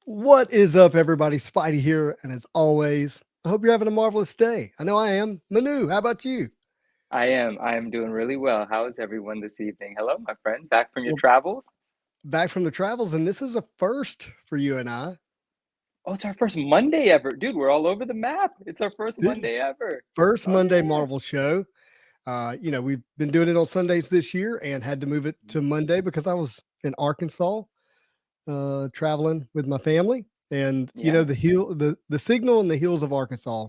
What is up, everybody? Spidey here, and as always, I hope you're having a marvelous day. I know I am. Manu, how about you? I am. I am doing really well. How is everyone this evening? Hello, my friend. Back from your Well, travels? back from the travels, and this is a first for you and I. Oh, it's our first Monday ever. Dude, we're all over the map. It's our first Dude, Monday ever. first Oh, Monday yeah. Marvel show. We've been doing it on Sundays this year and had to move it to Monday because I was in Arkansas traveling with my family. And Yeah. the signal in the hills of Arkansas,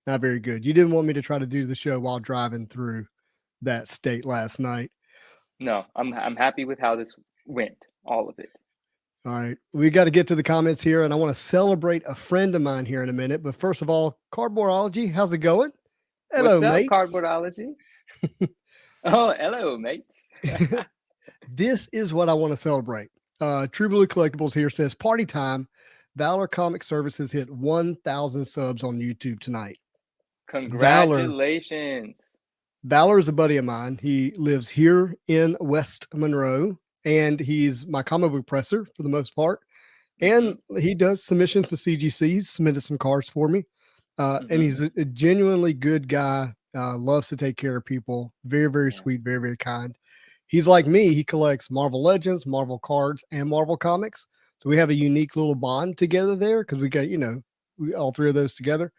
not very good. You didn't want me to try to do the show while driving through that state last night. No, I'm happy with how this went. All of it. All right. We got to get to the comments here, and I want to celebrate a friend of mine here in a minute. But first of all, Cardboardology, how's it going? Hello, What's up, mates. Cardboardology? Oh, hello, mates. This is what I want to celebrate. True Blue Collectibles here says party time. Valor Comic Services hit 1,000 subs on YouTube tonight. Valor Congratulations. Valor is a buddy of mine. He lives here in West Monroe, and he's my comic book presser for the most part. Mm-hmm. And he does submissions to CGC. He's submitted some cards for me. And Mm-hmm. he's a genuinely good guy. Loves to take care of people. Very, very Yeah. sweet. Very, very kind. He's like me. He collects Marvel Legends, Marvel cards, and Marvel comics. So we have a unique little bond together there because we got, we all three of those together.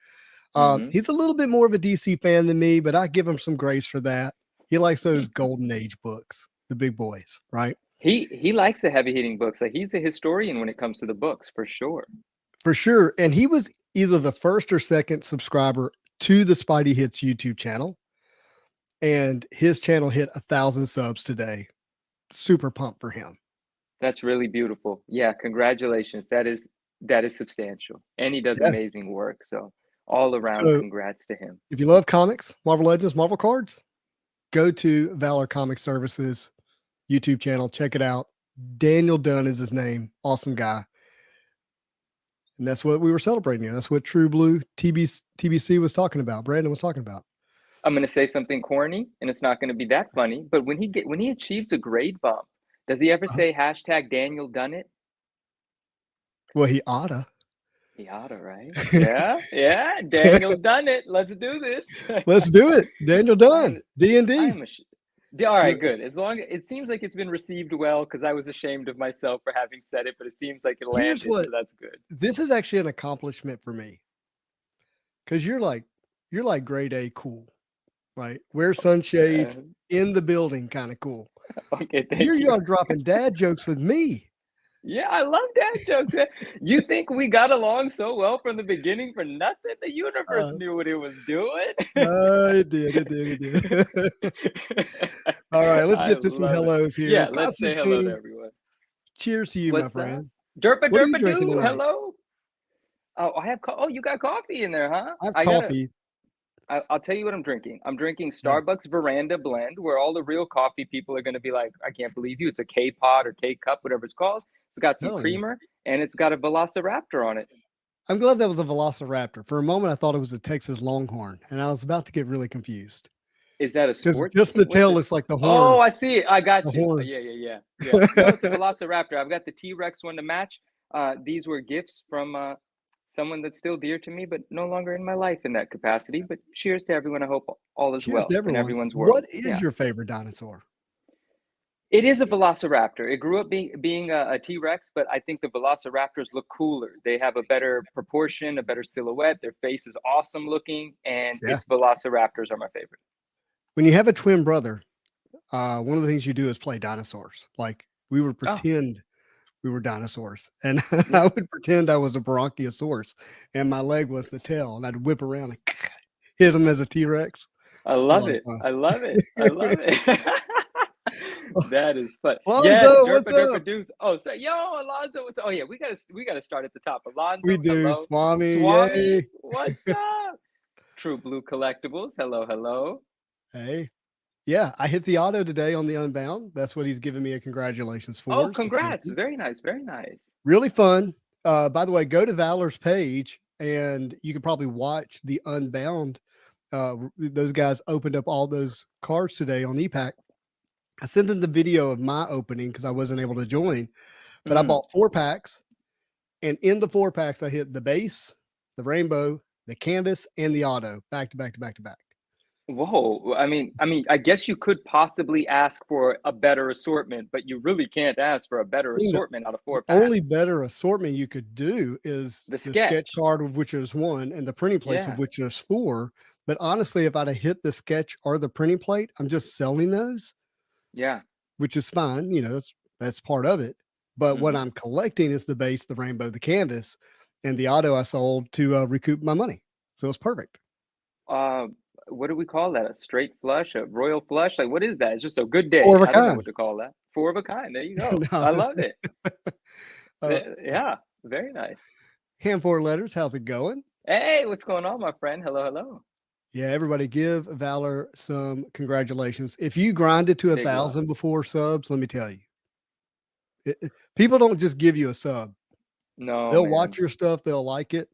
Mm-hmm. He's a little bit more of a DC fan than me, but I give him some grace for that. He likes those golden age books, the big boys, right? He likes the heavy hitting books. Like he's a historian when it comes to the books, for sure. For sure. And he was either the first or second subscriber to the Spidey Hits YouTube channel. And his channel hit 1,000 subs today. Super pumped for him. That's really beautiful. Yeah, congratulations. That is substantial. And he does Yeah. amazing work. So all around So congrats to him. if you love comics, Marvel Legends, Marvel cards, go to Valor Comic Services YouTube channel. Check it out. Daniel Dunn is his name. Awesome guy. And that's what we were celebrating here. That's what True Blue TBC was talking about. Brandon was talking about. I'm gonna say something corny and it's not gonna be that funny, but when he achieves a grade bump, does he ever Uh-huh. say hashtag Daniel done it? Well, he oughta. He oughta, right? Yeah, yeah. Daniel done it. Let's do this. Let's do it. Daniel I Dunn, am I D&D. am a all right, good. As long it seems like it's been received well because I was ashamed of myself for having said it, but it seems like it Here's landed, what so that's good. this is actually an accomplishment for me because you're like grade A cool, right? Wear Uh, sunshades in the building, kind of cool. okay, Here thank you you. are dropping dad jokes with me. Yeah, I love dad jokes. Man. You think we got along so well from the beginning for nothing? The universe Uh, knew what it was doing. no, it did. All right, let's I get to some love it. hellos here. Yeah, let's say hello to Constantine, everyone. cheers to you, my What's up? friend. Derpa What are you derpa drinking doo. tonight? Hello. Oh, oh, you got coffee in there, huh? I have I gotta. coffee. I'll tell you what I'm drinking. I'm drinking Yeah. Starbucks Veranda Blend, where all the real coffee people are going to be like, I can't believe you. It's a K pot or K cup, whatever it's called. It's got some Hell yeah. creamer and it's got a Velociraptor on it. I'm glad that was a Velociraptor. For a moment, I thought it was a Texas Longhorn, and I was about to get really confused Is that a because sports just team? the What's tail it? looks like the Oh, horn. I see it. I The got you. horn. Yeah. No, it's a Velociraptor. I've got the T Rex one to match. These were gifts from someone that's still dear to me, but no longer in my life in that capacity. But cheers to everyone. I hope all is Cheers to well in everyone. everyone's What world. is Yeah. your favorite dinosaur? It is a Velociraptor. It grew up being a T Rex, but I think the Velociraptors look cooler. They have a better proportion, a better silhouette. Their face is awesome looking, and Yeah. its Velociraptors are my favorite. When you have a twin brother, one of the things you do is play dinosaurs. Like we would Oh, pretend we were dinosaurs, and I yeah. would pretend I was a Bronchiosaurus, and my leg was the tail, and I'd whip around and hit him as a T Rex. I It's a love lot of it. I love it. I fun. love it. That is fun. Yes, Alonzo, what's Derpa Derpa up? Deuce. Oh, so yo, Alonzo. Oh yeah, we gotta start at the top. We Alonzo, do, hello. Swami. Swami, Yay! what's up? True Blue Collectibles. Hello, hello. Hey, yeah, I hit the auto today on the Unbound. That's what he's giving me a congratulations Oh, for. So thank congrats. you. Very nice, very nice. Really fun. By the way, go to Valor's page and you can probably watch the Unbound. Those guys opened up all those cards today on EPAC. I sent them the video of my opening because I wasn't able to join, but I Mm, bought 4 packs And in the 4-packs, I hit the base, the rainbow, the canvas, and the auto back to back to back to back. Whoa. I guess you could possibly ask for a better assortment, but you really can't ask for a better assortment out of The 4 only packs. better assortment you could do is The the sketch sketch. card, of which there's 1, and the printing plates, of Yeah. which there's 4. But honestly, if I'd have hit the sketch or the printing plate, I'm just selling those, Yeah. which is fine. That's part of it. But what Mhm. I'm collecting is the base, the rainbow, the canvas, and the auto I sold to recoup my money. So it's perfect. Uh, what do we call that? A straight flush, a royal flush? Like, what is that? It's just a good 4 day. of a I don't know kind. what to call that. 4 of a kind. There you go. No. I love it. uh, Yeah, very nice. Hand 4 letters. How's it going? Hey, what's going on, my friend? Hello, hello. Yeah, everybody give Valor some congratulations. If you grinded to Big love. 1,000 before subs, let me tell you, people don't just give you a sub. No, They'll watch man. your stuff, they'll like it,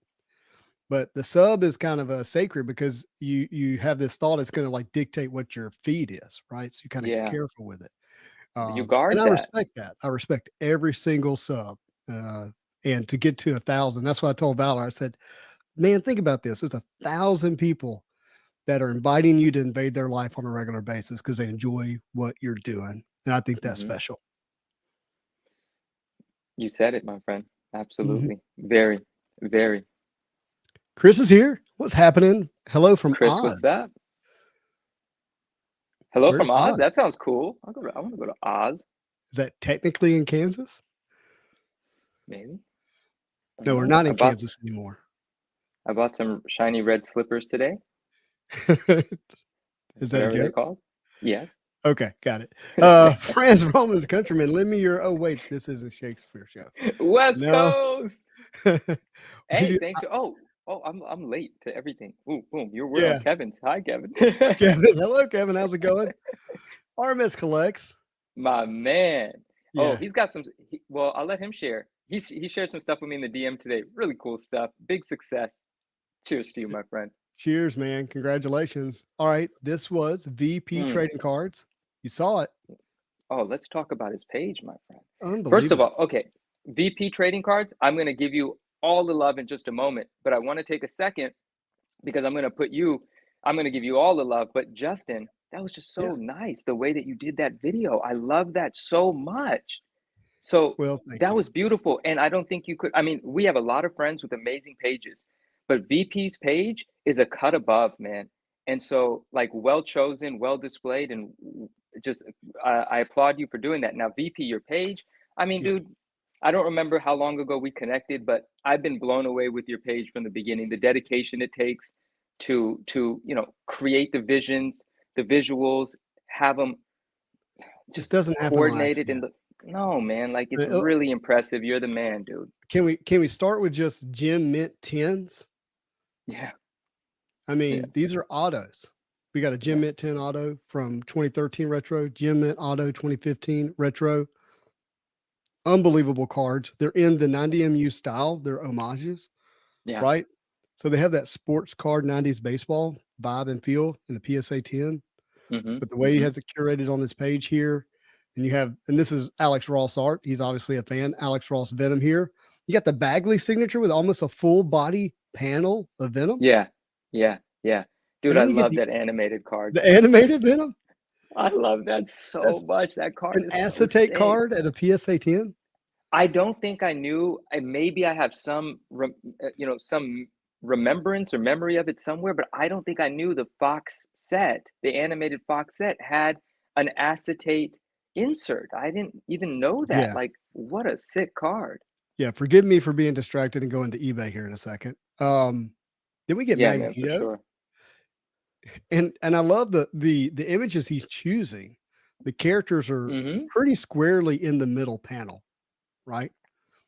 but the sub is kind of a sacred because you have this thought it's going to like dictate what your feed is, right? So you're kind of Yeah, careful with it. you And guard I that. respect that. I respect every single sub. And to get to 1,000, that's why I told Valor. I said, "Man, think about this. There's 1,000 people that are inviting you to invade their life on a regular basis because they enjoy what you're doing. And I think that's Hmm. special." You said it, my friend. Mhm. Absolutely. Very, very. Chris is here. What's happening? Hello from Chris, what's Oz. up? Hello from Where's Oz? Oz? That sounds cool. I want to go to Oz, Is that technically in Kansas? maybe. I don't No, we're know. not in Kansas anymore. I bought some shiny red slippers today, Is that a whatever they're joke? called. Yes. Okay, got it. Franz Romans countrymen, lend me your. Oh wait, this isn't Shakespeare show. West No, Coast. we Hey, do. thanks. I'm late to everything. Boom, boom. We're on Yeah. Kevin's. Hi, Kevin. Kevin, hello, Kevin. How's it going? RMS collects. My man. Oh, Yeah. he's got some. Well, I'll let him share. He shared some stuff with me in the DM today. Really cool stuff. Big success. Cheers to you, my friend. Cheers, man. Congratulations. All right. This was VP Mm. Trading Cards. You saw it. Oh, let's talk about his page, my friend. First of Unbelievable. all, okay, VP trading cards. I'm going to give you all the love in just a moment, but I want to take a second because I'm going to give you all the love. But Justin, that was just Yeah. so nice the way that you did that video. I love that so much. So Well, thank that you. was beautiful. And I don't think you could, I mean, we have a lot of friends with amazing pages, but VP's page is a cut above, man. And so, like, well chosen, well displayed, and just I applaud you for doing that. Now, VP, your page, I mean, Yeah. dude, I don't remember how long ago we connected, but I've been blown away with your page from the beginning. The dedication it takes to create the visions, the visuals, have them This just doesn't happen on coordinated and accident. look. No, man, like it's Uh, really impressive. You're the man, dude. Can we start with just Gem Mint 10s? Yeah, I yeah, mean, these are autos. We got a Gem yeah, Mint 10 auto from 2013 retro, Gem Mint auto 2015 retro. Unbelievable cards. They're in the 90MU style. They're homages, yeah. right? So they have that sports card 90s baseball vibe and feel in the PSA 10. Mm-hmm. But the way he Mm-hmm. has it curated on this page here, and this is Alex Ross art. He's obviously a fan. Alex Ross Venom here. You got the Bagley signature with almost a full body panel of Venom. Yeah, yeah, yeah. Dude, And I then you get love that animated card the so much. animated Venom. I love that so That's much. That card an is so acetate sick. card at a PSA 10. I don't think I knew. Maybe I have some remembrance or memory of it somewhere, but I don't think I knew the Fox set, the animated Fox set, had an acetate insert. I didn't even know that. Yeah. Like, what a sick card. Yeah. Forgive me for being distracted and going to eBay here in a second. Then we get Yeah, man, for Magneto. sure. And I love the images he's choosing. The characters are Mm-hmm. pretty squarely in the middle panel, right?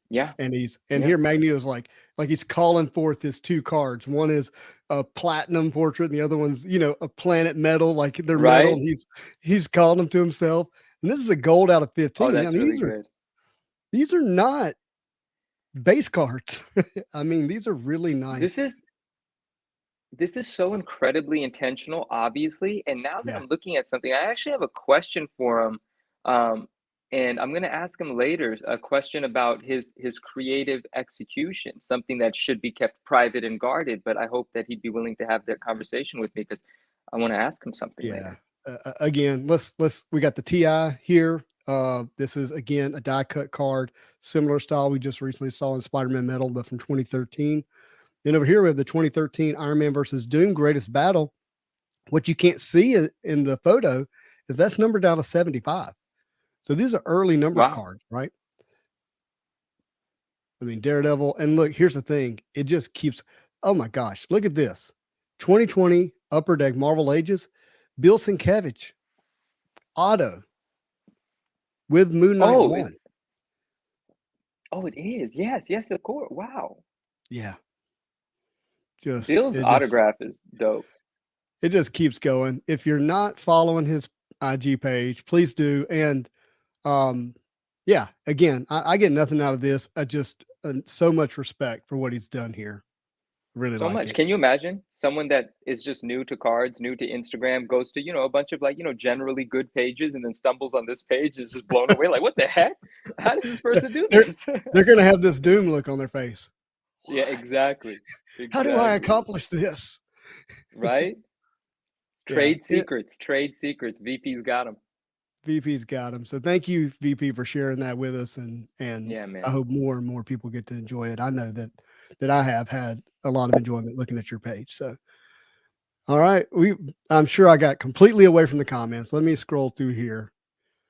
Yeah, And yeah. here Magneto's like he's calling forth his two cards. One is a platinum portrait, and the other one's a planet metal, like they're metal, Right? and he's calling them to himself. And this is a gold out of Oh, 15. I that's mean, really good. these are not base cards. I mean, these are really This nice. is this is so incredibly intentional, obviously. And now that Yeah. I'm looking at something, I actually have a question for him. And I'm going to ask him later a question about his creative execution, something that should be kept private and guarded. But I hope that he'd be willing to have that conversation with me because I want to ask him something Yeah. later. Again, we got the TI here. This is again a die cut card, similar style we just recently saw in Spider-Man Metal, but from 2013. Then over here we have the 2013 Iron Man versus Doom Greatest Battle. What you can't see in the photo is that's numbered down to 75. So these are early numbered Wow. cards, right? I mean, Daredevil. And look, here's the thing. It just keeps, oh my gosh, look at this. 2020 Upper Deck Marvel Ages, Bill Sienkiewicz, Otto with Moon Knight Oh, 1. it is. Yes, yes, of course. Wow. Yeah. Bill's autograph is dope. It just keeps going. If you're not following his IG page, please do. And yeah, again, I get nothing out of this. I just so much respect for what he's done here. Really So like much. it. Can you imagine someone that is just new to cards, new to Instagram, goes to, a bunch of like, generally good pages and then stumbles on this page, is just blown away. Like, what the heck? How did this person do this? They're going to have this doom look on their face. Yeah, exactly. How do I accomplish this? Right? Trade secrets. VP's got them. VP's got them. So thank you, VP, for sharing that with us. And yeah, man. I hope more and more people get to enjoy it. I know that I have had a lot of enjoyment looking at your page. So, all right. I'm sure I got completely away from the comments. Let me scroll through here.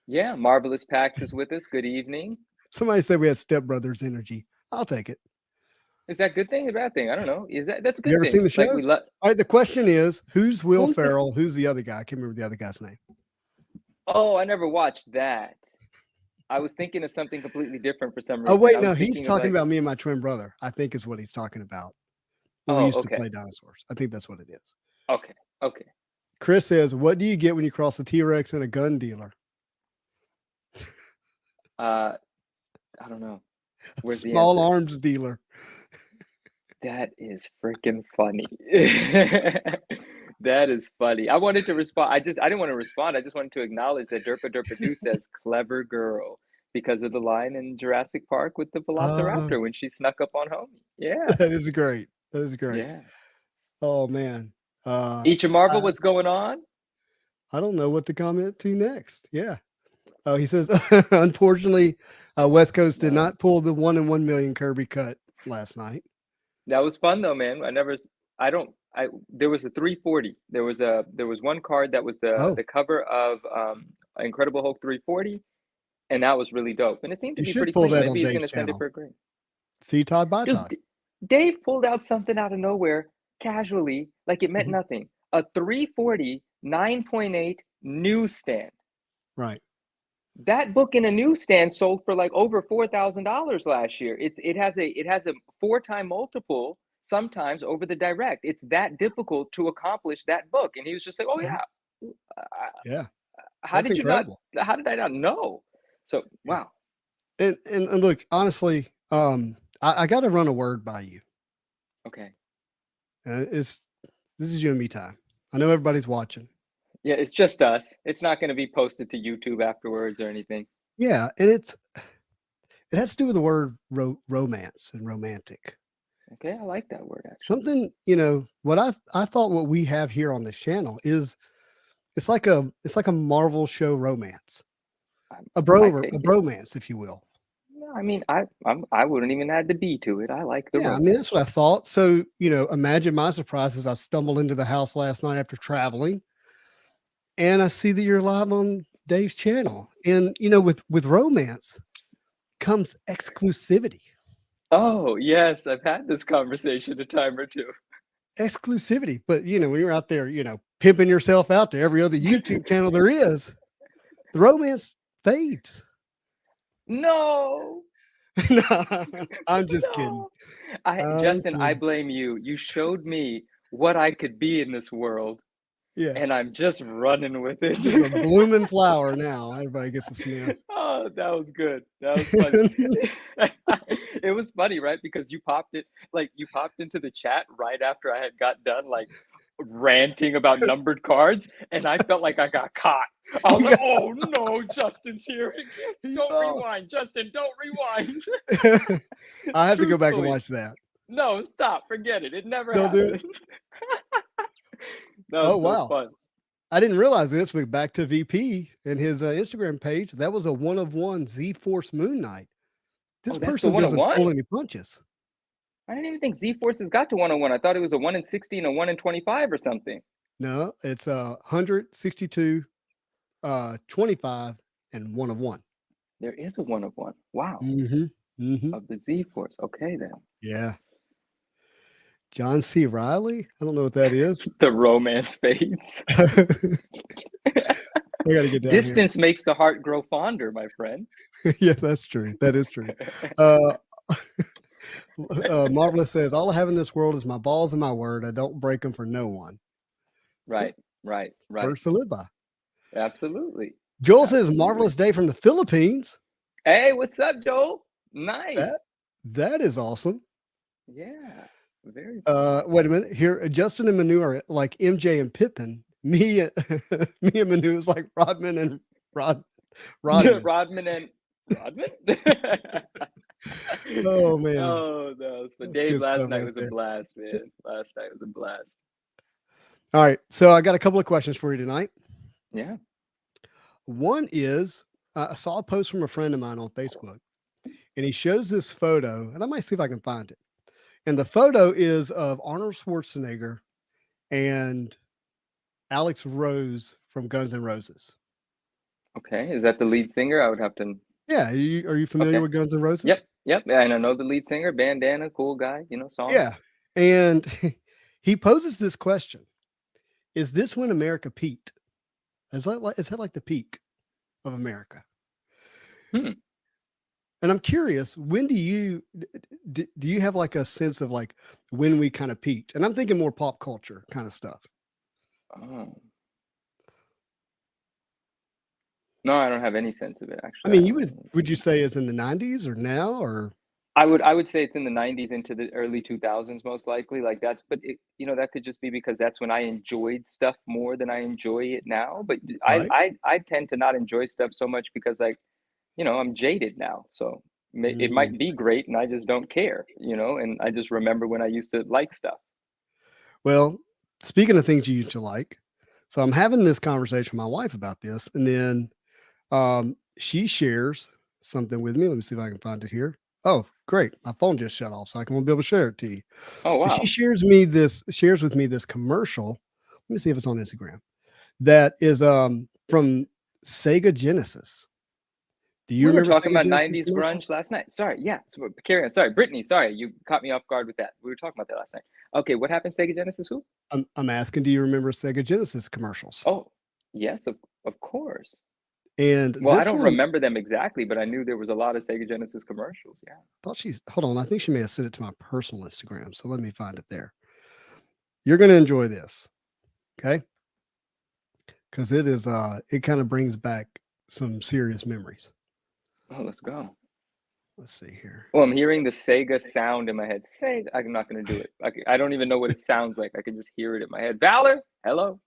Yeah. Marvelous Pax is with us. Good evening. Somebody said we had stepbrothers energy. I'll take it. Is that a good thing or bad thing? I don't know. That's a good you ever thing? Seen the show? Like All right. The question is, who's Will Ferrell? Who's the other guy? I can't remember the other guy's name. Oh, I never watched that. I was thinking of something completely different for some reason. Oh, wait, no, he's talking about me and my twin brother, I think is what he's talking about. We used to play dinosaurs. I think that's what it is. Okay. Chris says, what do you get when you cross a T-Rex and a gun dealer? I don't know. Where's the small arms dealer? That is freaking funny. That is funny. I wanted to respond. I didn't want to respond. I just wanted to acknowledge that Derpa Derpa Doo says clever girl because of the line in Jurassic Park with the Velociraptor when she snuck up on Homie. Yeah. That is great. Yeah. Oh man. Each of Marvel, what's going on? I don't know what to comment to next. Yeah. Oh, he says, unfortunately, West Coast did not pull the 1 in 1 million Kirby cut last night. That was fun though, man. There was a 340. There was one card that was the cover of Incredible Hulk 340, and that was really dope. And it seemed to be pretty clean. Maybe he's gonna send it for a grade. See Todd by Todd. Dave pulled out something out of nowhere casually, like it meant nothing. A 340 9.8 newsstand. Right. That book in a newsstand sold for like over $4,000 last year. It has a 4-time multiple sometimes over the direct. It's that difficult to accomplish that book. And he was just like, oh yeah. Yeah. How did I not know? So wow. And look, honestly, I got to run a word by you. Okay. This is you and me time. I know everybody's watching. Yeah, it's just us. It's not going to be posted to YouTube afterwards or anything. Yeah, and it has to do with the word romance and romantic. Okay, I like that word actually. Something, what I thought what we have here on this channel is it's like a Marvel show romance. A bromance, if you will. No, I mean, I wouldn't even add the B to it. I like the romance. I mean, that's what I thought. So, imagine my surprise as I stumbled into the house last night after traveling. And I see that you're live on Dave's channel. And, with romance comes exclusivity. Oh, yes. I've had this conversation a time or two. Exclusivity. But, when you're out there, pimping yourself out to every other YouTube channel there is, the romance fades. No. No, I'm just kidding. Justin, I blame you. You showed me what I could be in this world. Yeah. And I'm just running with it. It's a blooming flower now. Everybody gets a sniff. Oh, that was good. That was funny. It was funny, right? Because you popped into the chat right after I had got done, like, ranting about numbered cards, and I felt like I got caught. I was like, "Oh no, Justin's here! Don't rewind, Justin. Don't rewind." I have to go back and Truthfully. watch that. No, stop. Forget it. It never Don't do it. happened. That was Oh, so wow. fun. I didn't realize this, but back to VP and his Instagram page, that was a 1-of-1 Z-Force Moon Knight. This Oh, that's the person doesn't 1-of-1? pull any punches. I didn't even think Z-Force has got to 1-of-1. I thought it was a 1 in 60 and a 1 in 25 or something. No, it's 100, 62, 25, and 1-of-1. There is a 1-of-1. Wow. Mm-hmm. Of the Z-Force. Okay, then. Yeah. John C. Riley? I don't know what that is. The romance fades. I gotta get down Distance makes the heart grow fonder, my friend. Yeah, that's true. That is true. Marvelous says, all I have in this world is my balls and my word. I don't break them for no one. Right. Words to live by. Absolutely. Joel says, marvelous day from the Philippines. Hey, what's up, Joel? Nice. That is awesome. Yeah. Very cool. Wait a minute. Here, Justin and Manu are like MJ and Pippin. Me and Manu is like Rodman and Rodman. Rodman and Rodman? Oh man. Oh no. But Dave, last night was a blast, man. Last night was a blast. All right. So I got a couple of questions for you tonight. Yeah. One is I saw a post from a friend of mine on Facebook, and he shows this photo, and I might see if I can find it. And the photo is of Arnold Schwarzenegger and Alex Rose from Guns N' Roses. Okay. Is that the lead singer? I would have to. Yeah. Are you familiar with Guns N' Roses? Yep. And I know the lead singer, bandana, cool guy, song. Yeah. And he poses this question. Is this when America peaked? Is that like the peak of America? And I'm curious, when do you have like a sense of like when we kind of peaked? And I'm thinking more pop culture kind of stuff. Oh. No, I don't have any sense of it, actually. I mean, would you say it's in the 90s or now, or? I would say it's in the 90s into the early 2000s, most likely. Like that's, but that could just be because that's when I enjoyed stuff more than I enjoy it now. But Right. I tend to not enjoy stuff so much because I'm jaded now. So it might be great and I just don't care, and I just remember when I used to like stuff. Well, speaking of things you used to like, so I'm having this conversation with my wife about this, and then she shares something with me. Let me see if I can find it here. Oh, great. My phone just shut off, so I won't be able to share it to you. Oh, wow. She shares with me this commercial. Let me see if it's on Instagram. That is from Sega Genesis. Do you remember talking Sega about Genesis 90s grunge last night? Sorry, yeah. So carry on. Sorry, Brittany. Sorry, you caught me off guard with that. We were talking about that last night. Okay, what happened? Sega Genesis? Who? I'm asking. Do you remember Sega Genesis commercials? Oh, yes, of course. And I don't remember them exactly, but I knew there was a lot of Sega Genesis commercials. Yeah. Hold on. I think she may have sent it to my personal Instagram. So let me find it there. You're going to enjoy this. Okay. Because it is, it kind of brings back some serious memories. Oh, let's go. Let's see here. Well, I'm hearing the Sega sound in my head. Sega. I'm not going to do it. I don't even know what it sounds like. I can just hear it in my head. Valor, hello.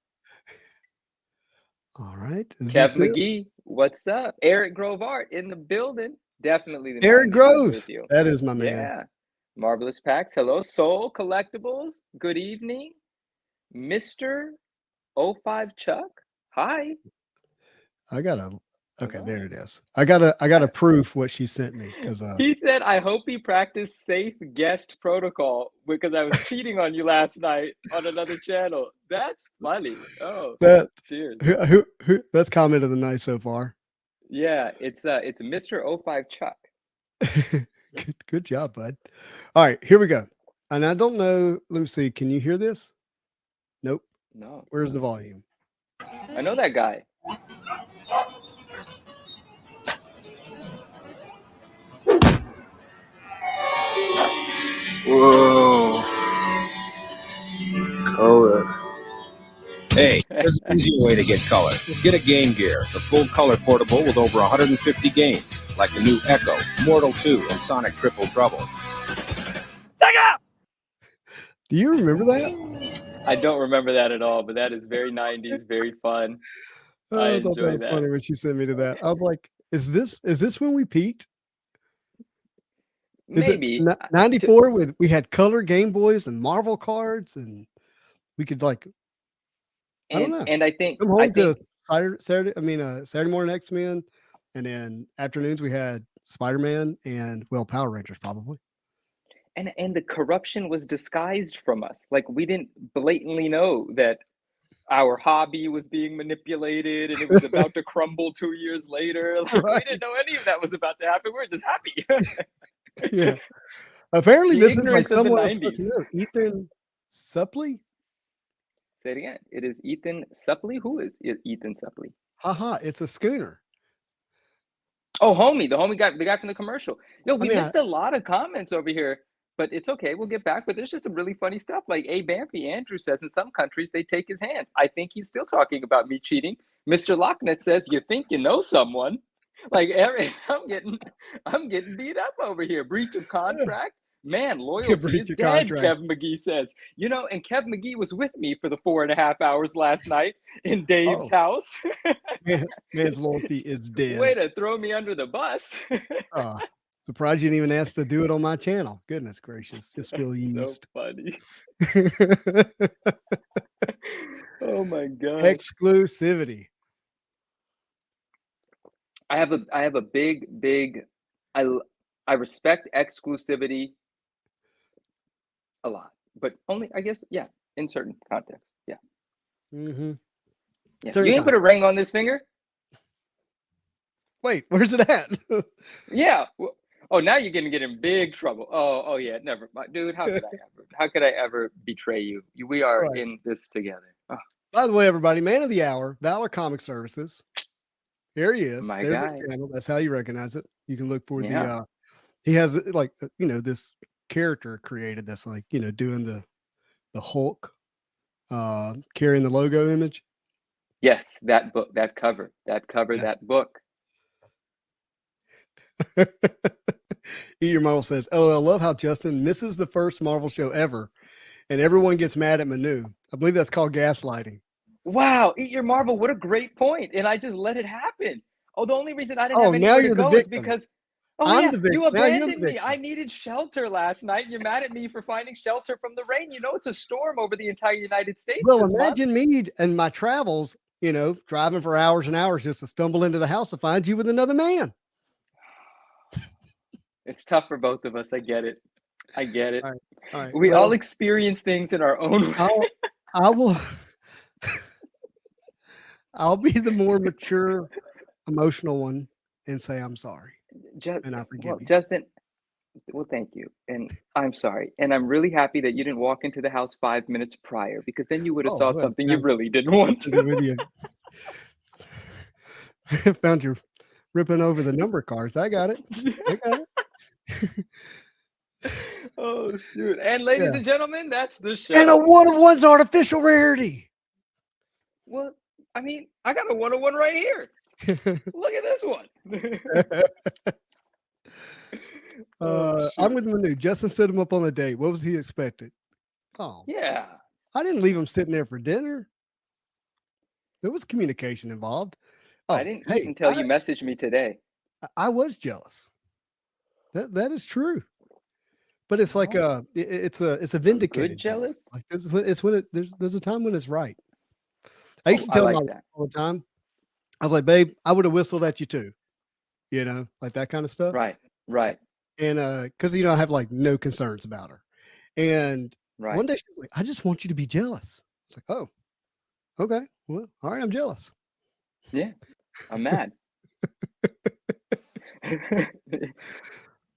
All right. Kev McGee, what's up? Eric Grove Art in the building. Definitely the Eric Groves. That is my man. Yeah. Marvelous Packs. Hello. Soul Collectibles. Good evening. Mr. 05 Chuck. Hi. Okay, there it is. I gotta proof what she sent me because he said, I hope he practiced safe guest protocol because I was cheating on you last night on another channel. That's funny. Oh, cheers. Who that's comment of the night so far. Yeah, it's Mr. 05 Chuck. Good job, bud. All right, here we go. And I don't know. Let me see. Can you hear this? Nope. No. Where's the volume? I know that guy. Whoa. Color. Hey, there's an easier way to get color. Get a Game Gear, the full color portable with over 150 games, like the new Echo, Mortal 2, and Sonic Triple Trouble. Do you remember that? I don't remember that at all, but that is very 90s, very fun. I Oh, I thought that enjoy was that. funny when she sent me to that. I was like, is this when we peaked? Is Maybe. it 94 with we had color Game Boys and Marvel cards and we could like I don't know. And I think Come home to Saturday morning X-Men, and then afternoons we had Spider-Man and Power Rangers probably. and the corruption was disguised from us. Like we didn't blatantly know that our hobby was being manipulated and it was about to crumble 2 years later. Like, Right. we didn't know any of that was about to happen. We were just happy. Yeah. Apparently The this is like ignorance of the someone I'm supposed to 90s. know. Ethan Suplee? Say it again. It is Ethan Suplee. Who is Ethan Suplee? Haha, it's a schooner. Oh, homie, the guy from the commercial. No, we I mean, missed a lot of comments over here, but it's okay. We'll get back. But there's just some really funny stuff. Like A. Banffy Andrew says, in some countries they take his hands. I think he's still talking about me cheating. Mr. Locknett says, you think you know someone? Like I'm getting beat up over here. Breach of contract. Man, loyalty is dead, Kev McGee says. You know, and Kev McGee was with me for the 4.5 hours last night in Dave's house. Man's loyalty is dead. Way to throw me under the bus. Surprised you didn't even ask to do it on my channel. Goodness gracious. Just feel used. So funny. Oh my God. Exclusivity. I have a big I respect exclusivity a lot, but only I guess in certain contexts. Yeah. Mm-hmm. Yeah. You ain't put a ring on this finger? Wait, where's it at? Yeah. Oh, now you're gonna get in big trouble. Oh yeah, never mind. Dude, how could I ever betray you? We are in this together. Oh. By the way, everybody, man of the hour, Valor Comic Services. Here he is. My There's guy. his channel. That's how you recognize it. You can look for the he has like this character created that's like, doing the Hulk carrying the logo image. Yes, that book, that cover, that book. Eat Your Marvel says, LOL, love how Justin misses the first Marvel show ever and everyone gets mad at Manu. I believe that's called gaslighting. Wow, Eat Your Marvel, what a great point. And I just let it happen. Oh, the only reason I didn't have anywhere to go is because you abandoned me. I needed shelter last night. You're mad at me for finding shelter from the rain. You know it's a storm over the entire United States. Well, imagine me and my travels, driving for hours and hours just to stumble into the house to find you with another man. It's tough for both of us. I get it. All right. We all experience things in our own way. I'll be the more mature, emotional one and say I'm sorry. And I forgive you. Justin, well, thank you. And I'm sorry. And I'm really happy that you didn't walk into the house 5 minutes prior, because then you would have saw something you really didn't want to. With you. Found you ripping over the number cards. I got it. Oh, shoot. And ladies and gentlemen, that's the show. And a 1-of-1's artificial rarity. Well, I mean, I got a 1-of-1 right here. Look at this one. I'm with Manu. Justin stood him up on a date. What was he expected? Oh, yeah. I didn't leave him sitting there for dinner. There was communication involved. I didn't eat until you messaged me today. I was jealous. That is true. But it's like it's a vindicated good jealous. Like it's when there's a time when it's right. I used to tell my wife all the time. I was like, babe, I would have whistled at you too. Like that kind of stuff. Right. And because I have like no concerns about her. And one day she was like, I just want you to be jealous. It's like, oh, okay. Well, all right, I'm jealous. Yeah, I'm mad.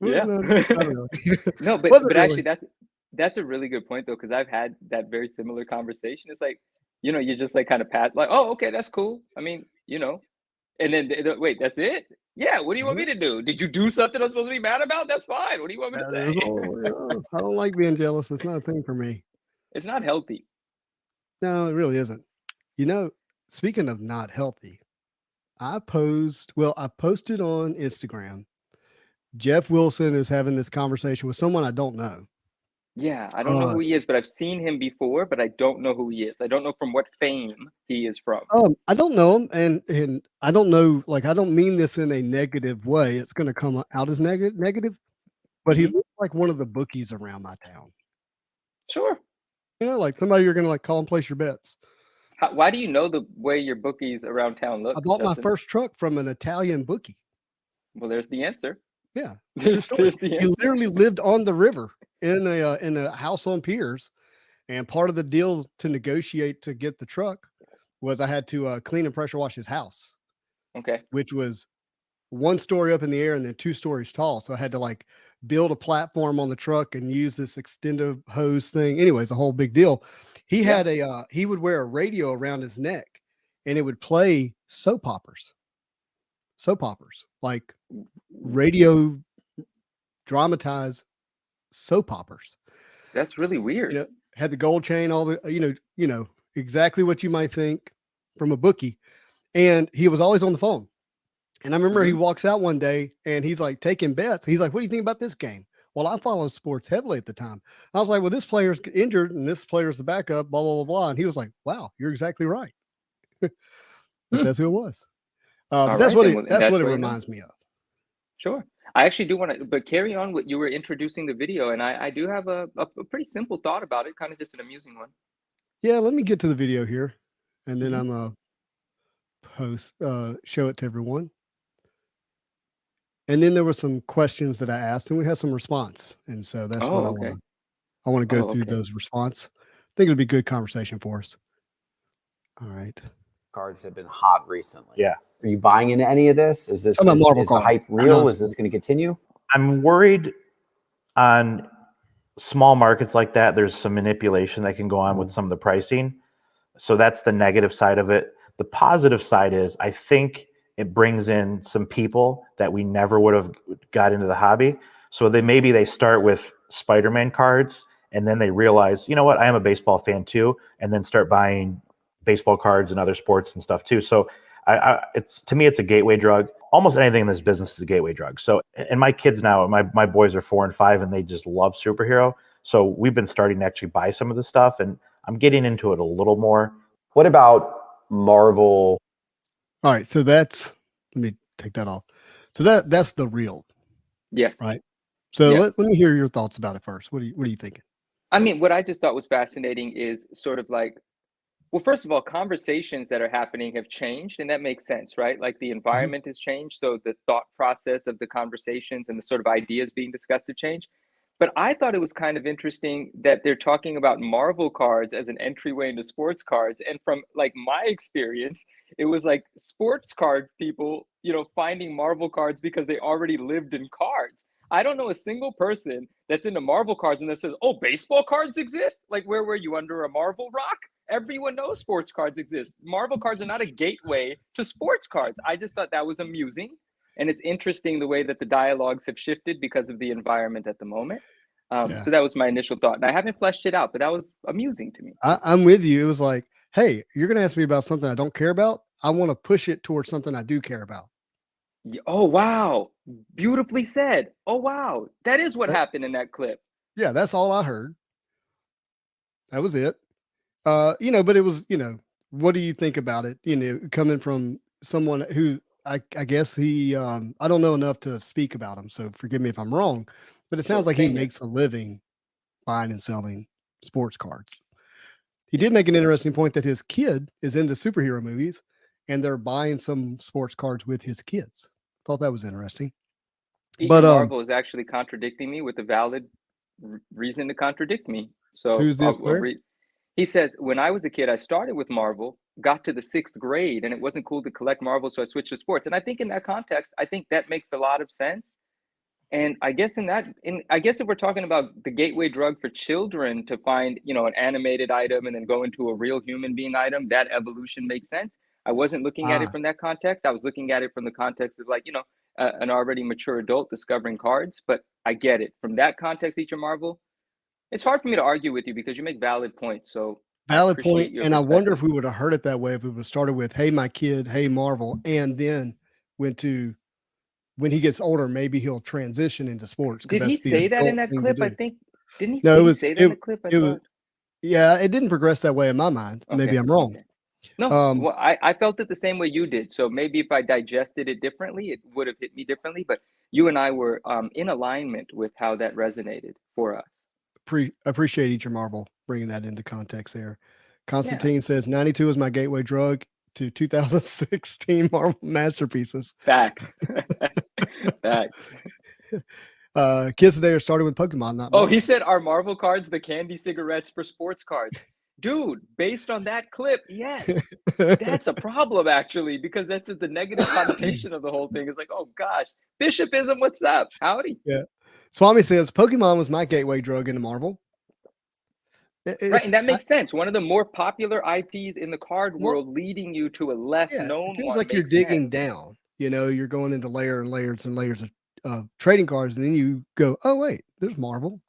Yeah. No, but actually that's a really good point though, because I've had that very similar conversation. It's like, you just like kind of pat like, oh, okay, that's cool. I mean, and then wait, that's it? Yeah, what do you want me to do? Did you do something I'm supposed to be mad about? That's fine. What do you want me to say? I don't like being jealous. It's not a thing for me. It's not healthy. No, it really isn't. Speaking of not healthy, I posted on Instagram. Jeff Wilson is having this conversation with someone I don't know. Yeah, I don't know who he is, but I've seen him before, but I don't know who he is. I don't know from what fame he is from. I don't know him, and I don't know. Like, I don't mean this in a negative way. It's going to come out as negative, but he Mhm. looks like one of the bookies around my town. Sure. You know, like somebody you're going to like call and place your bets. Why do you know the way your bookies around town look, I bought my Justin? first truck from an Italian bookie. Well, there's the answer. Yeah, true story. There's the He answer. literally lived on the river in a house on piers, and part of the deal to negotiate to get the truck was I had to clean and pressure wash his house, Okay. which was 1 story up in the air and then 2 stories tall. So I had to like build a platform on the truck and use this extendo hose thing. Anyways, a whole big deal. He Yeah. had he would wear a radio around his neck and it would play soap operas, like radio dramatized soap operas. That's really weird. You know, had the gold chain, all the, you know, exactly what you might think from a bookie. And he was always on the phone. And I remember he walks out one day and he's like taking bets. He's like, "What do you think about this game?" Well, I followed sports heavily at the time. I was like, "Well, this player's injured and this player's the backup, blah, blah, blah, blah." And he was like, "Wow, you're exactly right." But that's who it was. But All that's right, what then, it well, that's that's what it what you know. reminds me of. Sure. I actually do want to, but carry on what you were introducing the video, and I do have a pretty simple thought about it, kind of just an amusing one. Yeah, let me get to the video here, and then Mhm. I'm show it to everyone. And then there were some questions that I asked, and we had some response. And so that's what Oh, I okay. want to go Oh, through okay. those response. I think it'll be good conversation for us. All right. Cards have been hot recently. Yeah. Are you buying into any of this? Is this Talking about Marvel is the cards. hype real? No. Is this going to continue? I'm worried on small markets like that. There's some manipulation that can go on with some of the pricing. So that's the negative side of it. The positive side is I think it brings in some people that we never would have got into the hobby. So maybe they start with Spider-Man cards and then they realize, you know what, I am a baseball fan too, and then start buying baseball cards and other sports and stuff too. So it's, to me, it's a gateway drug. Almost anything in this business is a gateway drug. So, and my kids now, my boys are 4 and 5 and they just love superhero. So we've been starting to actually buy some of the stuff and I'm getting into it a little more. What about Marvel? All right. So let me take that off. So that's the real, Yes. right? So Yeah. let me hear your thoughts about it first. What are you thinking? I mean, what I just thought was fascinating is sort of like, well, first of all, conversations that are happening have changed, and that makes sense, right? Like the environment has changed, so the thought process of the conversations and the sort of ideas being discussed have changed. But I thought it was kind of interesting that they're talking about Marvel cards as an entryway into sports cards. And from like my experience, it was like sports card people, finding Marvel cards because they already lived in cards. I don't know a single person that's into Marvel cards and that says, "Oh, baseball cards exist." Like, where were you, under a Marvel rock? Everyone knows sports cards exist. Marvel cards are not a gateway to sports cards. I just thought that was amusing. And it's interesting the way that the dialogues have shifted because of the environment at the moment. Yeah. So that was my initial thought. And I haven't fleshed it out, but that was amusing to me. I'm with you. It was like, hey, you're going to ask me about something I don't care about. I want to push it towards something I do care about. Oh, wow. Beautifully said. Oh, wow. That is what happened in that clip. Yeah, that's all I heard. That was it. But it was, what do you think about it? Coming from someone who I guess he, I don't know enough to speak about him, so forgive me if I'm wrong, but it sounds like he makes a living buying and selling sports cards. He did make an interesting point that his kid is into superhero movies and they're buying some sports cards with his kids. Thought that was interesting. But Marvel is actually contradicting me with a valid reason to contradict me. So who's this? He says, when I was a kid, I started with Marvel, got to the 6th grade, and it wasn't cool to collect Marvel, so I switched to sports. And I think in that context, I think that makes a lot of sense. And I guess if we're talking about the gateway drug for children to find, an animated item and then go into a real human being item, that evolution makes sense. I wasn't looking at it from that context. I was looking at it from the context of like, an already mature adult discovering cards. But I get it. From that context, each of Marvel, it's hard for me to argue with you because you make valid points. So valid point. And I wonder if we would have heard it that way if we would have started with, "Hey, my kid, hey, Marvel," and then went to, when he gets older, maybe he'll transition into sports. Did he say that in that clip? I think Didn't he, No, did he say that in the clip? I it was thought. yeah, it didn't progress that way in my mind. Maybe Okay. I'm wrong. Okay. No, Um, well, I felt it the same way you did. So maybe if I digested it differently, it would have hit me differently. But you and I were in alignment with how that resonated for us. appreciate each Marvel bringing that into context there. Yeah. Constantine says 92 is my gateway drug to 2016 Marvel masterpieces. Facts. Facts. Kids today are starting with Pokemon, not Oh, Marvel. he said, are Marvel cards the candy cigarettes for sports cards? Dude, based on that clip, yes. That's a problem, actually, because that's just the negative connotation of the whole thing. It's like, oh gosh, Bishopism, what's up? Howdy. Yeah. Swami says Pokemon was my gateway drug into Marvel. Right, and that makes sense. One of the more popular IPs in the card world, leading you to a less Yeah, known it feels one. like you're digging down. You know, you're going into layer and layers and layers of trading cards, and then you go, oh wait, there's Marvel.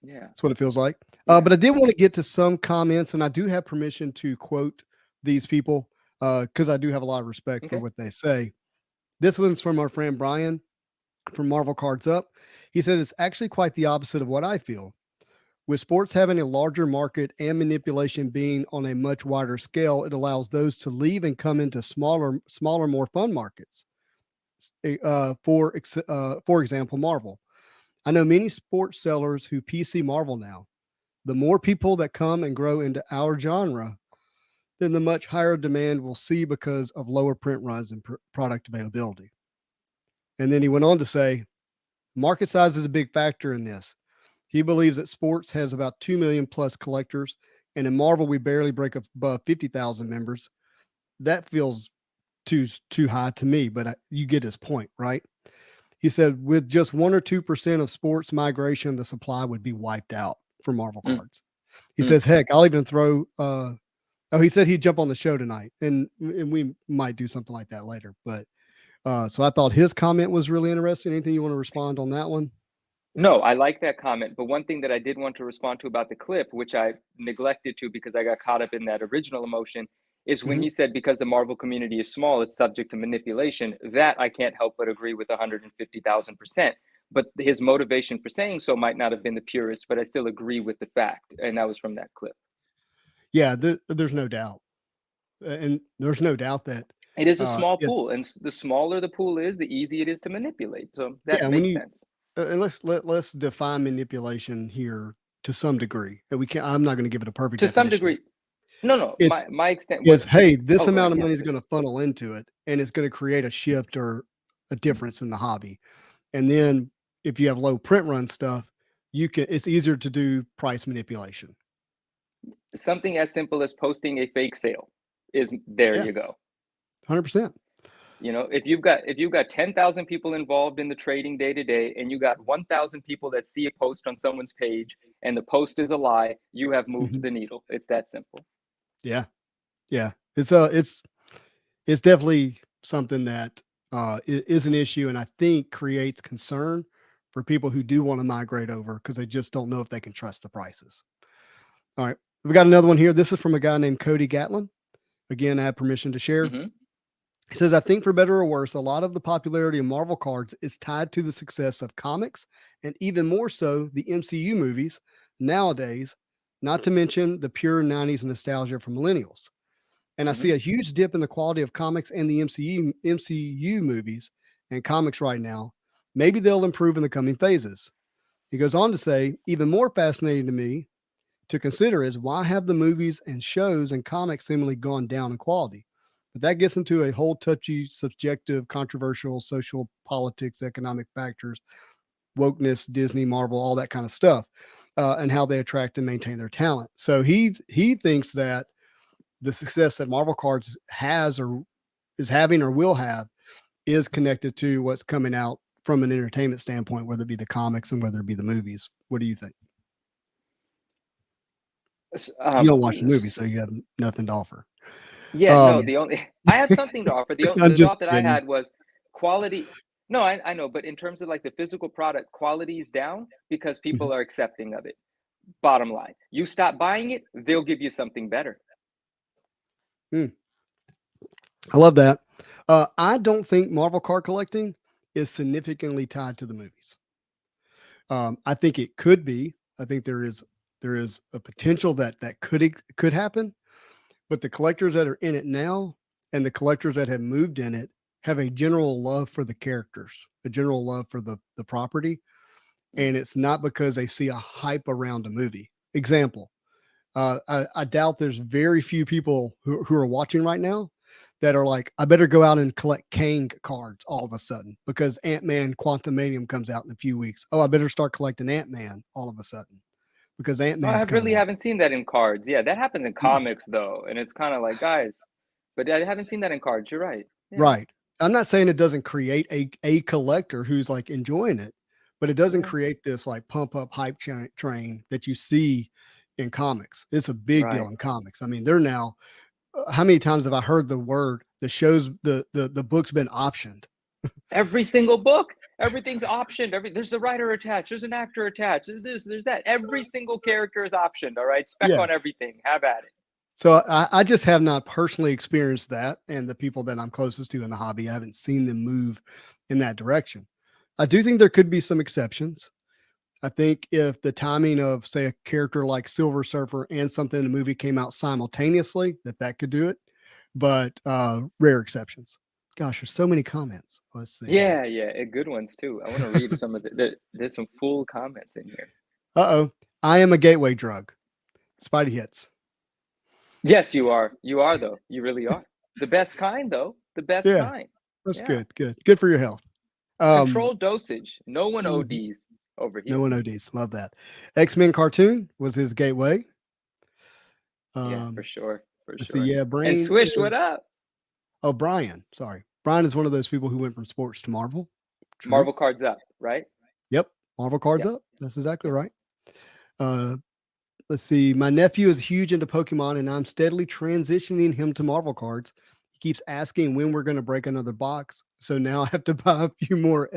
Yeah, that's what it feels like. Yeah. But I did want to get to some comments, and I do have permission to quote these people because I do have a lot of respect for Okay. what they say. This one's from our friend Brian from Marvel Cards Up. He said it's actually quite the opposite of what I feel. With sports having a larger market and manipulation being on a much wider scale, it allows those to leave and come into smaller, more fun markets. For example, Marvel. I know many sports sellers who PC Marvel now. The more people that come and grow into our genre, then the much higher demand we'll see because of lower print runs and product availability. And then he went on to say, market size is a big factor in this. He believes that sports has about 2 million plus collectors, and in Marvel, we barely break above 50,000 members. That feels too high to me, but you get his point, right? He said with just 1 or 2% of sports migration, the supply would be wiped out for Marvel cards. He says, heck, I'll even throw, he said he'd jump on the show tonight, and we might do something like that later. But so I thought his comment was really interesting. Anything you want to respond on that one? No, I like that comment. But one thing that I did want to respond to about the clip, which I neglected to because I got caught up in that original emotion, is when he said because the Marvel community is small, it's subject to manipulation. That I can't help but agree with 150,000%. But his motivation for saying so might not have been the purest, but I still agree with the fact. And that was from that clip. Yeah, there's no doubt. And there's no doubt that it is a small pool. And the smaller the pool is, the easier it is to manipulate. So that makes sense. And let's define manipulation here to some degree. And I'm not going to give it a perfect to definition. some degree. No. My extent was, hey, this amount of ahead, money is going to funnel into it, and it's going to create a shift or a difference in the hobby. And then if you have low print run stuff, it's easier to do price manipulation. Something as simple as posting a fake sale is there. You go. 100%. You know, if you've got 10,000 people involved in the trading day to day, and you got 1,000 people that see a post on someone's page and the post is a lie, you have moved the needle. It's that simple. Yeah. It's definitely something that is an issue, and I think creates concern for people who do want to migrate over because they just don't know if they can trust the prices. All right, we got another one here. This is from a guy named Cody Gatlin. Again, I have permission to share. He says, I think for better or worse, a lot of the popularity of Marvel cards is tied to the success of comics, and even more so the MCU movies nowadays, not to mention the pure 90s nostalgia for millennials. And I see a huge dip in the quality of comics and the MCU movies and comics right now. Maybe they'll improve in the coming phases. He goes on to say, even more fascinating to me to consider is why have the movies and shows and comics seemingly gone down in quality? But that gets into a whole touchy, subjective, controversial, social, politics, economic factors, wokeness, Disney, Marvel, all that kind of stuff, and how they attract and maintain their talent. So he thinks that the success that Marvel Cards has or is having or will have is connected to what's coming out from an entertainment standpoint, whether it be the comics and whether it be the movies. What do you think? You don't watch the movie, so you have nothing to offer. Yeah, no, I have something to offer. The thought that I had was quality. No, I know, but in terms of like the physical product, quality is down because people are accepting of it. Bottom line, you stop buying it, they'll give you something better. I love that. I don't think Marvel card collecting is significantly tied to the movies. I think it could be. I think there is a potential that could happen, but the collectors that are in it now and the collectors that have moved in it have a general love for the characters, a general love for the property, and it's not because they see a hype around a movie. Example, I doubt there's very few people who are watching right now that are like, I better go out and collect Kang cards all of a sudden because Ant-Man Quantumanium comes out in a few weeks. Oh, I better start collecting Ant-Man all of a sudden because Oh, Ant-Man's I coming really out. haven't seen that in cards. Yeah, that happens in comics though, and it's kind of like, guys, but I haven't seen that in cards. You're right. Yeah. Right. I'm not saying it doesn't create a collector who's like enjoying it, but it doesn't Yeah. create this like pump up hype train that you see in comics. It's a big deal Right. in comics. I mean, they're now, how many times have I heard the word, the book's been optioned? Every single book, everything's optioned. There's a writer attached, there's an actor attached, there's this, there's that. Every single character is optioned. All right, spec Yeah. on everything. Have at it. So I just have not personally experienced that. And the people that I'm closest to in the hobby, I haven't seen them move in that direction. I do think there could be some exceptions. I think if the timing of, say, a character like Silver Surfer and something in the movie came out simultaneously, that could do it. But rare exceptions. Gosh, there's so many comments. Let's see. Yeah, good ones too. I want to read some of there's some full comments in here. Uh-oh. I am a gateway drug. Spidey hits. Yes, you are. You are though. You really are. The best kind though. The best Yeah. kind. That's Yeah. good for your health. Controlled dosage. No one mhm. ODs over here. No one ODs. Love that. X-Men cartoon was his gateway. Yeah, for sure. For Let's sure. see. Yeah, Brain And Swish, what is- up? Oh, Brian. Sorry. Brian is one of those people who went from sports to Marvel. True. Marvel cards up, right? Yep. Marvel cards up. That's exactly right. Let's see. My nephew is huge into Pokemon, and I'm steadily transitioning him to Marvel cards. He keeps asking when we're going to break another box. So now I have to buy a few more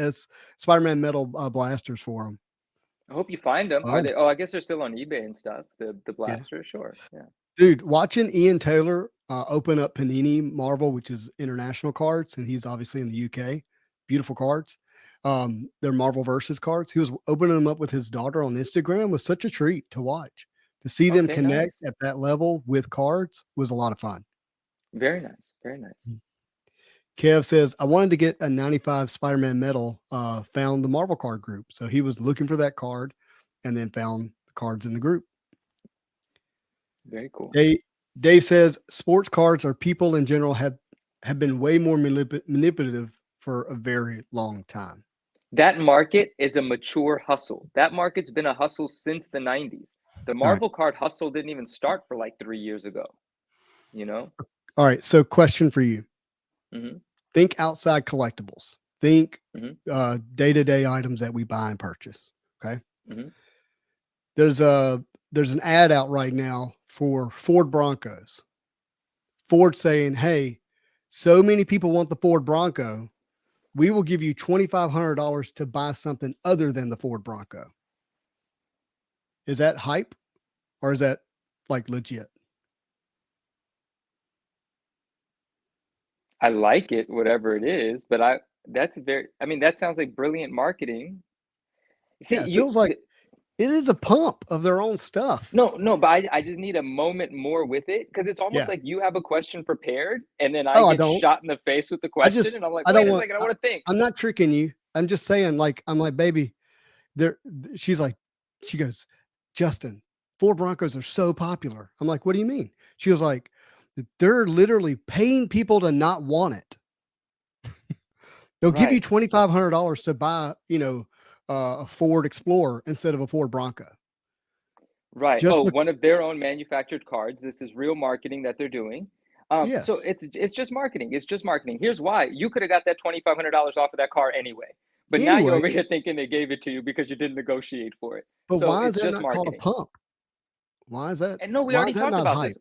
Spider-Man metal blasters for him. I hope you find them. Are Fun. they? Oh, I guess they're still on eBay and stuff. The blasters, sure. Yeah. Dude, watching Ian Taylor open up Panini Marvel, which is international cards, and he's obviously in the UK. Beautiful cards. They're Marvel Versus cards. He was opening them up with his daughter on Instagram. Was such a treat to watch. To see them Okay, connect nice. at that level with cards was a lot of fun. Very nice. Very nice. Kev says, I wanted to get a 95 Spider-Man medal, found the Marvel card group. So he was looking for that card and then found the cards in the group. Very cool. Dave says, sports cards or people in general have been way more manipulative for a very long time. That market is a mature hustle. That market's been a hustle since the 90s. The Marvel card hustle didn't even start for like 3 years ago. You know? All right. So question for you. Mhm. Think outside collectibles. Think Mhm. day-to-day items that we buy and purchase. Okay. Mhm. There's an ad out right now for Ford Broncos. Ford saying, hey, so many people want the Ford Bronco. We will give you $2,500 to buy something other than the Ford Bronco. Is that hype or is that like legit? I like it, whatever it is, but that sounds like brilliant marketing. See, Yeah, it feels like it is a pump of their own stuff. No, but I just need a moment more with it because it's almost Yeah. like you have a question prepared and then Oh, I I get don't. shot in the face with the question and I'm like, I wait don't a want- second, I want to think. I'm not tricking you. I'm just saying, like, I'm like, baby, she's like, she goes, Justin, Ford Broncos are so popular. I'm like, what do you mean? She was like, they're literally paying people to not want it. They'll give you Right. $2,500 to buy, a Ford Explorer instead of a Ford Bronco. Right. Just Oh, look- one of their own manufactured cards. This is real marketing that they're doing. So Yes. it's just marketing. It's just marketing. Here's why. You could have got that $2,500 off of that car anyway. But now you're over Anyway. here thinking they gave it to you because you didn't negotiate for it. But So why is it's that just not called a marketing. pump? Why is that? And no, we why already is that talked not about hype? this.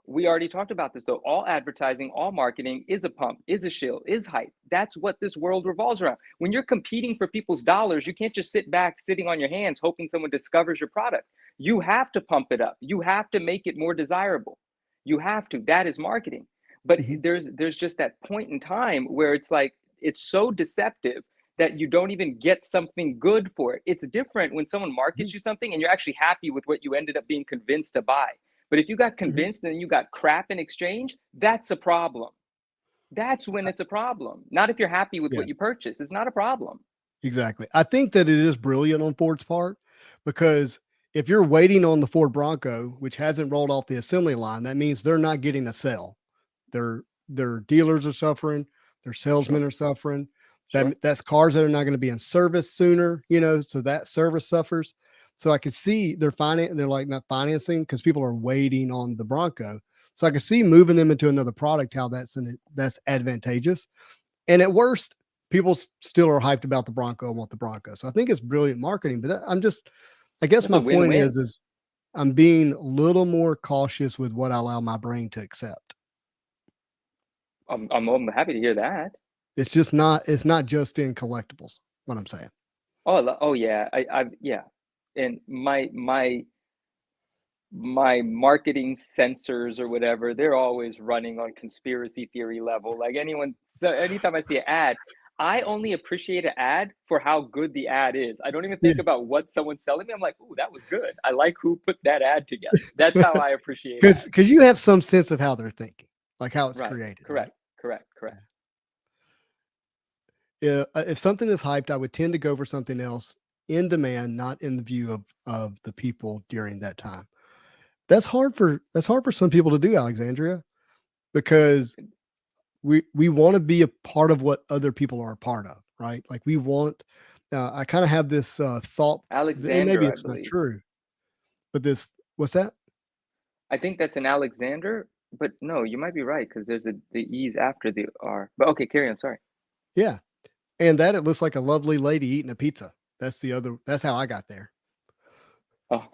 We already talked about this though. All advertising, all marketing is a pump, is a shill, is hype. That's what this world revolves around. When you're competing for people's dollars, you can't just sit back sitting on your hands hoping someone discovers your product. You have to pump it up. You have to make it more desirable. You have to. That is marketing. But Mhm. there's just that point in time where it's like it's so deceptive that you don't even get something good for it. It's different when someone markets you something and you're actually happy with what you ended up being convinced to buy. But if you got convinced and then you got crap in exchange, that's a problem. That's when it's a problem. Not if you're happy with Yeah. what you purchased. It's not a problem. Exactly. I think that it is brilliant on Ford's part, because if you're waiting on the Ford Bronco, which hasn't rolled off the assembly line, that means they're not getting a sale. Their dealers are suffering, their salesmen are suffering. Sure. That's cars that are not going to be in service sooner, so that service suffers. So I can see they're like not financing because people are waiting on the Bronco. So I can see moving them into another product, how that's advantageous. And at worst, people still are hyped about the Bronco and want the Bronco. So I think it's brilliant marketing. But I guess It's my a point win-win. is I'm being a little more cautious with what I allow my brain to accept. I'm happy to hear that. It's not just in collectibles, what I'm saying. Oh yeah. Yeah. And my marketing sensors or whatever, they're always running on conspiracy theory level. Like so anytime I see an ad, I only appreciate an ad for how good the ad is. I don't even think about what someone's selling me. I'm like, "Ooh, that was good. I like who put that ad together." That's how I appreciate it. Because you have some sense of how they're thinking, like how it's Right. created. Correct. Right? Correct. Yeah. If something is hyped, I would tend to go for something else in demand, not in the view of the people during that time. That's hard for some people to do, Alexandria, because we want to be a part of what other people are a part of, right? Like we want. I kind of have this thought, and maybe Alexander, I it's not believe. true, but what's that? I think that's an Alexander, but no, you might be right because there's the E's after the R. But okay, carry on. Sorry. Yeah, and that it looks like a lovely lady eating a pizza. That's how I got there. Oh,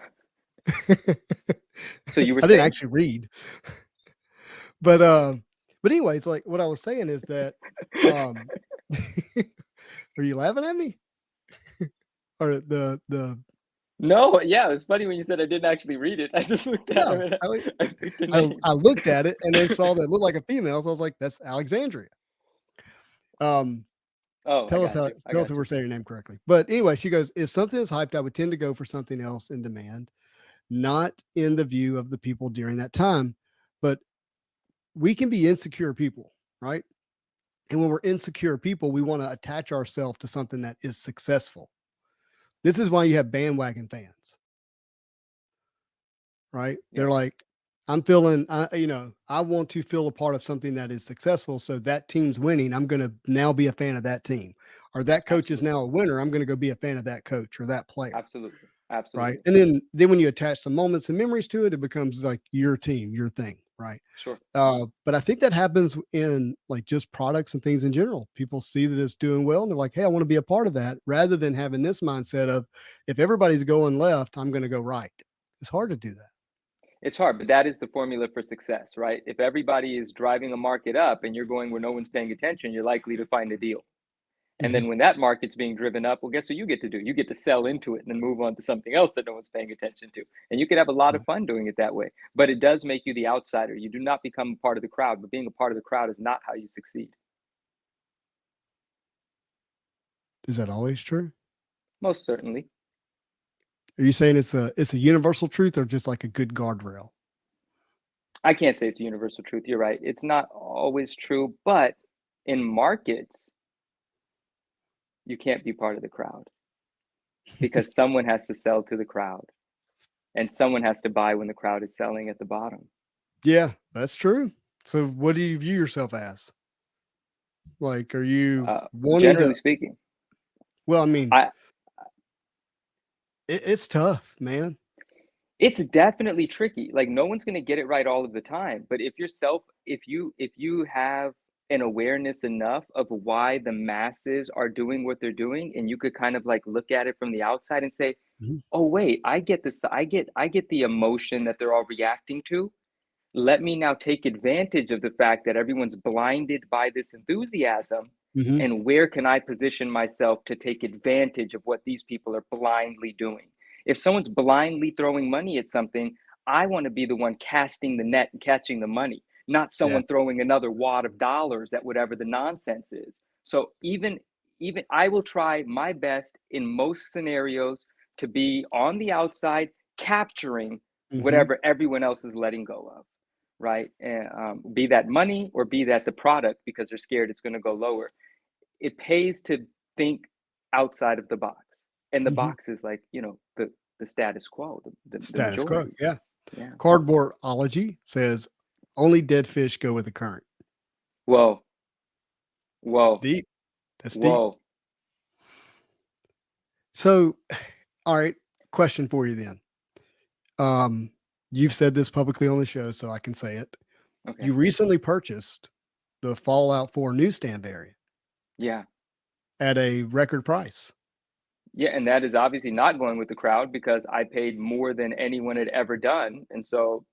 so you were I didn't saying? actually read, but anyways, like what I was saying is that, are you laughing at me? Or the No, yeah, it's funny when you said I didn't actually read it. I just looked at no, him and I, I picked a name. I looked at it and then saw that it looked like a female, so I was like, that's Alexandria. Oh, I Tell us got you. I if got we're you. saying your name correctly. But anyway, she goes, if something is hyped, I would tend to go for something else in demand, not in the view of the people during that time. But we can be insecure people, right? And when we're insecure people, we want to attach ourselves to something that is successful. This is why you have bandwagon fans, right? Yeah. They're like, I want to feel a part of something that is successful. So that team's winning. I'm going to now be a fan of that team, or that coach is now a winner. I'm going to go be a fan of that coach or that player. Absolutely. Right. Absolutely. And then when you attach some moments and memories to it, it becomes like your team, your thing. Right. Sure. But I think that happens in like just products and things in general. People see that it's doing well and they're like, hey, I want to be a part of that, rather than having this mindset of, if everybody's going left, I'm going to go right. It's hard to do that. It's hard, but that is the formula for success, right? If everybody is driving a market up and you're going where no one's paying attention, you're likely to find a deal. And then when that market's being driven up, well, guess what you get to do? You get to sell into it and then move on to something else that no one's paying attention to. And you can have a lot of fun doing it that way. But it does make you the outsider. You do not become a part of the crowd, but being a part of the crowd is not how you succeed. Is that always true? Most certainly. Are you saying it's a universal truth, or just like a good guardrail? I can't say it's a universal truth. You're right. It's not always true, but in markets, you can't be part of the crowd because someone has to sell to the crowd and someone has to buy when the crowd is selling at the bottom. Yeah, that's true. So what do you view yourself as? Like, are you wanting generally to? speaking? Well, I mean, it's tough, man. It's definitely tricky. Like no one's going to get it right all of the time. But if you have an awareness enough of why the masses are doing what they're doing, and you could kind of like look at it from the outside and say, oh wait, I get this. I get the emotion that they're all reacting to. Let me now take advantage of the fact that everyone's blinded by this enthusiasm. And where can I position myself to take advantage of what these people are blindly doing? If someone's blindly throwing money at something, I want to be the one casting the net and catching the money, not someone throwing another wad of dollars at whatever the nonsense is. So even even I will try my best in most scenarios to be on the outside capturing Mhm. whatever everyone else is letting go of, right? And be that money or be that the product, because they're scared it's going to go lower. It pays to think outside of the box, and the Mhm. box is like, you know, the status quo, the Status quo. majority. Yeah. Yeah. Cardboardology says only dead fish go with the current. Whoa, It's whoa, deep. That's deep. whoa. So, all right, question for you then. Um, you've said this publicly on the show, so I can say it. Okay. You recently purchased the Fallout 4 newsstand variant Yeah. at a record price. Yeah, and that is obviously not going with the crowd because I paid more than anyone had ever done. And so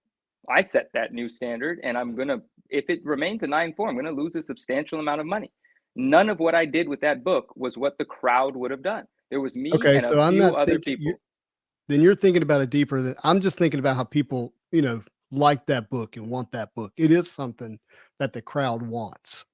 I set that new standard, and I'm going to, if it remains a 9.4, I'm going to lose a substantial amount of money. None of what I did with that book was what the crowd would have done. There was me Okay, and a so I'm few not other thinking people. then you're thinking about it deeper than I'm just thinking about how people, like that book and want that book. It is something that the crowd wants,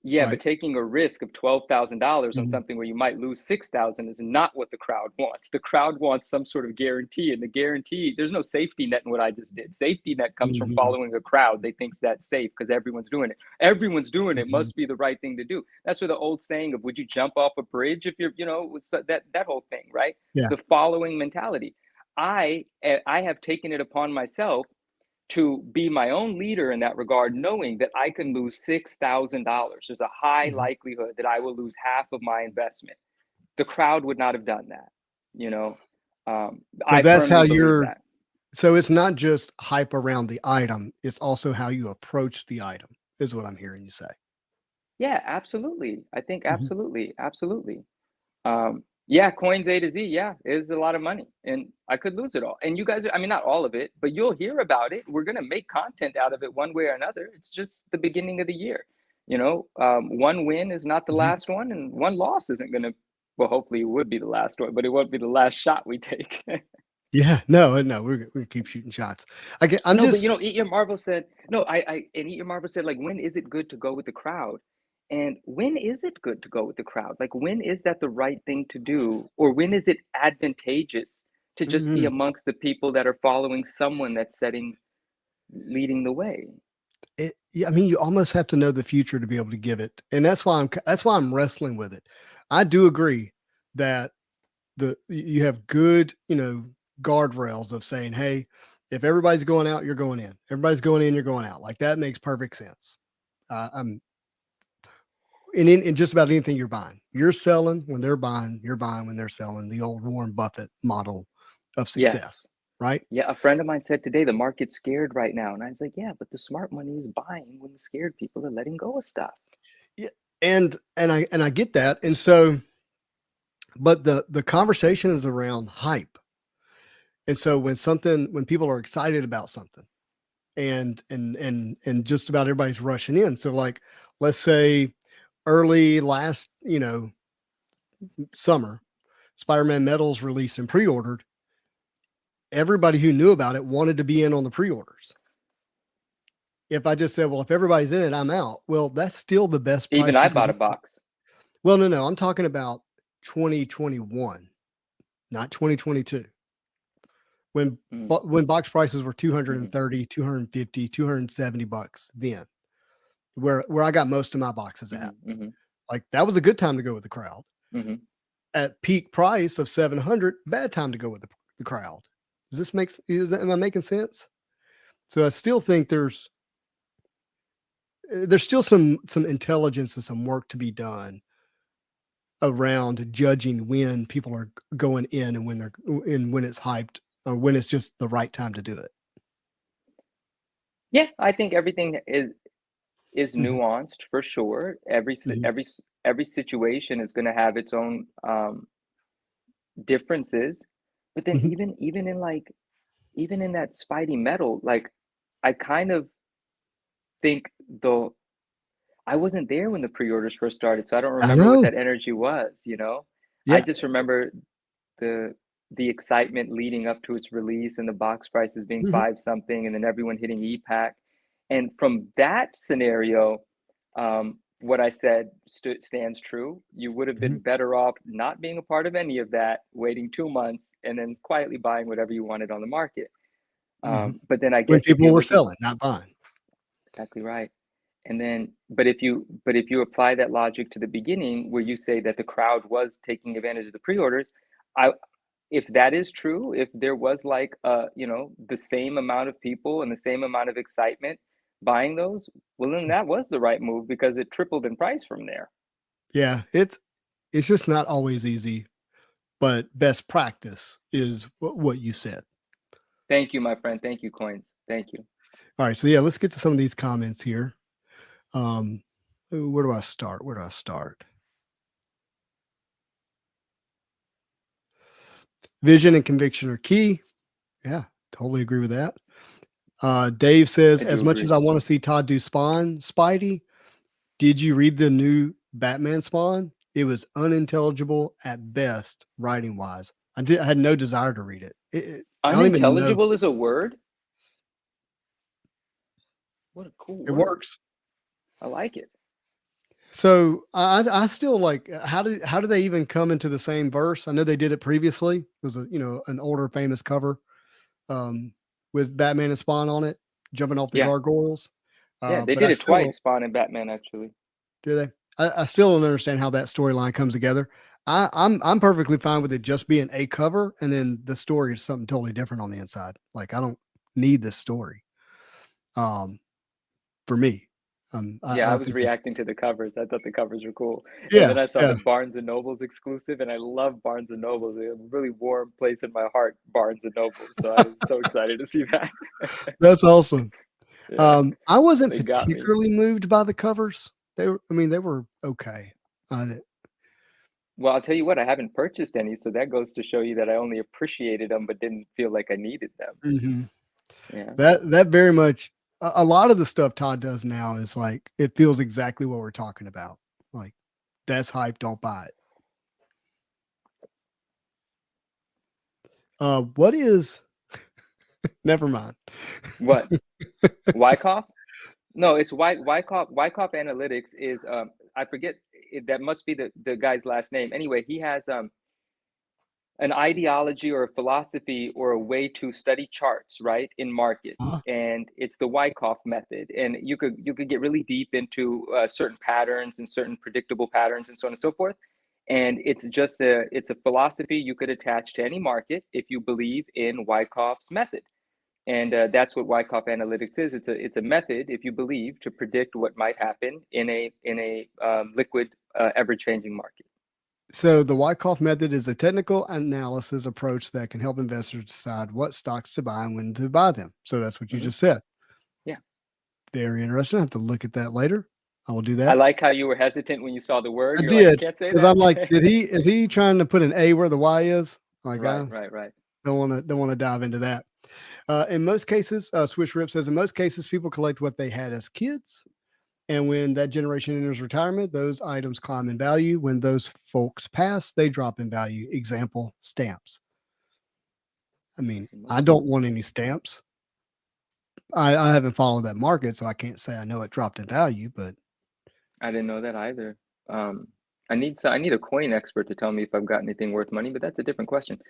Yeah, but right? taking a risk of $12,000 on Mhm. something where you might lose 6,000 is not what the crowd wants. The crowd wants some sort of guarantee, and the guarantee, there's no safety net in what I just did. Safety net comes from Mhm. following a crowd. They thinks that's safe because everyone's doing it. Everyone's doing it, Mhm. must be the right thing to do. That's where the old saying of, would you jump off a bridge if you're, that whole thing, right? Yeah. The following mentality. I have taken it upon myself to be my own leader in that regard, knowing that I can lose $6,000. There's a high Mhm. likelihood that I will lose half of my investment. The crowd would not have done that. You know, So I that's how firmly believe you're that. so it's not just hype around the item, it's also how you approach the item, is what I'm hearing you say. Yeah, absolutely. I think Mhm. absolutely, absolutely. Yeah, coins A to Z. Yeah, it is a lot of money, and I could lose it all. And you guys, I mean, not all of it, but you'll hear about it. We're gonna make content out of it one way or another. It's just the beginning of the year. One win is not the Mhm. last one, and one loss isn't gonna. Well, hopefully, it would be the last one, but it won't be the last shot we take. Yeah, no, we're gonna keep shooting shots. I'm No, but just Eat Your Marvel said no. And Eat Your Marvel said, like, when is it good to go with the crowd? And when is it good to go with the crowd? Like, when is that the right thing to do, or when is it advantageous to just be mhm. amongst the people that are following someone that's leading the way? Yeah, I mean, you almost have to know the future to be able to give it, and that's why I'm wrestling with it. I do agree that you have good, guardrails of saying, hey, if everybody's going out, you're going in. Everybody's going in, you're going out. Like that makes perfect sense. I'm in just about anything you're buying. You're selling when they're buying. You're buying when they're selling. The old Warren Buffett model of Yes. success, right? Yeah, a friend of mine said today the market's scared right now, and I was like, yeah, but the smart money is buying when the scared people are letting go of stuff. Yeah, and I get that, and so, but the conversation is around hype, and so when people are excited about something, and just about everybody's rushing in. So like, let's say early last, summer, Spider-Man Metals released and pre-ordered. Everybody who knew about it wanted to be in on the pre-orders. If I just said, well, if everybody's in it, I'm out. Well, that's still the best Even price I you can bought a get. box. Well, no, I'm talking about 2021, not 2022. When Mm, when box prices were mhm, 230, 250, $270 then, where I got most of my boxes at. mhm, mhm, Like that was a good time to go with the crowd. mhm. At peak price of 700, bad time to go with the crowd. Does this make am I making sense? So I still think there's still some intelligence and some work to be done around judging when people are going in and when it's hyped or when it's just the right time to do it. Yeah, I think everything is Mhm, nuanced for sure. mhm, Every situation is going to have its own differences. But then mhm. even in that Spidey metal, like I kind of think though I wasn't there when the pre-orders first started, so I don't I remember what know. that energy was, you know? I Yeah. just remember the the excitement leading up to its release and the box prices being Mhm, five something and then everyone hitting e-pack. And from that scenario, what I said stands true. You would have been better off not being a part of any of that, waiting 2 months, and then quietly buying whatever you wanted on the market. But then I When guess if people you're were looking, selling, not buying. exactly right. And then, but if you apply that logic to the beginning, where you say that the crowd was taking advantage of the pre-orders, I if that is true, if there was like the same amount of people and the same amount of excitement buying those, well then that was the right move because it tripled in price from there. Yeah, it's just not always easy, but best practice is what you said. Thank you, my friend. Thank you, Coins. Thank you. All right, so yeah, let's get to some of these comments here. Where do I start? Vision and conviction are key. Yeah, totally agree with that. Dave says, I do as much agree. as I want to see Todd do Spawn, Spidey, did you read the new Batman Spawn? It was unintelligible at best, writing wise. I had no desire to read it. I don't even know. Unintelligible is a word? What a cool It word. works. I like it. So I still like, how do they even come into the same verse? I know they did it previously. It was an older famous cover with Batman and Spawn on it, jumping off the Yeah. gargoyles. Yeah, they but did I it still twice, Spawn and Batman, actually. do they? I still don't understand how that storyline comes together. I'm perfectly fine with it just being a cover, and then the story is something totally different on the inside. Like I don't need this story. For me, I I don't was think this. reacting to the covers. I thought the covers were cool. And Yeah, then I saw yeah, the Barnes and Noble's exclusive, and I love Barnes and Noble. They have a really warm place in my heart, Barnes and Noble. So I was so excited to see that. that's awesome. Yeah, I wasn't they got me. particularly moved by the covers. They were okay. Well, I'll tell you what, I haven't purchased any, so that goes to show you that I only appreciated them, but didn't feel like I needed them. Mhm. Yeah. That very much. A lot of the stuff Todd does now is like it feels exactly what we're talking about. Like that's hype. Don't buy it. What is? Never mind. What? Wyckoff? No, it's Wyckoff. Wyckoff Analytics is I forget that must be the guy's last name. Anyway, he has an ideology or a philosophy or a way to study charts, right, in markets, and it's the Wyckoff method. And you could get really deep into certain patterns and certain predictable patterns and so on and so forth. And it's a philosophy you could attach to any market if you believe in Wyckoff's method. And that's what Wyckoff Analytics is. It's a method, if you believe, to predict what might happen in a liquid, ever-changing market. So the Wyckoff method is a technical analysis approach that can help investors decide what stocks to buy and when to buy them. So that's what you just said. Yeah. Very interesting. I have to look at that later. I will do that. I like how you were hesitant when you saw the word. I You're did, like, can't say because that. I'm like, is he trying to put an A where the Y is? Like, Right. don't want to dive into that. In most cases, Swish Rip says, in most cases, people collect what they had as kids. And when that generation enters retirement, those items climb in value. When those folks pass, they drop in value. Example, stamps. I mean, I don't want any stamps. I haven't followed that market, so I can't say I know it dropped in value, but I didn't know that either. I need a coin expert to tell me if I've got anything worth money, but that's a different question.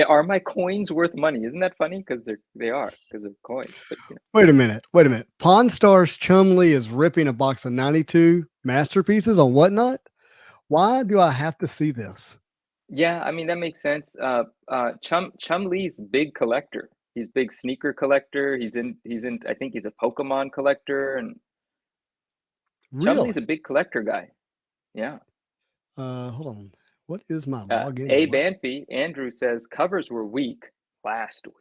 Are my coins worth money? Isn't that funny? Because they are because of coins. But wait a minute. Pawn Stars Chumley is ripping a box of 92 masterpieces on Whatnot. Why do I have to see this? yeah, I mean that makes sense. Chum Lee's big collector. He's big sneaker collector. He's in. I think he's a Pokemon collector, and Chum Really? Lee's a big collector guy. Yeah. Hold on. What is my login? A Banfi, Andrew says covers were weak last week.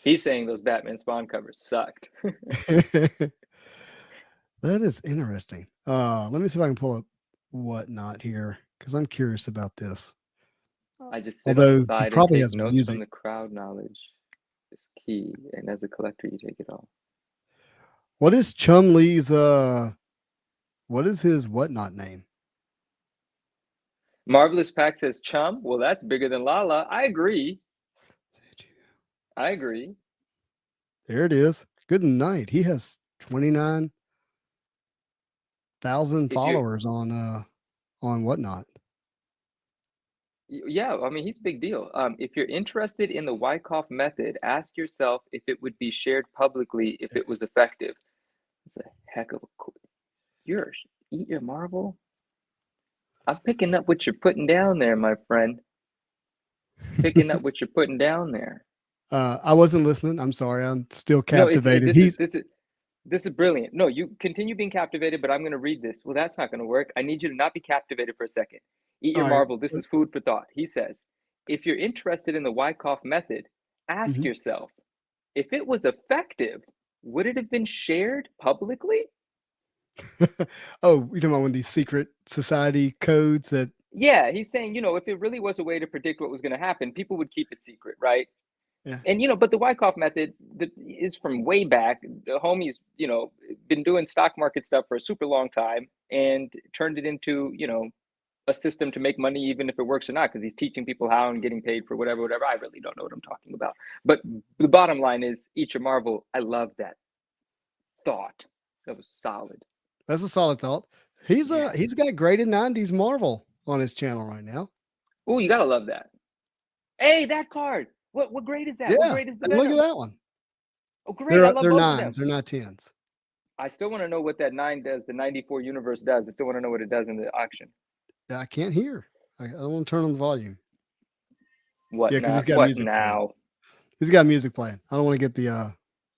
He's saying those Batman Spawn covers sucked. That is interesting. Let me see if I can pull up Whatnot here because I'm curious about this. I just sit on Although the he side and probably take has notes music. from the crowd. Knowledge is key, and as a collector, you take it all. What is Chumley's what is his Whatnot name? Marvelous Pack says Chum. Well, that's bigger than Lala. I agree. There it is. Good night. He has 29. 1,000 If you're, followers on whatnot. yeah, I mean, he's a big deal. If you're interested in the Wyckoff method, ask yourself if it would be shared publicly if it was effective. It's a heck of a cool. Eat your Marvel. I'm picking up what you're putting down there, my friend. Picking up what you're putting down there. I wasn't listening. I'm sorry. I'm still No, captivated. this is brilliant. No, you continue being captivated, but I'm going to read this. Well, that's not going to work. I need you to not be captivated for a second. Eat your All right. Marvel. This is food for thought. He says, if you're interested in the Wyckoff method, ask yourself, if it was effective, would it have been shared publicly? Oh, you're talking about one of these secret society codes that. Yeah, he's saying, if it really was a way to predict what was going to happen, people would keep it secret, right? Yeah. And but the Wyckoff method is from way back. The homies, been doing stock market stuff for a super long time and turned it into, a system to make money, even if it works or not, because he's teaching people how and getting paid for whatever. I really don't know what I'm talking about. But the bottom line is, eat your Marvel. I love that thought. That was solid. That's a solid thought. He's got graded 90s Marvel on his channel right now. Oh, you gotta love that. Hey, that card. What grade is that? Yeah, What grade is the look Venom? at that one. Oh, great. I love They're both nines. of them. They're not 10s. I still want to know what that 9 does. The 94 universe does. I still want to know what it does in the auction. I can't hear. I don't want to turn on the volume. What Yeah, because now? he's got What music now? playing. He's got music playing. I don't want to get the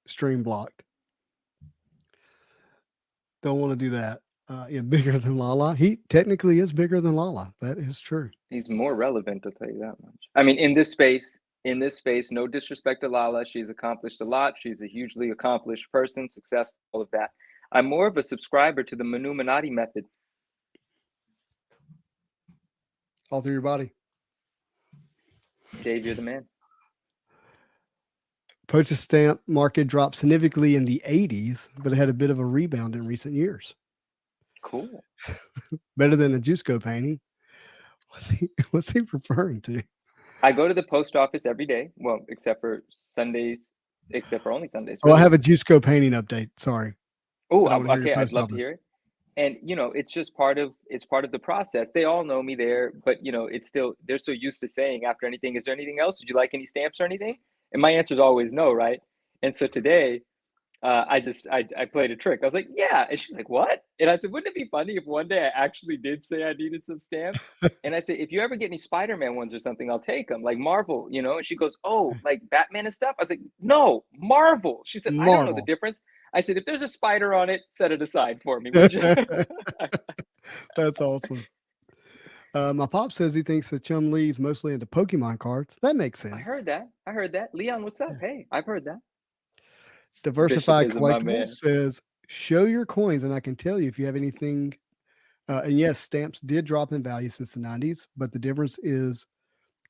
stream blocked. Don't want to do that. Yeah, bigger than Lala. He technically is bigger than Lala. That is true. He's more relevant, I'll tell you that much. I mean, in this space, no disrespect to Lala. She's accomplished a lot. She's a hugely accomplished person, successful, all of that. I'm more of a subscriber to the Manuminati method. All through your body. Dave, you're the man. Postage stamp market dropped significantly in the 80s, but it had a bit of a rebound in recent years. Cool. Better than a Jusco painting. What's he referring to? I go to the post office every day. Well, except for Sundays, except for only Sundays. Oh, I have a Jusco painting update. Sorry. Oh, okay. I'd love to hear it. And it's just part of the process. They all know me there, but it's still, they're so used to saying after anything, is there anything else? Would you like any stamps or anything? And my answer is always no, right? And so today, I played a trick. I was like, yeah. And she's like, what? And I said, wouldn't it be funny if one day I actually did say I needed some stamps? And I said, if you ever get any Spider-Man ones or something, I'll take them, like Marvel, And she goes, oh, like Batman and stuff? I was like, no, Marvel. She said, Marvel. I don't know the difference. I said, if there's a spider on it, set it aside for me, would you? That's awesome. My pop says he thinks that Chum Lee's mostly into Pokemon cards. That makes sense. I heard that. Leon, what's up? Yeah. Hey, I've heard that. Diversified Collectibles says, show your coins and I can tell you if you have anything. And yes, stamps did drop in value since the 90s, but the difference is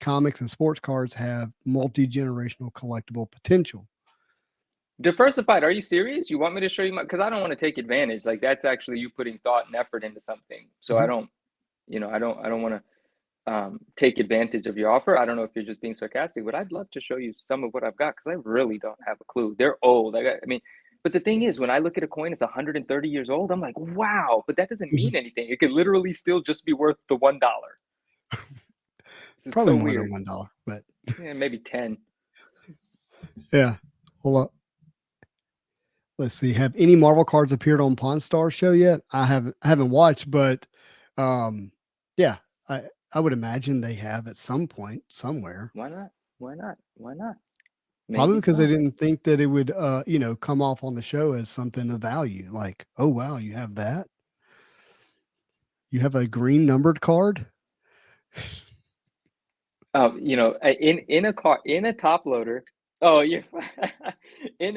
comics and sports cards have multi-generational collectible potential. Diversified, are you serious? You want me to show you because I don't want to take advantage. Like that's actually you putting thought and effort into something. So I don't want to take advantage of your offer. I don't know if you're just being sarcastic, but I'd love to show you some of what I've got because I really don't have a clue. They're old. But the thing is, when I look at a coin, it's 130 years old. I'm like, wow, but that doesn't mean anything. It could literally still just be worth the $1. It's probably so more weird. than $1, but yeah, maybe 10. Yeah. Hold up. Let's see. Have any Marvel cards appeared on Pawn Star show yet? I haven't watched, but yeah, I would imagine they have at some point somewhere. Why not? Maybe probably because they didn't think that it would come off on the show as something of value. Like, oh wow, you have that? You have a green numbered card? In a top loader. Oh, you're in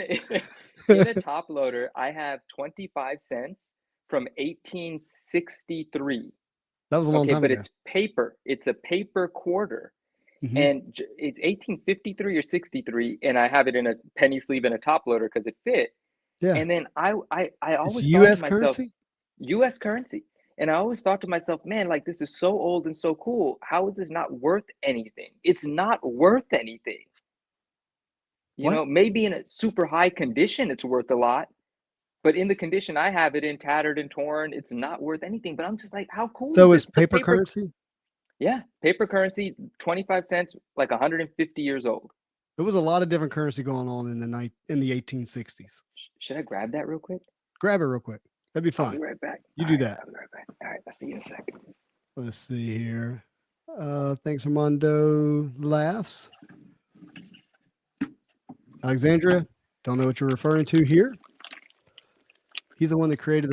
a top loader. I have 25 cents from 1863. That was a long time ago. But it's paper. It's a paper quarter, and it's 1853 or 63, and I have it in a penny sleeve and a top loader because it fit. Yeah. And then I always thought U.S. to myself, currency? U.S. currency. And I always thought to myself, man, like this is so old and so cool. How is this not worth anything? It's not worth anything. Maybe in a super high condition, it's worth a lot. But in the condition I have it in, tattered and torn, it's not worth anything. But I'm just like, how cool So is it's it? It's a paper currency. Yeah, paper currency, 25 cents, like 150 years old. There was a lot of different currency going on in the 1860s. Should I grab that real quick? Grab it real quick. That'd be I'll fun. be right back. You All do right, that. I'll be right back. All right, I'll see you in a second. Let's see here. Thanks, Armando. Laughs. Alexandria, don't know what you're referring to here. He's the one that created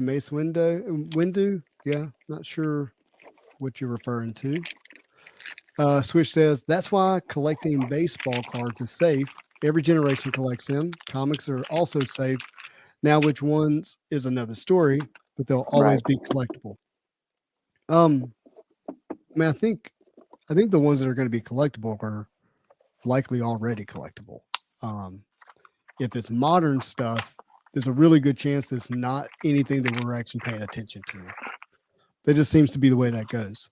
Mace Windu. Yeah, not sure what you're referring to. Swish says that's why collecting baseball cards is safe. Every generation collects them. Comics are also safe. Now, which ones is another story, but they'll always be collectible. I mean, I think the ones that are going to be collectible are likely already collectible. If it's modern stuff, there's a really good chance it's not anything that we're actually paying attention to. That just seems to be the way that goes.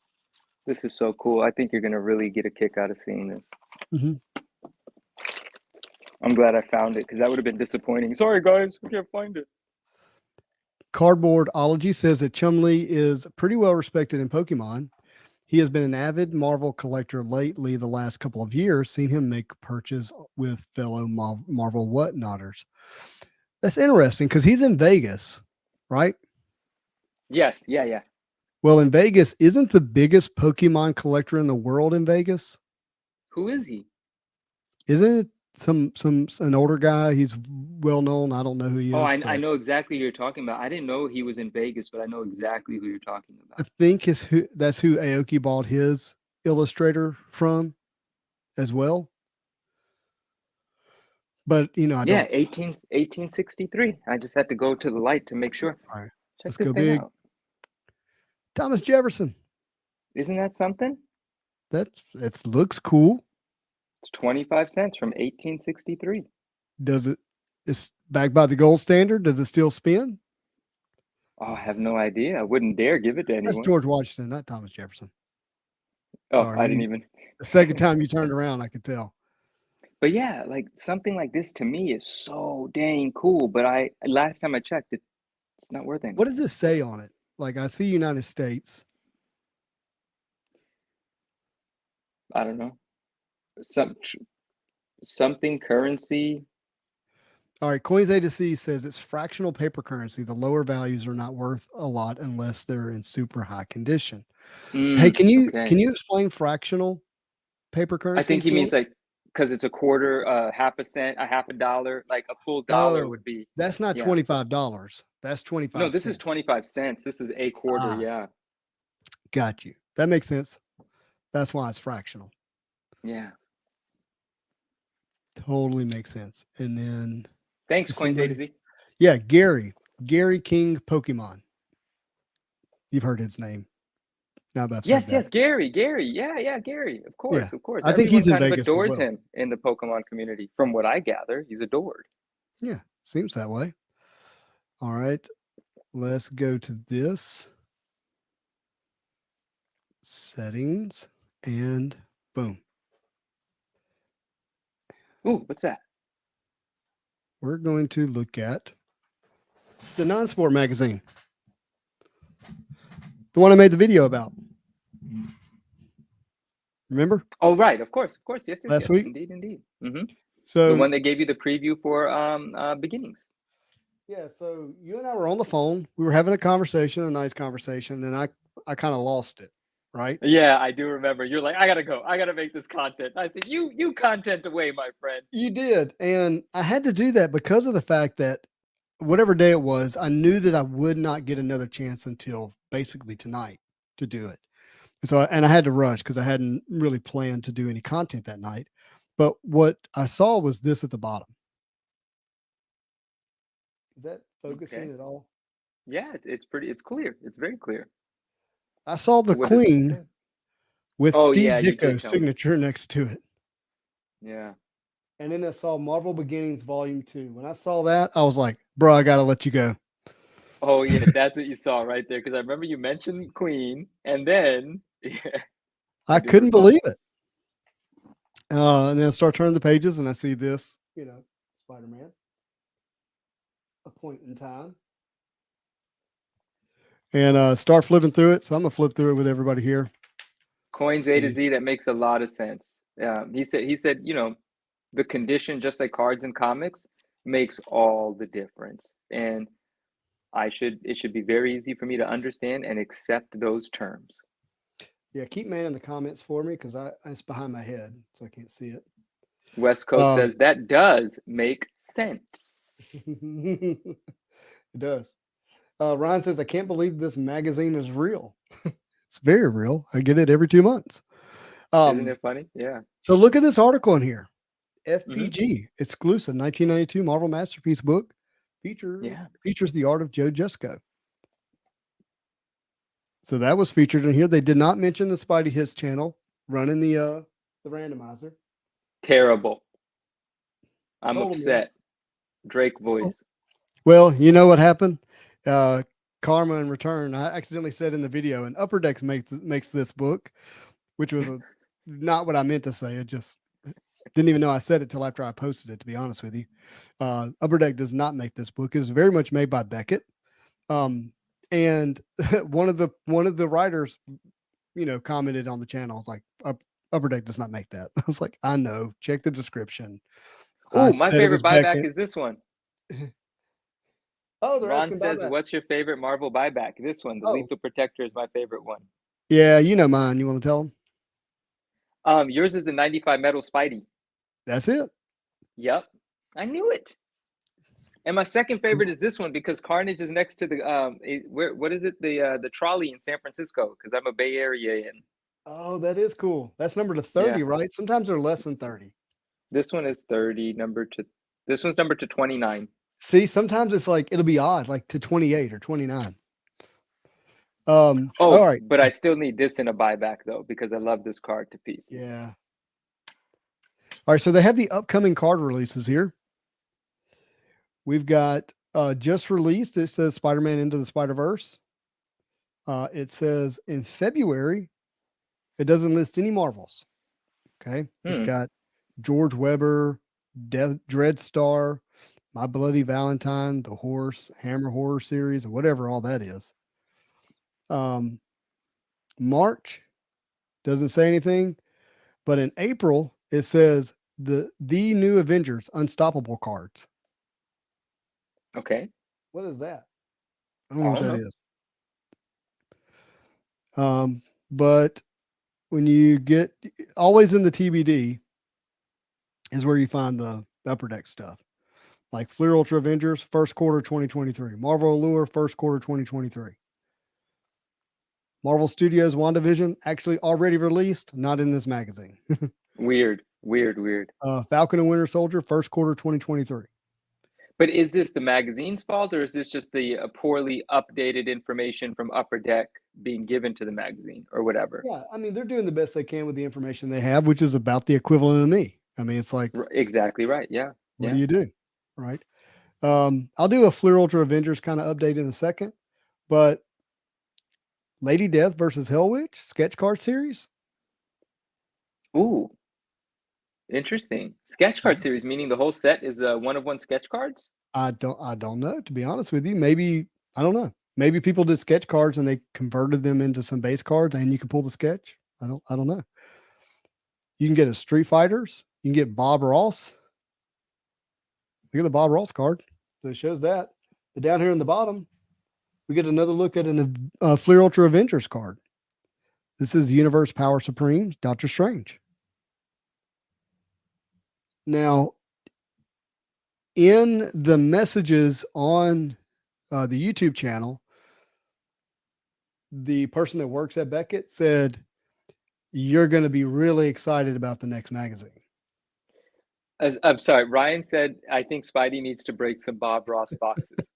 This is so cool. I think you're going to really get a kick out of seeing this. Mm-hmm. I'm glad I found it because that would have been disappointing. Sorry, guys, we can't find it. Cardboardology says that Chumley is pretty well respected in Pokemon. He has been an avid Marvel collector lately the last couple of years, seen him make purchase with fellow Marvel whatnotters. That's interesting because he's in Vegas, right? Yes, yeah. Well, in Vegas, isn't the biggest Pokemon collector in the world in Vegas? Who is he? Isn't it an older guy? He's well known. I don't know who he is. Oh, I know exactly who you're talking about. I didn't know he was in Vegas, but I know exactly who you're talking I about. think that's who Aoki bought his illustrator from as well. But, I don't. 1863. I just had to go to the light to make sure. All right, Check let's this go thing big. out. Thomas Jefferson. Isn't that something? It looks cool. It's 25 cents from 1863. It's backed by the gold standard. Does it still spin? Oh, I have no idea. I wouldn't dare give it to anyone. That's George Washington, not Thomas Jefferson. Oh, Sorry, I didn't even. The second time you turned around, I could tell. But yeah, like something like this to me is so dang cool. But last time I checked, it's not worth anything. What does this say on it? Like, I see United States. I don't know. Something currency. All right, Coins A to C says it's fractional paper currency. The lower values are not worth a lot unless they're in super high condition. Hey, can you explain fractional paper currency? I think he means like because it's a quarter, half a cent, a half a dollar, like a full dollar would be. That's not $25. That's 25. No, this is 25 cents. This is a quarter. Yeah. Got you. That makes sense. That's why it's fractional. Yeah. Totally makes sense. And then thanks, Coins A to Z. Yeah, Gary King Pokemon. You've heard his name. Now that yes, Gary. Yeah, Gary. Of course. I think he's in Vegas adores as well. him in the Pokemon community. From what I gather, he's adored. Yeah, seems that way. All right, let's go to this settings and boom. Ooh, what's that? We're going to look at the Non-Sport magazine. The one I made the video about. Remember? Oh, right. Of course. Yes. Last week? Indeed. Mm-hmm. So the one that gave you the preview for beginnings. Yeah, so you and I were on the phone. We were having a nice conversation, and I kind of lost it, right? Yeah, I do remember. You're like, I gotta go. I gotta make this content. I said, you content away, my friend. You did, and I had to do that because of the fact that whatever day it was, I knew that I would not get another chance until basically tonight to do it. So, and I had to rush because I hadn't really planned to do any content that night. But what I saw was this at the bottom. Is that focusing at all? Yeah, it's clear. It's very clear. I saw the Queen with Steve Ditko's signature next to it. Yeah. And then I saw Marvel Beginnings Volume 2. When I saw that, I was like, bro, I got to let you go. Oh, yeah, that's what you saw right there. Because I remember you mentioned Queen, and then I couldn't believe it. And then I start turning the pages, and I see this, Spider-Man. a point in time. And start flipping through it. So I'm gonna flip through it with everybody here. Coins A to Z, that makes a lot of sense. He said, you know, the condition, just like cards and comics, makes all the difference. And it should be very easy for me to understand and accept those terms. Yeah, keep man in the comments for me because it's behind my head, so I can't see it. West Coast says that does make sense. It does. Ryan says, I can't believe this magazine is real. It's very real. I get it every 2 months. Isn't it funny? Yeah. So look at this article in here. FPG exclusive 1992 Marvel Masterpiece book features the art of Joe Jusko. So that was featured in here. They did not mention the Spidey Hits channel running the randomizer. Terrible. I'm upset. Drake voice. Well, you know what happened? Karma in return. I accidentally said in the video, and Upper Deck makes this book, which was not what I meant to say. It just didn't even know I said it till after I posted it, to be honest with you. Upper Deck does not make this book. It's very much made by Beckett. And one of the writers, you know, commented on the channel. It's like, Upper Deck does not make that. I was like, I know. Check the description. Oh, my favorite buyback is this one. Oh, Ron says, what's your favorite Marvel buyback? This one, the Lethal Protector, is my favorite one. Yeah, you know mine. You want to tell them? Yours is the 95 metal Spidey. That's it. Yep. I knew it. And my second favorite is this one because Carnage is next to the what is it? The trolley in San Francisco, because I'm a Bay Area in. Oh, that is cool. That's number to 30, right? Sometimes they're less than 30. This one is 30, this one's number to 29. See, sometimes it's like it'll be odd, like to 28 or 29. All right. But I still need this in a buyback though, because I love this card to pieces. Yeah. All right, so they have the upcoming card releases here. We've got just released. It says Spider-Man Into the Spider-Verse. It says in February. It doesn't list any Marvels. Okay. It's got George Weber, Dreadstar, My Bloody Valentine, The Horse, Hammer Horror Series, or whatever all that is. March doesn't say anything, but in April it says the New Avengers Unstoppable cards. Okay. What is that? I don't know what that is. But when you get always in the TBD is where you find the Upper Deck stuff. Like Fleer Ultra Avengers, first quarter 2023. Marvel Allure, first quarter 2023. Marvel Studios WandaVision, actually already released, not in this magazine. Weird. Falcon and Winter Soldier, first quarter 2023. But is this the magazine's fault, or is this just the poorly updated information from Upper Deck being given to the magazine or whatever? Yeah, I mean, they're doing the best they can with the information they have, which is about the equivalent of me. I mean, it's like... Exactly right, yeah. What do you do? Right. I'll do a Fleer Ultra Avengers kind of update in a second, but Lady Death versus Hell Witch sketch card series. Ooh, interesting. Sketch card series, meaning the whole set is one of one sketch cards? I don't know, to be honest with you. Maybe, I don't know. Maybe people did sketch cards and they converted them into some base cards and you can pull the sketch. I don't know. You can get a Street Fighters. You can get Bob Ross. Look at the Bob Ross card. So it shows that. But down here in the bottom, we get another look at a Fleer Ultra Avengers card. This is Universe Power Supreme, Doctor Strange. Now, in the messages on the YouTube channel, the person that works at Beckett said, you're going to be really excited about the next magazine. I'm sorry. Ryan said, I think Spidey needs to break some Bob Ross boxes.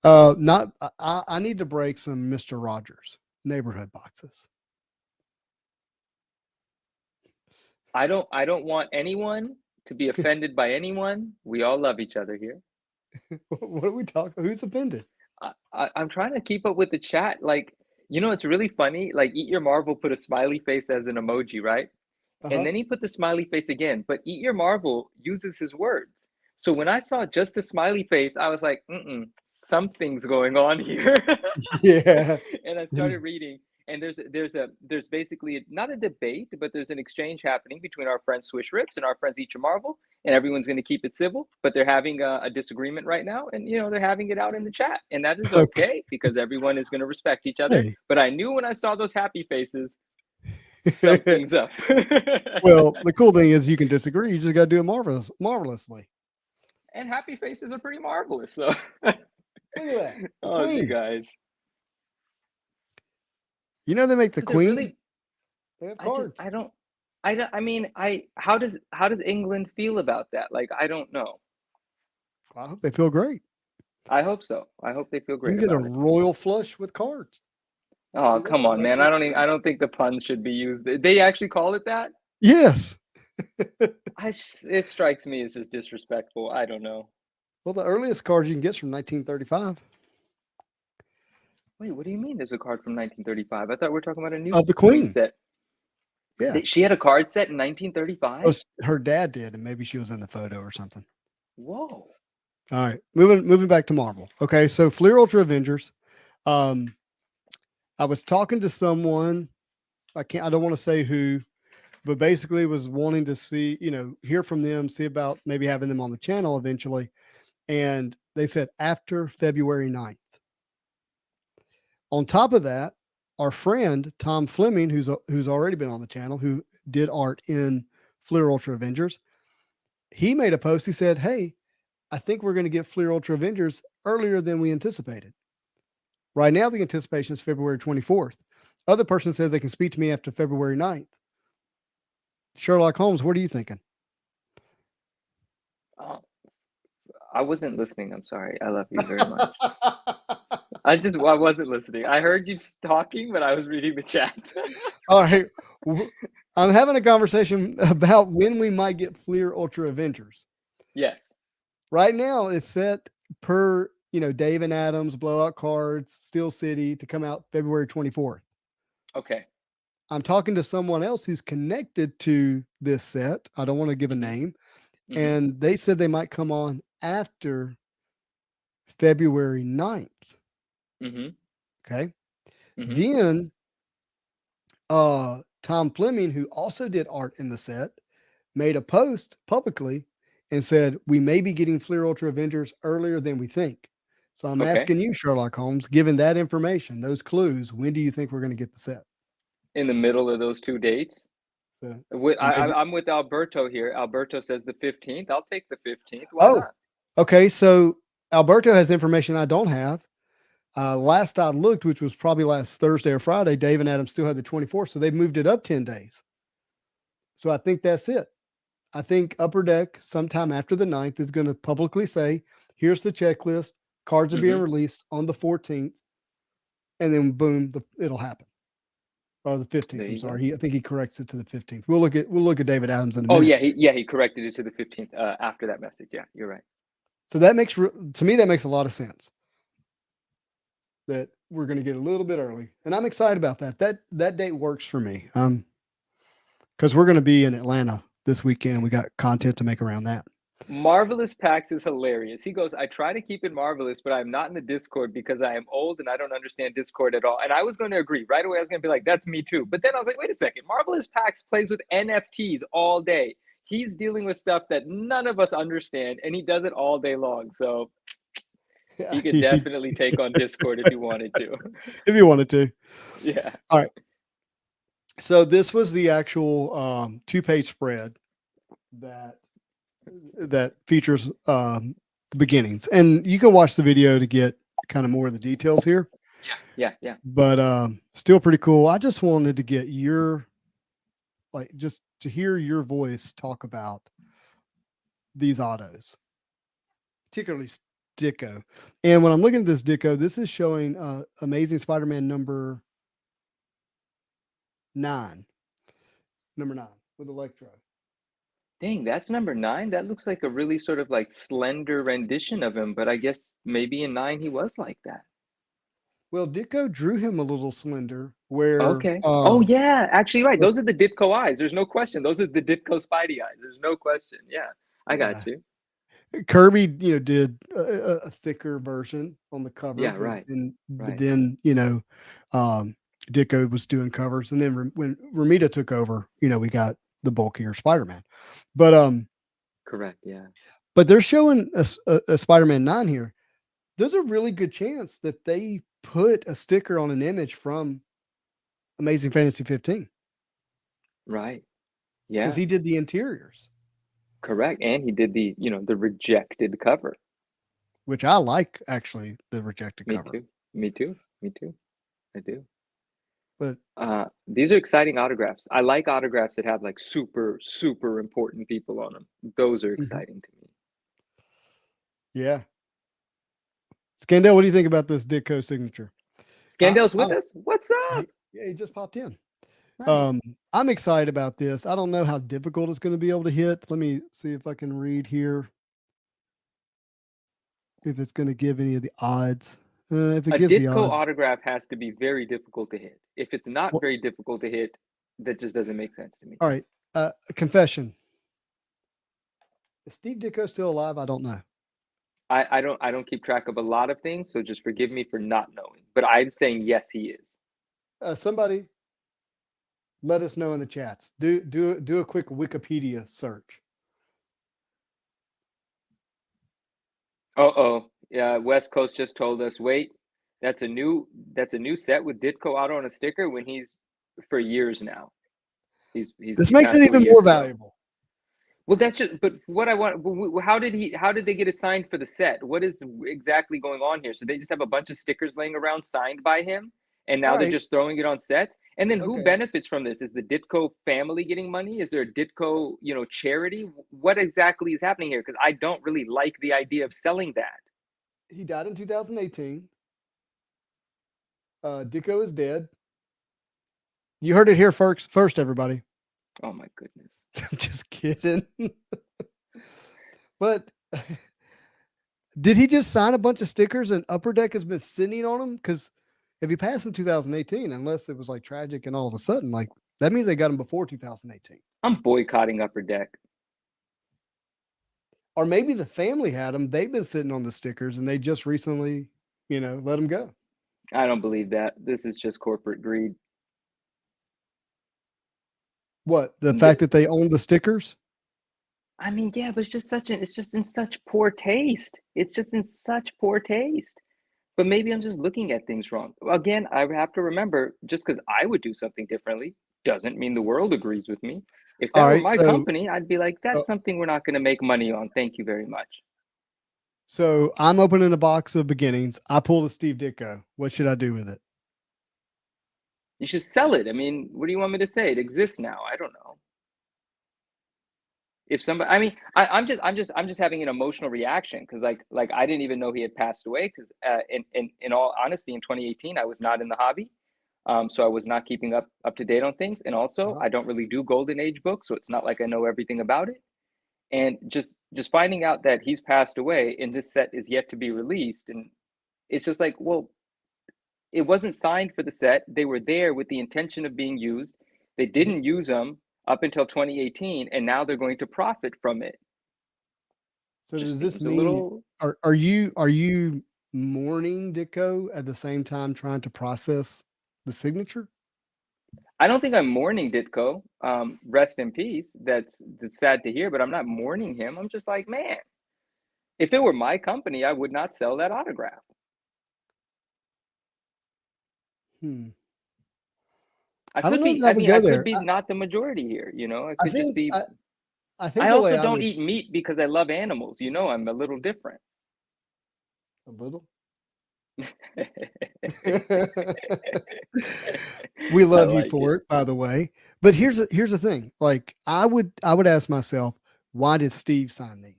I need to break some Mr. Rogers neighborhood boxes. I don't want anyone to be offended by anyone. We all love each other here. What are we talking? Who's offended? I'm trying to keep up with the chat. Like, you know, it's really funny. Like, Eat Your Marvel put a smiley face as an emoji, right? And then he put the smiley face again. But Eat Your Marvel uses his words. So when I saw just a smiley face, I was like, something's going on here. Yeah. And I started reading, and there's basically not a debate, but there's an exchange happening between our friends Swish Rips and our friends Each a Marvel, and everyone's going to keep it civil, but they're having a disagreement right now, and they're having it out in the chat, and that is Okay. okay because everyone is going to respect each other. Hey. But I knew when I saw those happy faces, something's up. Well, the cool thing is you can disagree. You just got to do it marvelously. And happy faces are pretty marvelous. So, Look at that. oh, you Queen. guys. You know they make the So they're queen. really, They have I just, cards. I don't, I mean, how does England feel about that? Like, I don't know. I hope they feel great. I hope so. I hope they feel You great can get a about it. royal flush with cards. Oh, Look at come that, on, make man. it I don't think the pun should be used. They actually call it that? Yes. It strikes me as just disrespectful. I don't know. Well, the earliest cards you can get is from 1935 Wait, what do you mean there's a card from 1935? I thought we were talking about a new of the Queen Queen. set. Yeah. She had a card set in 1935? Oh, her dad did, and maybe she was in the photo or something. Whoa. All right, moving back to Marvel. Okay, so Fleer Ultra Avengers. I was talking to someone. I don't want to say who, but basically was wanting to see, hear from them, see about maybe having them on the channel eventually. And they said after February 9th. On top of that, our friend Tom Fleming, who's already been on the channel, who did art in Fleer Ultra Avengers, he made a post. He said, "Hey, I think we're going to get Fleer Ultra Avengers earlier than we anticipated. Right now, the anticipation is February 24th. Other person says they can speak to me after February 9th. Sherlock Holmes, what are you thinking?" I wasn't listening. I'm sorry. I love you very much. I wasn't listening. I heard you talking, but I was reading the chat. All right. I'm having a conversation about when we might get Fleer Ultra Avengers. Yes. Right now, it's set per, Dave and Adams, Blowout Cards, Steel City to come out February 24th. Okay. I'm talking to someone else who's connected to this set. I don't want to give a name. Mhm. And they said they might come on after February 9th. Mm-hmm. Okay. Mhm. Then Tom Fleming, who also did art in the set, made a post publicly and said, we may be getting Fleer Ultra Avengers earlier than we think. So I'm Okay. asking you, Sherlock Holmes, given that information, those clues, when do you think we're going to get the set? In the middle of those two dates? So I'm with Alberto here. Alberto says the 15th. I'll take the 15th. Why not? Okay. So Alberto has information I don't have. Last I looked, which was probably last Thursday or Friday, Dave and Adam still had the 24th. So they've moved it up 10 days. So I think that's it. I think Upper Deck sometime after the 9th is going to publicly say, here's the checklist. Cards are being released on the 14th. And then boom, it'll happen. Or the 15th. I'm sorry. I think he corrects it to the 15th. We'll look at David Adams in a minute. Oh yeah, he corrected it to the 15th after that message. Yeah, you're right. So that makes a lot of sense. That we're going to get a little bit early, and I'm excited about that. That date works for me. Because we're going to be in Atlanta this weekend. We got content to make around that. Marvelous Pax is hilarious. He goes, I try to keep it marvelous, but I'm not in the Discord because I am old and I don't understand Discord at all. And I was going to agree right away. I was going to be like, that's me too. But then I was like, wait a second. Marvelous Pax plays with NFTs all day. He's dealing with stuff that none of us understand, and he does it all day long. So he could definitely take on Discord if he wanted to. If you wanted to. Yeah. All right. So this was the actual 2-page spread that features the beginnings, and you can watch the video to get kind of more of the details here. Yeah. But still pretty cool. I just wanted to get just to hear your voice talk about these autos, particularly Ditko. And when I'm looking at this Ditko, this is showing Amazing Spider-Man number 9 with Electro. Dang, that's number 9. That looks like a really sort of like slender rendition of him, but I guess maybe in 9 he was like that. Well, Ditko drew him a little slender. Where okay. Oh yeah, actually right. Those are the Ditko eyes. There's no question. Those are the Ditko Spidey eyes. There's no question. Yeah, I got you. Kirby, did a thicker version on the cover. Yeah, right. But Right. then, Ditko was doing covers, and then when Ramita took over, we got the bulkier Spider-Man. But Correct. Yeah. but they're showing a Spider-Man 9 here. There's a really good chance that they put a sticker on an image from Amazing Fantasy 15 Right. Yeah. because he did the interiors, Correct. And he did the rejected cover. which I like, actually, the rejected Me cover. too. Me too. Me too. I do. But These are exciting autographs. I like autographs that have like super, super important people on them. Those are exciting to me. yeah. Scandell, what do you think about this Ditko signature? Scandell's with us. What's up? He just popped in. Nice. I'm excited about this. I don't know how difficult it's going to be able to hit. Let me see if I can read here. If it's going to give any of the odds. If it A gives the Ditko odds. autograph has to be very difficult to hit. If it's not Well- very difficult to hit, that just doesn't make sense to me. All right. A confession. Is Steve Ditko still alive? I don't know. I don't keep track of a lot of things, so just forgive me for not knowing. But I'm saying yes, he is. Somebody let us know in the chats. Do a quick Wikipedia search. Yeah, West Coast just told us, wait, that's a new set with Ditko out on a sticker when he's for years now. This he makes passed it away even years more ago. valuable. Well, that's just. But what I want, how did they get it signed for the set? What is exactly going on here? So they just have a bunch of stickers laying around signed by him, and now they're Right. just throwing it on sets. And then who Okay. benefits from this? Is the Ditko family getting money? Is there a Ditko, charity? What exactly is happening here? Because I don't really like the idea of selling that. He died in 2018. Ditko is dead. You heard it here first, everybody. Oh my goodness. I'm just kidding. But did he just sign a bunch of stickers and Upper Deck has been sitting on them? Because if he passed in 2018, unless it was like tragic and all of a sudden, like that means they got him before 2018. I'm boycotting Upper Deck. Or maybe the family had them. They've been sitting on the stickers and they just recently, let them go. I don't believe that. This is just corporate greed. What? The fact that they own the stickers? I mean, yeah, but it's just in such poor taste. It's just in such poor taste. But maybe I'm just looking at things wrong. Again, I have to remember, just because I would do something differently doesn't mean the world agrees with me. If that All were right, my so- company, I'd be like, that's something we're not going to make money on. Thank you very much. So I'm opening a box of beginnings. I pull the Steve Ditko. What should I do with it? You should sell it. I mean, what do you want me to say? It exists now. I don't know. If somebody, I mean, I'm just having an emotional reaction because like I didn't even know he had passed away because in all honesty, in 2018, I was not in the hobby, so I was not keeping up to date on things, and also I don't really do golden age books, so it's not like I know everything about it. And just finding out that he's passed away and this set is yet to be released, and it's just like, well, it wasn't signed for the set. They were there with the intention of being used. They didn't use them up until 2018, and now they're going to profit from it. So Just does this seems a mean little. are you mourning Ditko at the same time trying to process the signature? I don't think I'm mourning Ditko. Rest in peace. That's sad to hear, but I'm not mourning him. I'm just like, man, if it were my company, I would not sell that autograph. I don't could know be. that I I would mean, go I there. could be not the majority here. It I could just think be. I think I the also way I don't would, eat meat because I love animals. I'm a little different. a little. We love you like for it, by the way. But here's the thing. Like I would ask myself, why did Steve sign these?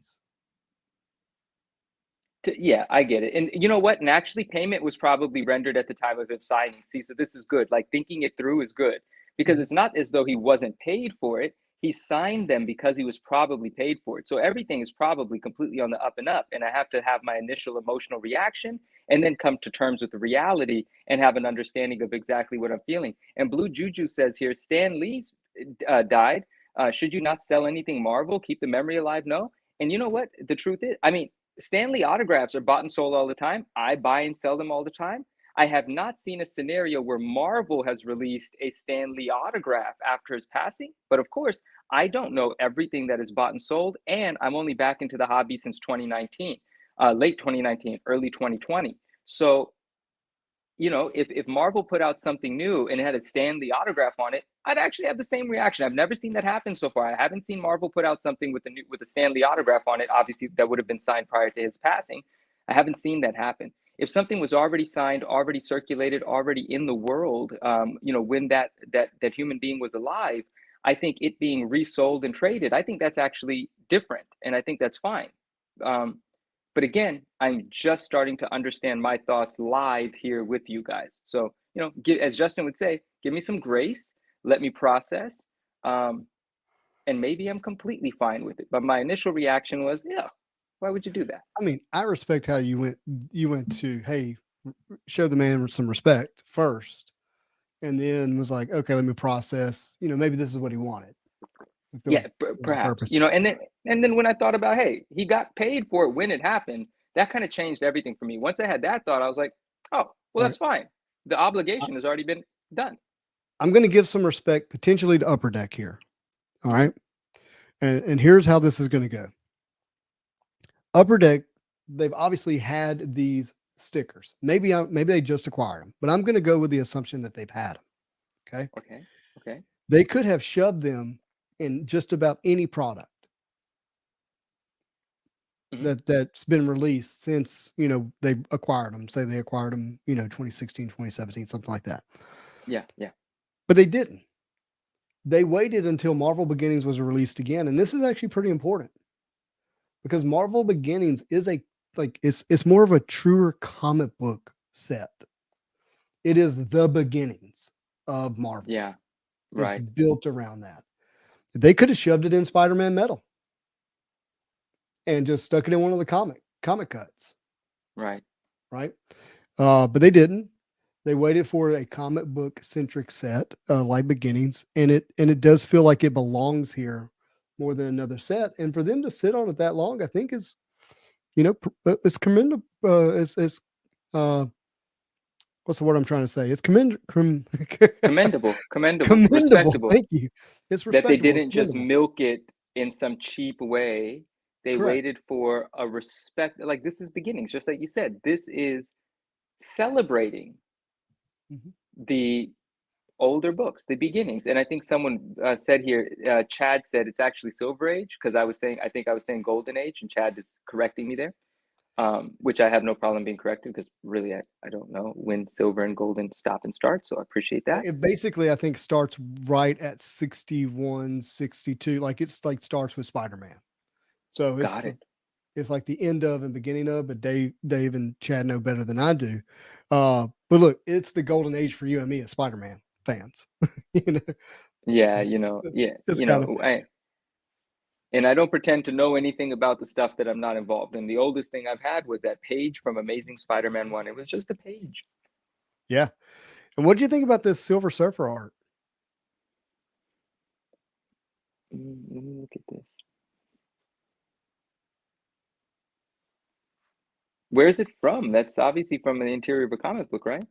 Yeah, I get it. And you know what? And actually, payment was probably rendered at the time of him signing. See, so this is good. Like thinking it through is good because it's not as though he wasn't paid for it. He signed them because he was probably paid for it. So everything is probably completely on the up and up. And I have to have my initial emotional reaction and then come to terms with the reality and have an understanding of exactly what I'm feeling. And Blue Juju says here, Stan Lee's died. Should you not sell anything Marvel? Keep the memory alive? No. And you know what? The truth is, I mean, Stanley autographs are bought and sold all the time. I buy and sell them all the time. I have not seen a scenario where Marvel has released a Stanley autograph after his passing. But of course, I don't know everything that is bought and sold. And I'm only back into the hobby since 2019, late 2019, early 2020. So, you know, if Marvel put out something new and it had a Stanley autograph on it, I'd actually have the same reaction. I've never seen that happen so far. I haven't seen Marvel put out something with a Stanley autograph on it. Obviously, that would have been signed prior to his passing. I haven't seen that happen. If something was already signed, already circulated, already in the world, you know, when that human being was alive, I think it being resold and traded, I think that's actually different, and I think that's fine. But again, I'm just starting to understand my thoughts live here with you guys. So, you know, as Justin would say, give me some grace, let me process, and maybe I'm completely fine with it. But my initial reaction was, yeah, why would you do that? I mean, I respect how you went to, hey, show the man some respect first, and then was like, okay, let me process. You know, maybe this is what he wanted. Yeah, perhaps, you know, and then when I thought about, hey, he got paid for it when it happened, that kind of changed everything for me. Once I had that thought, I was like, oh, well, that's fine. The obligation has already been done. I'm going to give some respect potentially to Upper Deck here. All right. And here's how this is going to go. Upper Deck, they've obviously had these stickers. Maybe they just acquired them, but I'm going to go with the assumption that they've had them. Okay. Okay. They could have shoved them in just about any product that's been released since, you know, they've acquired them. Say they acquired them, you know, 2016, 2017, something like that. Yeah. But they didn't. They waited until Marvel Beginnings was released again. And this is actually pretty important because Marvel Beginnings is it's more of a truer comic book set. It is the beginnings of Marvel. Yeah. Right. It's built around that. They could have shoved it in Spider-Man Metal and just stuck it in one of the comic cuts. Right. But they didn't. They waited for a comic book centric set, like Beginnings, and it does feel like it belongs here more than another set. And for them to sit on it that long, I think is, you know, it's commendable. It's what's the word I'm trying to say? It's commendable. Respectable. Thank you. It's respectable. That they didn't just milk it in some cheap way. They Correct. waited for a respect. Like, this is Beginnings, just like you said. This is celebrating the older books, the beginnings. And I think someone said here, Chad said it's actually Silver Age, because I think I was saying Golden Age, and Chad is correcting me there. Which I have no problem being corrected, because really I don't know when Silver and Golden stop and start, so I appreciate that. It basically, I think, starts right at 61, 62. Like, it's like starts with Spider-Man. So it's like the end of and beginning of, but Dave and Chad know better than I do. But look, it's the golden age for you and me as Spider-Man fans. You know? Yeah, you know, and I don't pretend to know anything about the stuff that I'm not involved in. The oldest thing I've had was that page from Amazing Spider-Man 1. It was just a page. Yeah. And what do you think about this Silver Surfer art? Let me look at this. Where is it from? That's obviously from the interior of a comic book, right?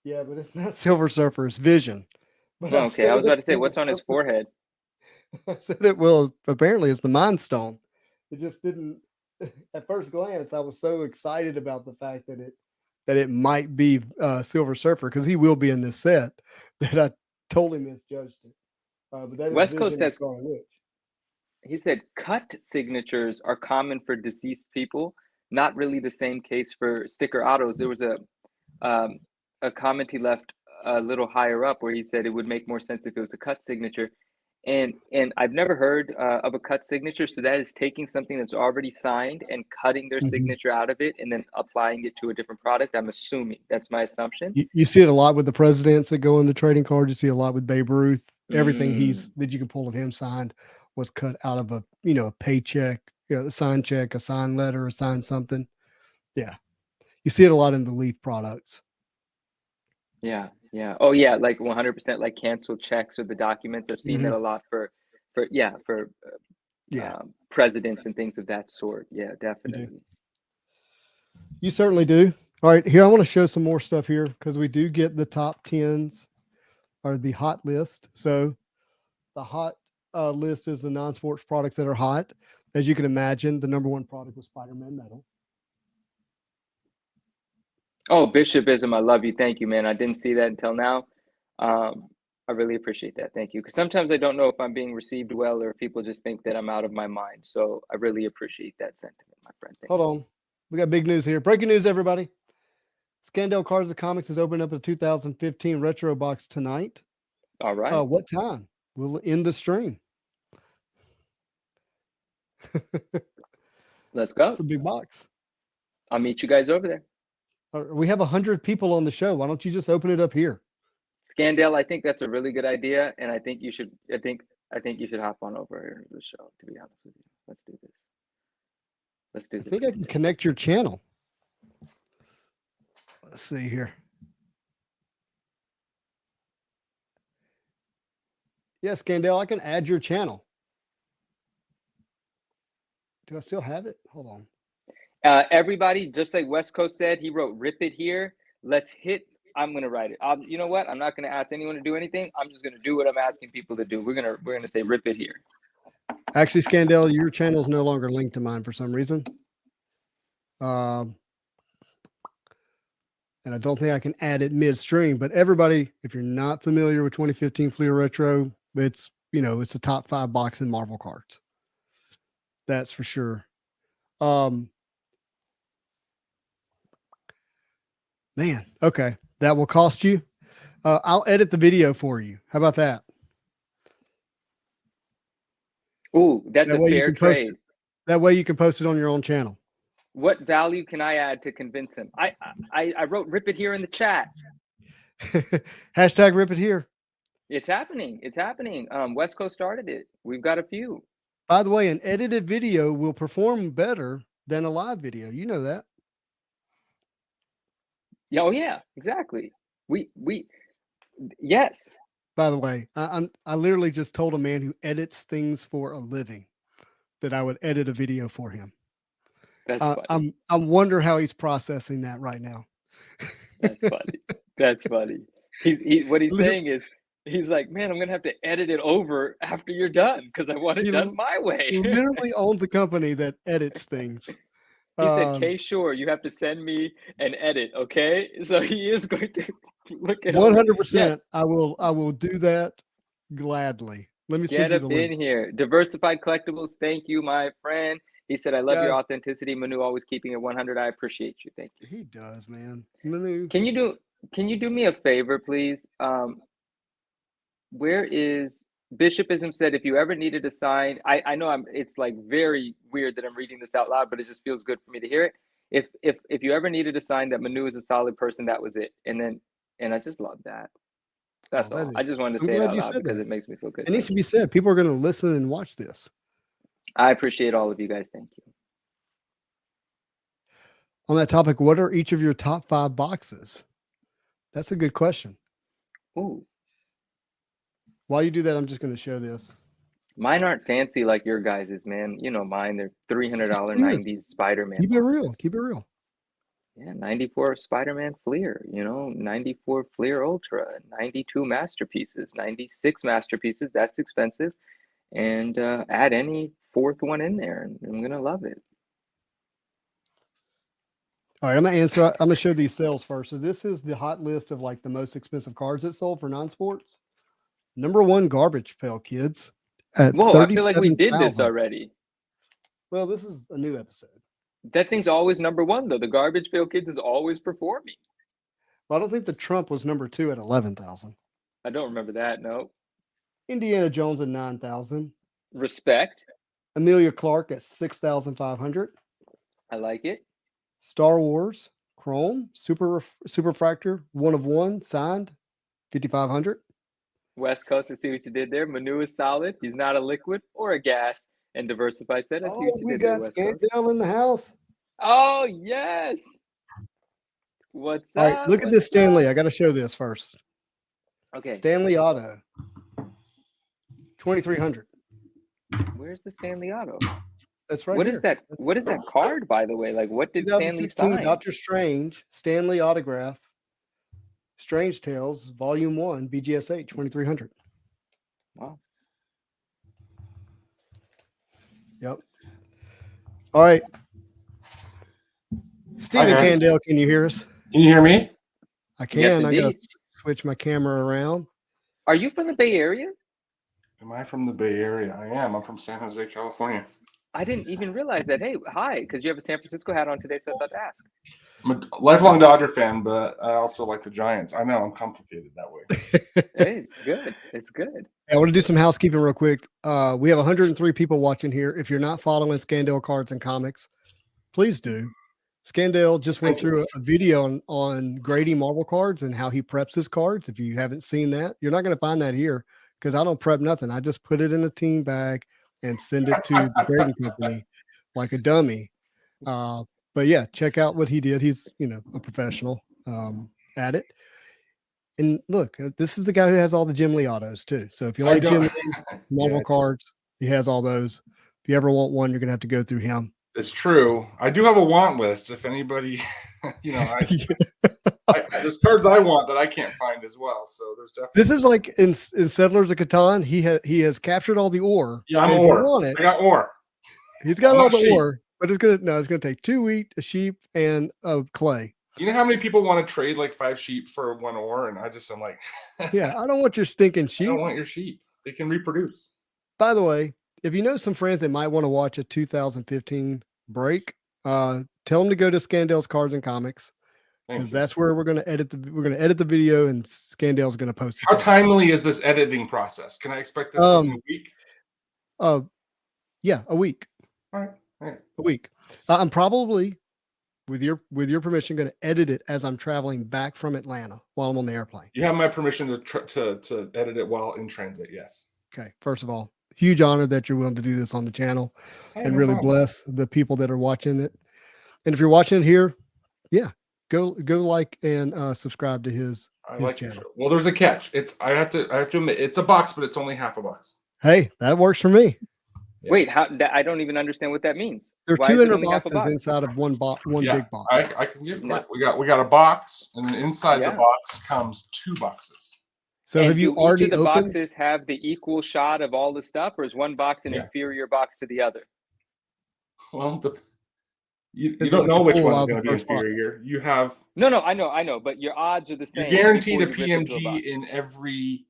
Yeah, but it's not Silver Surfer, it's Vision. But okay, I was about to say, what's on his forehead? I said it. Well, apparently it's the Mind Stone. It just didn't. At first glance, I was so excited about the fact that it might be Silver Surfer, because he will be in this set, that I totally misjudged it. But that West is Coast Vision says, he said cut signatures are common for deceased people. Not really the same case for sticker autos. There was a comment he left a little higher up where he said it would make more sense if it was a cut signature. And I've never heard of a cut signature. So that is taking something that's already signed and cutting their signature out of it and then applying it to a different product. I'm assuming. That's my assumption. You see it a lot with the presidents that go into trading cards. You see a lot with Babe Ruth. Everything that you can pull of him signed was cut out of a paycheck, a signed check, a signed letter, a signed something. Yeah. You see it a lot in the Leaf products. Yeah. Oh yeah, like 100%, like canceled checks or the documents. I've seen that a lot for Yeah. presidents and things of that sort. Yeah, definitely. You certainly do. All right, here I want to show some more stuff here because we do get the top 10s or the hot list. So the hot list is the non-sports products that are hot. As you can imagine, the number one product was Spider-Man Metal. Oh, Bishopism, I love you. Thank you, man. I didn't see that until now. I really appreciate that. Thank you. Because sometimes I don't know if I'm being received well or if people just think that I'm out of my mind. So I really appreciate that sentiment, my friend. Thank Hold on. We got big news here. Breaking news, everybody. Scandal Cards and Comics is opening up a 2015 retro box tonight. you. All right. What time? We'll end the stream. Let's go. It's a big box. I'll meet you guys over there. We have 100 people on the show. Why don't you just open it up here? Scandal, I think that's a really good idea, and I think you should. I think you should hop on over here to the show. To be honest with you, let's do this. Let's do I this. think I can connect your channel. Let's see here. Yes, Scandal, I can add your channel. Do I still have it? Hold on. Everybody, just like West Coast said, he wrote "rip it here." Let's hit. I'm gonna write it. You know what? I'm not gonna ask anyone to do anything. I'm just gonna do what I'm asking people to do. We're gonna say "rip it here." Actually, Scandal, your channel is no longer linked to mine for some reason. And I don't think I can add it midstream. But everybody, if you're not familiar with 2015 Fleer Retro, it's it's a top 5 box in Marvel cards. That's for sure. Man, okay. That will cost you. I'll edit the video for you. How about that? Ooh, that's That a way you fair can post trade. That way you can post it on your own channel. What value can I add to convince him? I wrote "rip it here" in the chat. Hashtag rip it here. It's happening. It's happening. West Coast started it. We've got a few. By the way, an edited video will perform better than a live video. You know that. Yeah, oh yeah, exactly. Yes. By the way, I literally just told a man who edits things for a living that I would edit a video for him. That's funny. I wonder how he's processing that right now. That's funny. That's funny. What he's saying is he's like, man, I'm gonna have to edit it over after you're done because I want it done my way. He literally owns a company that edits things. He said, "K, sure, you have to send me an edit, okay?" So he is going to look at 100%. Yes. I will do that gladly. Let me Get send you up the link. in here. Diversified Collectibles, thank you, my friend. He said, "I love your authenticity, Manu, always keeping it 100. I appreciate you. Thank you." He does, man. Manu. Can you do me a favor, please? Where is Bishopism said if you ever needed a sign, I know it's like very weird that I'm reading this out loud, but it just feels good for me to hear it. If you ever needed a sign that Manu is a solid person, that was it. And I just love that. That's all. I just wanted to say it out loud because it makes me feel good. It needs to be said. People are going to listen and watch this. I appreciate all of you guys. Thank you. On that topic, what are each of your top 5 boxes? That's a good question. Ooh. While you do that, I'm just going to show this. Mine aren't fancy like your guys's, man. You know mine. They're $300 90s Spider-Man. Keep it real. Keep it real. Yeah, 94 Spider-Man Fleer, 94 Fleer Ultra, 92 Masterpieces, 96 Masterpieces. That's expensive. And add any 4th one in there, and I'm going to love it. All right, I'm going to show these sales first. So this is the hot list of like the most expensive cards that sold for non-sports. Number 1, Garbage Pail Kids. Whoa, I feel like we did this already. Well, this is a new episode. That thing's always number 1, though. The Garbage Pail Kids is always performing. Well, I don't think the Trump was number 2 at 11,000. I don't remember that, no. Indiana Jones at 9,000. Respect. Amelia Clark at 6,500. I like it. Star Wars Chrome Superfractor 1 of 1 signed 5,500. West Coast, I see what you did there. Manu is solid. He's not a liquid or a gas. And Diversify said, I see what you did there, West Coast. Scandal in the house. Oh, yes. What's up? All right, look at this Stanley. I got to show this first. Okay. Stanley Auto. 2,300. Where's the Stanley auto? That's right What here. is that? That's What is that card, by the way? Like, what did Stanley 2016 sign? Doctor Strange, Stanley autograph, Strange Tales, Volume 1, BGSH 2300. Wow. Yep. All right. Stephen guys. Candell, can you hear us? Can you hear me? I can. Yes, I got to indeed. switch my camera around. Are you from the Bay Area? Am I from the Bay Area? I am. I'm from San Jose, California. I didn't even realize that. Hey, hi, because you have a San Francisco hat on today, so I thought to ask. I'm a lifelong Dodger fan, but I also like the Giants. I know I'm complicated that way. Hey, it's good. It's good. I want to do some housekeeping real quick. We have 103 people watching here. If you're not following Scandell Cards and Comics, please do. Scandell just went Thank you. through a video on grading Marvel cards and how he preps his cards. If you haven't seen that, you're not going to find that here because I don't prep nothing. I just put it in a team bag and send it to the grading company like a dummy. But yeah, check out what he did. He's, a professional at it. And look, this is the guy who has all the Jim Lee autos too. So if you like Jim Lee, Marvel Yeah. cards, he has all those. If you ever want one, you're going to have to go through him. It's true. I do have a want list. If anybody, there's cards I want that I can't find as well. So there's definitely. This is like in Settlers of Catan. He has captured all the ore. Yeah, I'm and if you ore. want it, I got ore. he's got I'm all not the sheep. ore, but it's gonna take 2 wheat, a sheep, and a clay. You know how many people want to trade like 5 sheep for 1 ore? And I'm like, Yeah, I don't want your stinking I sheep. don't want your sheep. They can reproduce. By the way, if you know some friends that might want to watch a 2015 break, tell them to go to Scandell's Cards and Comics Thank because you. that's where we're gonna edit the video, and Scandell's gonna post it. How there. timely is this editing process? Can I expect this within a week? Yeah, a week. All right. A week. I'm probably, with your permission, going to edit it as I'm traveling back from Atlanta while I'm on the airplane. You have my permission to edit it while in transit. Yes. Okay. First of all, huge honor that you're willing to do this on the channel, Hey, and no really problem. bless the people that are watching it. And if you're watching it here, yeah, go like and subscribe to his channel. Show. Well, there's a catch. I have to admit it's a box, but it's only half a box. Hey, that works for me. Yeah. Wait, I don't even understand what that means. There's Why is it 200 only half a boxes box? inside of one Yeah, big box. I can give. No. We got a box, and then inside Yeah. the box comes 2 boxes. So And have you do each already of the opened? boxes have the equal shot of all the stuff, or is one box an Yeah. inferior box to the other? Well, you Depends don't on know what which you pull one's out going of to the be first box. inferior. You have No, I know, but your odds are the same. you're guaranteed a before you rip into PMG box. in every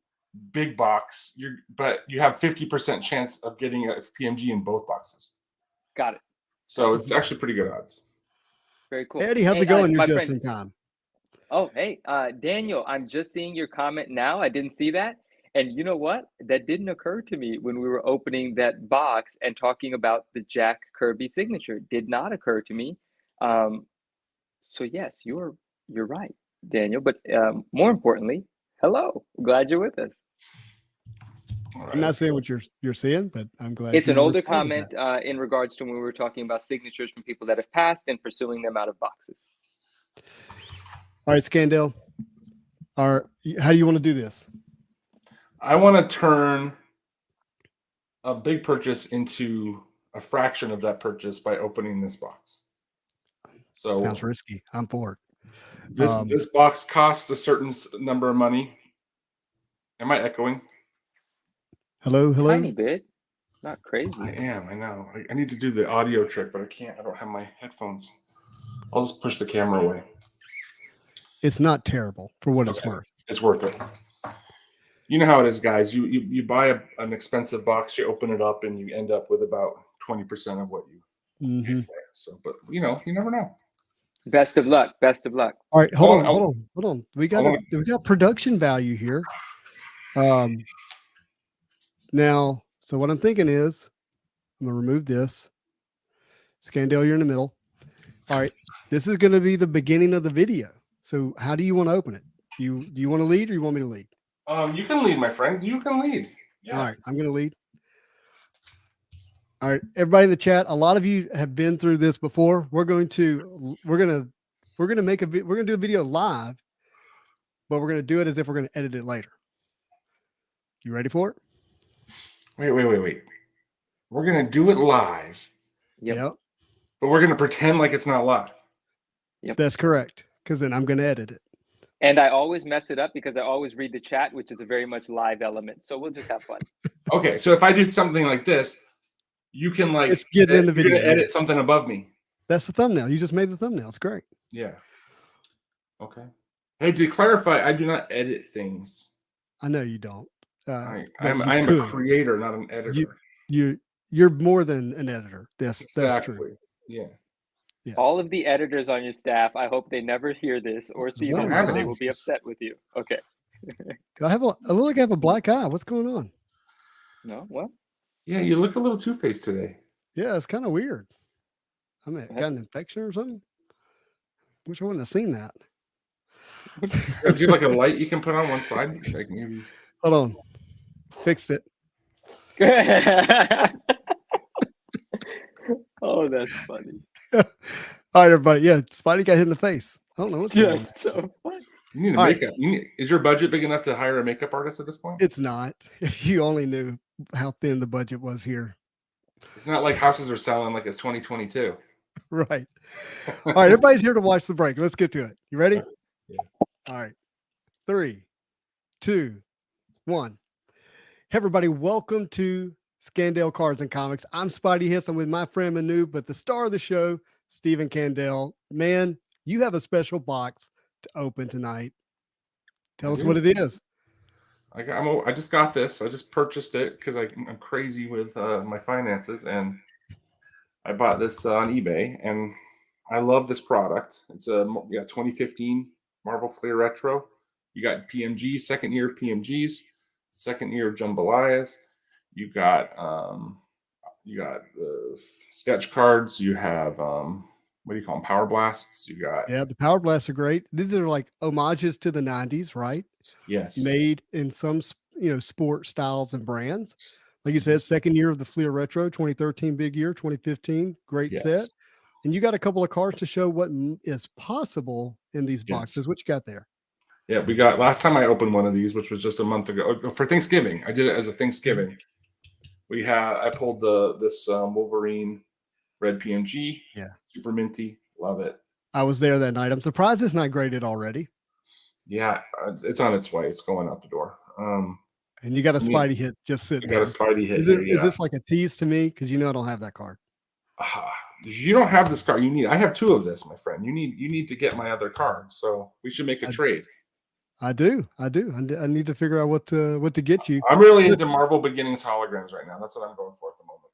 big box. But you have 50% chance of getting a PMG in both boxes. Got it. So it's actually pretty good odds. Very cool. Eddie, how's Hey, it going? You're my just friend, in time. Oh, hey, Daniel, I'm just seeing your comment now. I didn't see that. And you know what? That didn't occur to me when we were opening that box and talking about the Jack Kirby signature. Did not occur to me. So yes, you're right, Daniel. But more importantly, hello. Glad you're with us. All I'm not right. saying what you're saying, but I'm glad It's you an older responded to comment in regards to when we were talking about signatures from people that have passed and pursuing them out of boxes. that. All right, Scandell. How do you want to do this? I want to turn a big purchase into a fraction of that purchase by opening this box. So Sounds risky. I'm for it. this box costs a certain number of money. Am I echoing? Hello. Tiny bit, not crazy. I am. I know. I need to do the audio trick, but I can't. I don't have my headphones. I'll just push the camera away. It's not terrible for what it's Okay. worth. It's worth it. You know how it is, guys. You buy an expensive box, you open it up, and you end up with about 20% of what you Mm-hmm. pay. So, but you never know. Best of luck. Best of luck. All right, hold Oh, on. We got production value here. Now, so what I'm thinking is, I'm gonna remove this. Scandell, you're in the middle. All right, this is gonna be the beginning of the video. So, how do you want to open it? Do you want to lead, or you want me to lead? You can lead, my friend. You can lead. Yeah. All right, I'm gonna lead. All right, everybody in the chat. A lot of you have been through this before. We're gonna do a video live, but we're gonna do it as if we're gonna edit it later. You ready for it? Wait. We're gonna do it live, Yep. but we're gonna pretend like it's not live. That's correct. Because then I'm going to edit it. And I always mess it up because I always read the chat, which is a very much live element. So we'll just have fun. Okay, so if I do something like this, you can like It's getting in the you're video. gonna edit something above me. That's the thumbnail. You just made the thumbnail. It's great. Yeah. Okay. Hey, to clarify, I do not edit things. I know you don't. I but am you a could. creator, not an editor. You're more than an editor. That's true. Yeah. Yes. All of the editors on your staff, I hope they never hear this or see What this, are or they these? will be upset with you. Okay. I look like I have a black eye. What's going on? No? Well, Yeah, you look a little two-faced today. Yeah, it's kind of weird. I mean, got an infection or something? Wish I wouldn't have seen that. Do you have like a light you can put on one side? Like maybe. Hold on. Fixed it. oh, that's funny. All right, everybody. Yeah, Spidey got hit in the face. I don't know what's going on. That's so funny. You need a All right. makeup. Is your budget big enough to hire a makeup artist at this point? It's not. If you only knew how thin the budget was here. It's not like houses are selling like it's 2022. Right. All right, everybody's here to watch the break. Let's get to it. You ready? Yeah. All right. 3, 2, 1. Hey, everybody. Welcome to Scandale Cards and Comics. I'm Spidey Hiss. I'm with my friend Manu, but the star of the show, Stephen Candell. Man, you have a special box to open tonight. Tell us what it is. I just got this. I just purchased it because I'm crazy with my finances, and I bought this on eBay, and I love this product. It's a 2015 Marvel Fleer Retro. You got PMGs, second year PMGs, second year Jambalayas. You got sketch cards. You have what do you call them? Power Blasts. You got The Power Blasts are great. These are like homages to the 90s, right? yes, Made in some sport styles and brands. Like you said, second year of the Fleer Retro, 2013 big year, 2015 great set. And you got a couple of cards to show what is possible in these boxes. What you got there? Yeah, we got last time I opened one of these, which was just a month ago for Thanksgiving. I did it as a Thanksgiving. I pulled this Wolverine red PMG. Yeah, super minty. Love it. I was there that night. I'm surprised it's not graded already. Yeah, it's on its way. It's going out the door. And you got a Spidey hit just sitting there. Got a Spidey hit. Is this like a tease to me? Because I don't have that card. If you don't have this card, I have 2 of this, my friend. You need to get my other card. So we should make a trade. I do. I need to figure out what to get you. I'm really into Marvel Beginnings holograms right now. That's what I'm going for at the moment.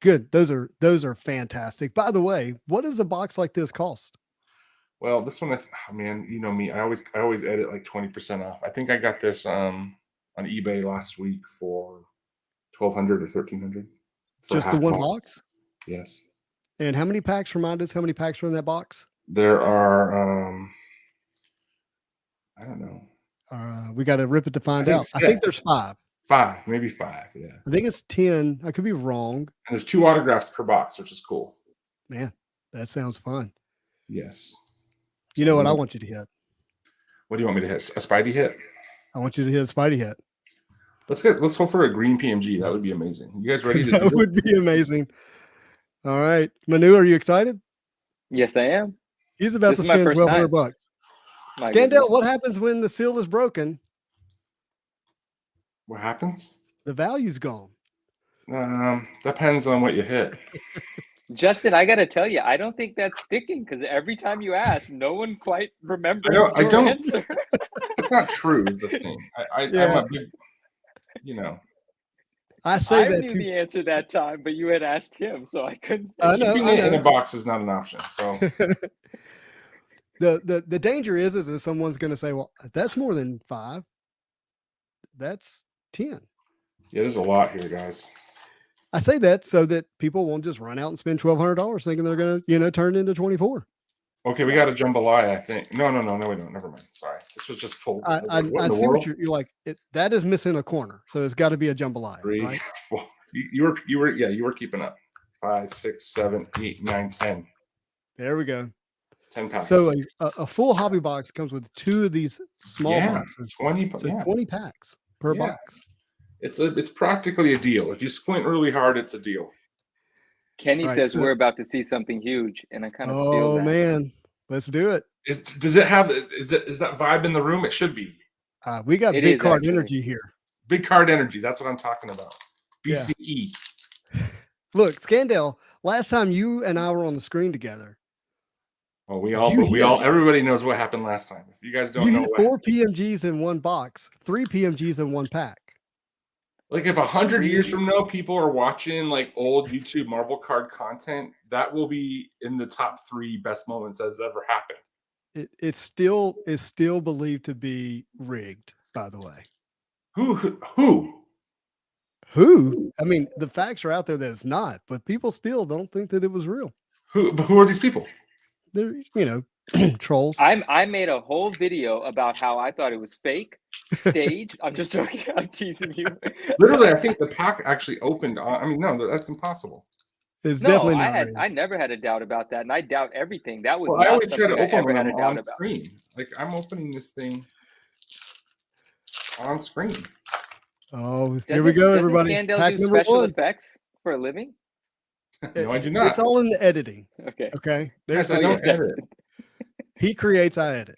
Good. Those are fantastic. By the way, what does a box like this cost? Well, this one, man, you know me. I always edit like 20% off. I think I got this on eBay last week for $1,200 or $1,300. Just the one box? Yes. And how many packs? Remind us how many packs are in that box? There are I don't know. We got to rip it to find out. I think there's 5. 5, maybe 5. Yeah. I think it's 10. I could be wrong. And there's 2 autographs per box, which is cool. Man, that sounds fun. Yes. You know what I want you to hit? What do you want me to hit? A Spidey hit? I want you to hit a Spidey hit. Let's hope for a green PMG. That would be amazing. You guys ready to do That would be amazing. All right. Manu, are you excited? Yes, I am. He's about This to is my spend first $1,200 time. bucks. My Scandell, goodness. what happens when the seal is broken? What happens? The value's gone. Depends on what you hit. Justin, I got to tell you, I don't think that's sticking because every time you ask, no one quite remembers I your don't- answer. It's not true is the thing. I'm a big, I say I that knew too. the answer that time, but you had asked him, so I couldn't. I know. keeping it in a box is not an option. So The danger is that someone's going to say, well, that's more than 5. That's 10. yeah, there's a lot here, guys. I say that so that people won't just run out and spend $1,200 thinking they're going to, turn it into 24. Okay, we got a jambalaya, I think. No, we don't. Never mind. Sorry, this was just full. I see what you're like. That is missing a corner, so it's got to be a jambalaya. 3, Right? 4. You were keeping up. 5, 6, 7, 8, 9, 10. There we go. 10 packs. So a full hobby box comes with 2 of these small boxes. 20. So Yeah. 20 packs per Yeah. box. It's practically a deal. If you squint really hard, it's a deal. Kenny All right, says so- we're about to see something huge, and I kind of feel Oh that. man, let's do it. Does it have? Is that vibe in the room? It should be. We got It big is, card actually. energy here. Big card energy. That's what I'm talking about. Yeah. BCE. Look, Scandell, last time you and I were on the screen together, Oh, we You all, hit- everybody knows what happened last time. If you guys don't you know hit what, 4 PMGs in one box, 3 PMGs in one pack. like if 100 years Three- from now, people are watching like old YouTube Marvel card content, that will be in the top 3 best moments that's ever happened. It's still believed to be rigged, by the way. Who? Who? I mean, the facts are out there that it's not, but people still don't think that it was real. Who are these people? They're, trolls. I made a whole video about how I thought it was fake, stage. I'm just joking. I'm teasing you. Literally, I think the pack actually opened. I mean, no, that's impossible. It's No, definitely not real. I never had a doubt about that, and I doubt everything. That was Well, I not always try something to I open ever had them a doubt on about. screen. Like I'm opening this thing on screen. Oh, here we go, Doesn't everybody. Scandell Pack do number special 1. effects for a living? No, I do not. It's all in the editing. Okay. Okay. There's Guys, I Oh, don't yeah, edit. he creates, I edit.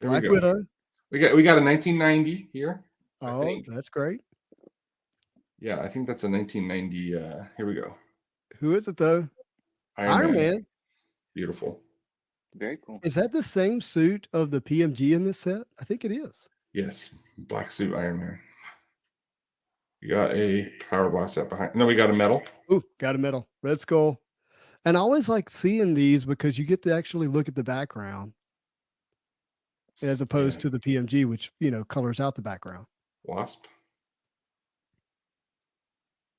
There Black we go. Widow. We got a 1990 here. I Oh, think. that's great. Yeah, I think that's a 1990. Here we go. Who is it though? Iron Man. Beautiful. Very cool. Is that the same suit of the PMG in this set? I think it is. Yes, black suit Iron Man. We got a power blast set behind. No, we got a medal. Ooh, got a medal. Red Skull. And I always like seeing these because you get to actually look at the background as opposed to the PMG, which, colors out the background. Wasp.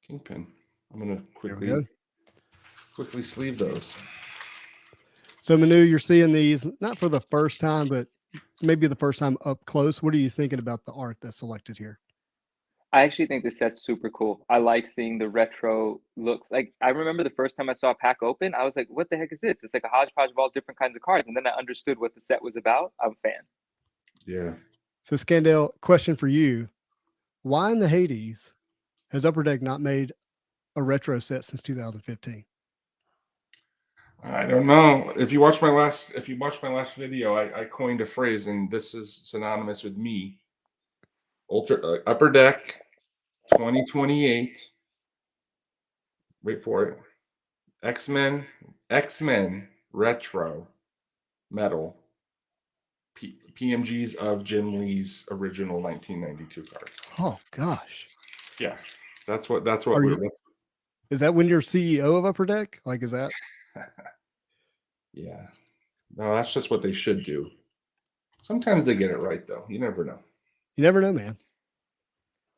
Kingpin. I'm gonna There we go. quickly sleeve those. So Manu, you're seeing these not for the first time, but maybe the first time up close. What are you thinking about the art that's selected here? I actually think this set's super cool. I like seeing the retro looks. Like I remember the first time I saw a pack open, I was like, "What the heck is this?" It's like a hodgepodge of all different kinds of cards, and then I understood what the set was about. I'm a fan. Yeah. So Scandell, question for you. Why in the Hades has Upper Deck not made a retro set since 2015? I don't know. If you watch my last video, I coined a phrase, and this is synonymous with me. Upper Deck 2028. Wait for it. X-Men retro metal PMGs of Jim Lee's original 1992 cards. Oh gosh. Yeah. That's what Are we're Is that when you're CEO of Upper Deck? Like, is that? Yeah. No, that's just what they should do. Sometimes they get it right though. You never know. You never know, man.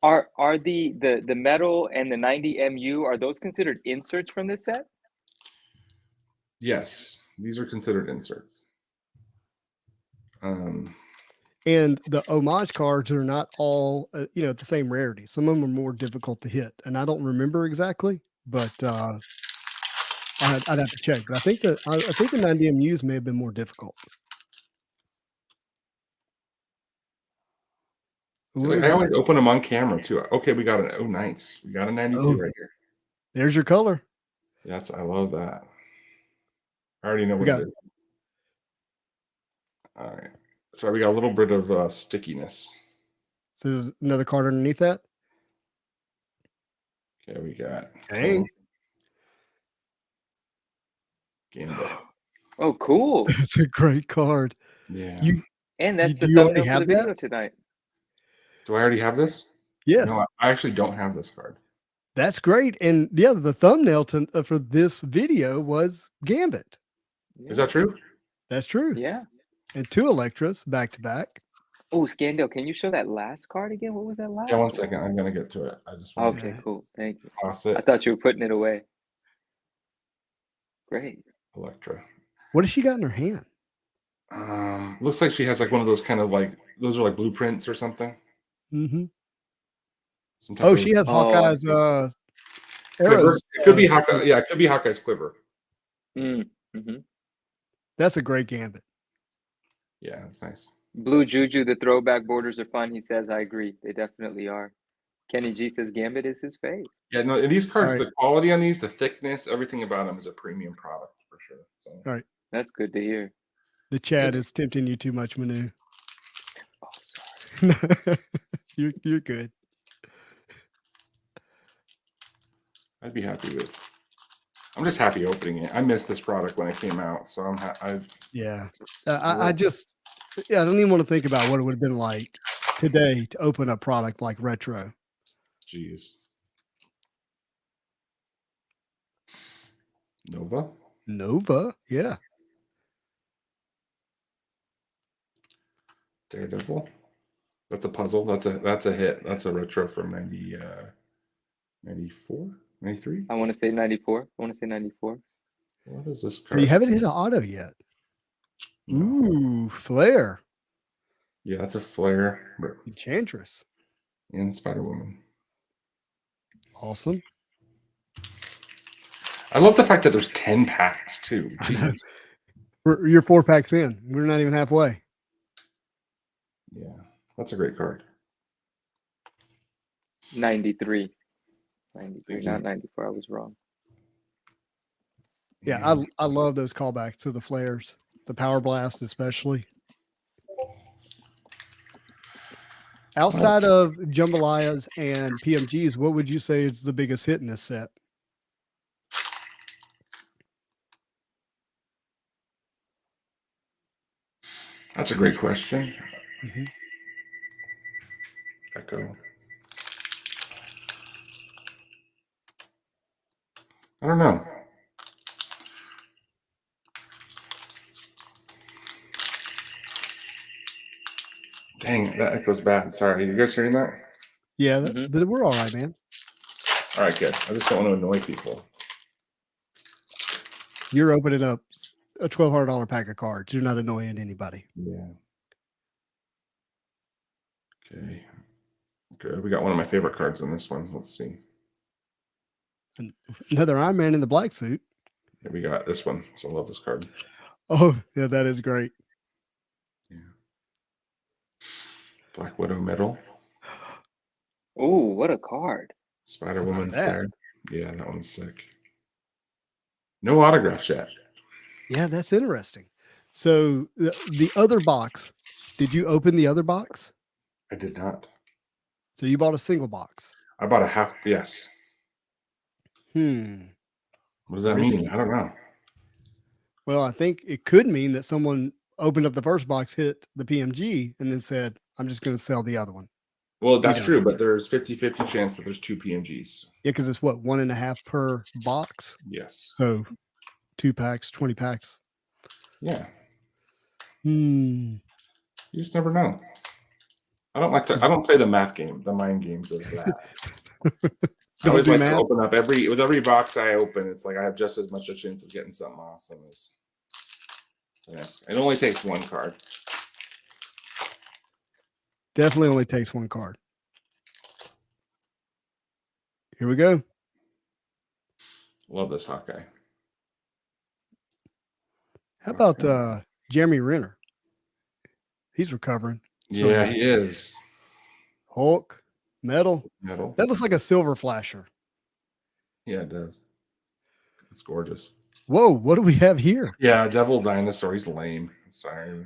Are the metal and the 90 MU, are those considered inserts from this set? Yes, these are considered inserts. And the homage cards are not all, the same rarity. Some of them are more difficult to hit, and I don't remember exactly, but I'd have to check. But I think the 90 MUs may have been more difficult. I always open them on camera too. Okay, we got an nice. We got a 92 right here. There's your color. I love that. I already know what it is. All right. So we got a little bit of stickiness. So there's another card underneath that. Okay, we got. Dang. Gambit. Oh, cool. That's a great card. Yeah. And that's do the you already thumbnail for have the video that? tonight. Do I already have this? Yes. No, I actually don't have this card. That's great. And yeah, the thumbnail for this video was Gambit. Is that true? That's true. Yeah. And 2 Electras back to back. Oh, Scandell, can you show that last card again? What was that last? Yeah, one second. I'm gonna get to it. I just want Okay, cool. Thank you. to toss it. I thought you were putting it away. Great. Electra. What has she got in her hand? Looks like she has like one of those kind of like those are like blueprints or something. Mm-hmm. Some type Oh, of she has Oh, Hawkeye's quiver. arrows. It could be Hawkeye. Yeah, it could be Hawkeye's quiver. Mm-hmm. That's a great Gambit. Yeah, that's nice. Blue Juju, the throwback borders are fun. He says, I agree. They definitely are. Kenny G says Gambit is his fave. Yeah, no, these cards, Alright. the quality on these, the thickness, everything about them is a premium product for sure. So All right. That's good to hear. The chat It's- is tempting you too much, Manu. Oh, sorry. you're good. I'd be happy with. I'm just happy opening it. I missed this product when it came out, so Yeah. I just, I don't even want to think about what it would have been like today to open a product like Retro. Jeez. Nova. Yeah. Daredevil. That's a puzzle. That's a hit. That's a retro from 94, 93. I want to say 94. What is this But card? you haven't hit an auto yet. No. Ooh, Flare. Yeah, that's a flare. Enchantress. And Spider Woman. Awesome. I love the fact that there's 10 packs too. Jeez. You're 4 packs in. We're not even halfway. Yeah, that's a great card. 93. 93, Thank you. not 94. I was wrong. Yeah, I love those callbacks to the flares, the Power Blast especially. Outside of jambalayas and PMGs, what would you say is the biggest hit in this set? That's a great question. Mhm. Echo. I don't know. Dang, that echo's bad. Sorry, you guys hearing that? Yeah, Mhm. but we're all right, man. All right, good. I just don't want to annoy people. You're opening up a $1,200 pack of cards. You're not annoying anybody. Yeah. Okay. Good. We got one of my favorite cards in this one. Let's see. Another Iron Man in the black suit. Yeah, we got this one. So I love this card. Oh, yeah, that is great. Yeah. Black Widow medal. Oh, what a card. Spider How about Woman that? flare. Yeah, that one's sick. No autographs yet. Yeah, that's interesting. So the other box, did you open the other box? I did not. So you bought a single box. I bought a half. Yes. Hmm. What does that Risky. mean? I don't know. Well, I think it could mean that someone opened up the first box, hit the PMG, and then said, I'm just going to sell the other one. Well, that's don't. true, but there's 50-50 chance that there's 2 PMGs. Yeah, because it's what, 1.5 per box. Yes. So 2 packs, 20 packs. Yeah. Hmm. You just never know. I don't play the math game, the mind games of that. I always do like to math? open up with every box I open, it's like I have just as much a chance of getting something awesome as yes. It only takes one card. Definitely only takes one card. Here we go. Love this Hawkeye. How about Jeremy Renner? He's recovering. It's really Yeah, nice. he is. Hulk, metal. Metal. That looks like a silver flasher. Yeah, it does. It's gorgeous. Whoa, what do we have here? Yeah, Devil Dinosaur. He's lame. Sorry.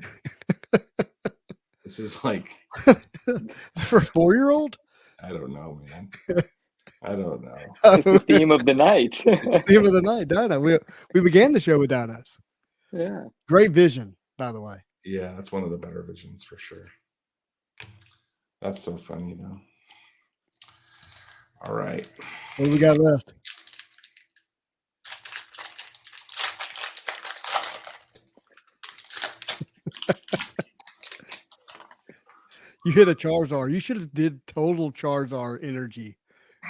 This is like It's for a 4-year-old? I don't know, man. I don't know. It's the theme of the night. Theme of the night, Dino. We began the show with dinos. Yeah. Great vision, by the way. Yeah, that's one of the better visions for sure. That's so funny though. All right. What do we got left? You hit a Charizard. You should have did total Charizard energy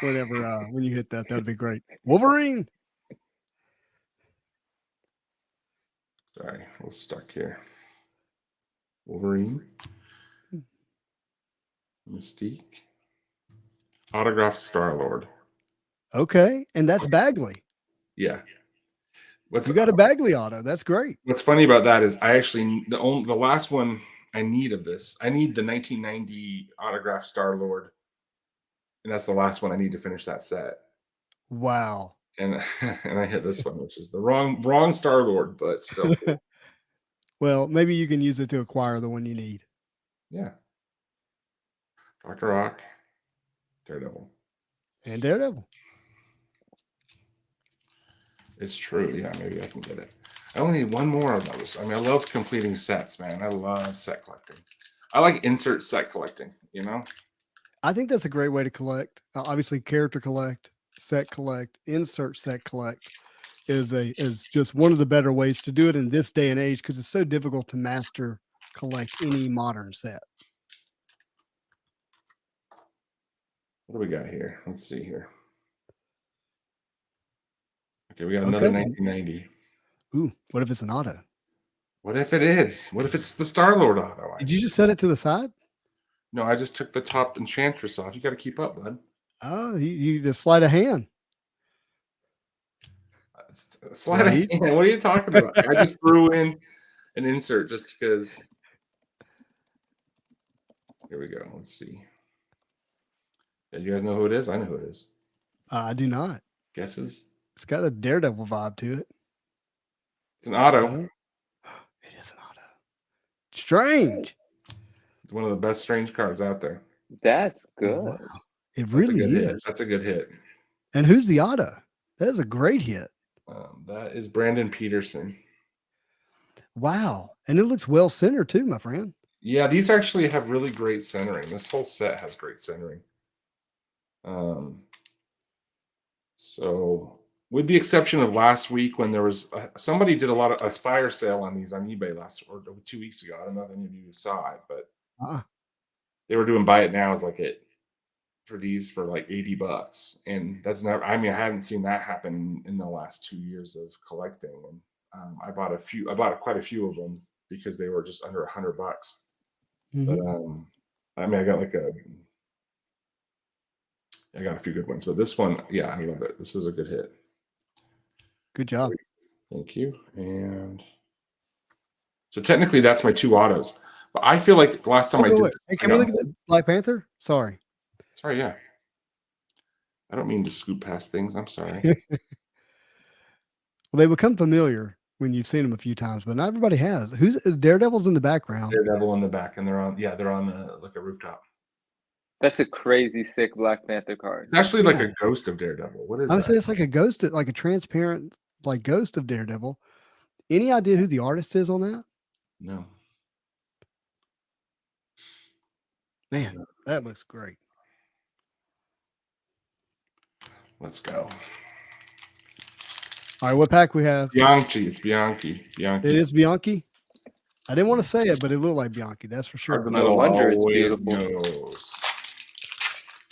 whenever when you hit that. That'd be great. Wolverine. Sorry, I was stuck here. Wolverine. Mystique. Autographed Star-Lord. Okay, and that's Bagley. Yeah. You got a Bagley auto. That's great. What's funny about that is I actually the last one I need of this. I need the 1990 autographed Star-Lord and that's the last one I need to finish that set. Wow. And and I hit this one, which is the wrong Star-Lord, but still cool. Well, maybe you can use it to acquire the one you need. Yeah. Dr. Rock, Daredevil. And Daredevil. It's true. Yeah, maybe I can get it. I only need one more of those. I mean, I love completing sets, man. I love set collecting. I like insert set collecting, you know? I think that's a great way to collect. Obviously, character collect, set collect, insert set collect is just one of the better ways to do it in this day and age because it's so difficult to master collect any modern set. What do we got here? Let's see here. Okay, we got another Okay. 1990. Ooh, what if it's an auto? What if it is? What if it's the Star-Lord auto? Did you just set it to the side? No, I just took the top Enchantress off. You got to keep up, bud. Oh, you just slide a hand. Slide a Right? hand. What are you talking about? I just threw in an insert just because. Here we go. Let's see. Yeah, you guys know who it is? I know who it is. I do not. Guesses? It's got a Daredevil vibe to it. It's an auto. Oh, it is an auto. Strange. It's one of the best strange cards out there. That's good. Wow. It That's a really good hit. is. That's a good hit. And who's the auto? That is a great hit. That is Brandon Peterson. Wow. And it looks well centered too, my friend. Yeah, these actually have really great centering. This whole set has great centering. So with the exception of last week when there was somebody did a fire sale on these on eBay or 2 weeks ago. I don't know if any of you saw it, but they were doing buy it now as like for these for like $80, and that's never. I mean, I haven't seen that happen in the last 2 years of collecting. And I bought quite a few of them because they were just under $100. But I mean, I got a few good ones, but this one, yeah, I love it. This is a good hit. Good job. Thank you. And so technically that's my 2 autos, but I feel like the last time I did Wait. Hey, can we look at the Black Panther? Sorry. Sorry, yeah. I don't mean to scoop past things. I'm sorry. Well, they become familiar when you've seen them a few times, but not everybody has. Who's Daredevil's in the background? Daredevil in the back, and they're on like a rooftop. That's a crazy sick Black Panther card. It's actually like a ghost of Daredevil. What is I would that? say it's like a ghost, like a transparent, like ghost of Daredevil. Any idea who the artist is on that? No. Man, that looks great. Let's go. All right, what pack we have? Bianchi. It's Bianchi. It is Bianchi. I didn't want to say it, but it looked like Bianchi. That's for sure. No wonder it's Always beautiful. knows.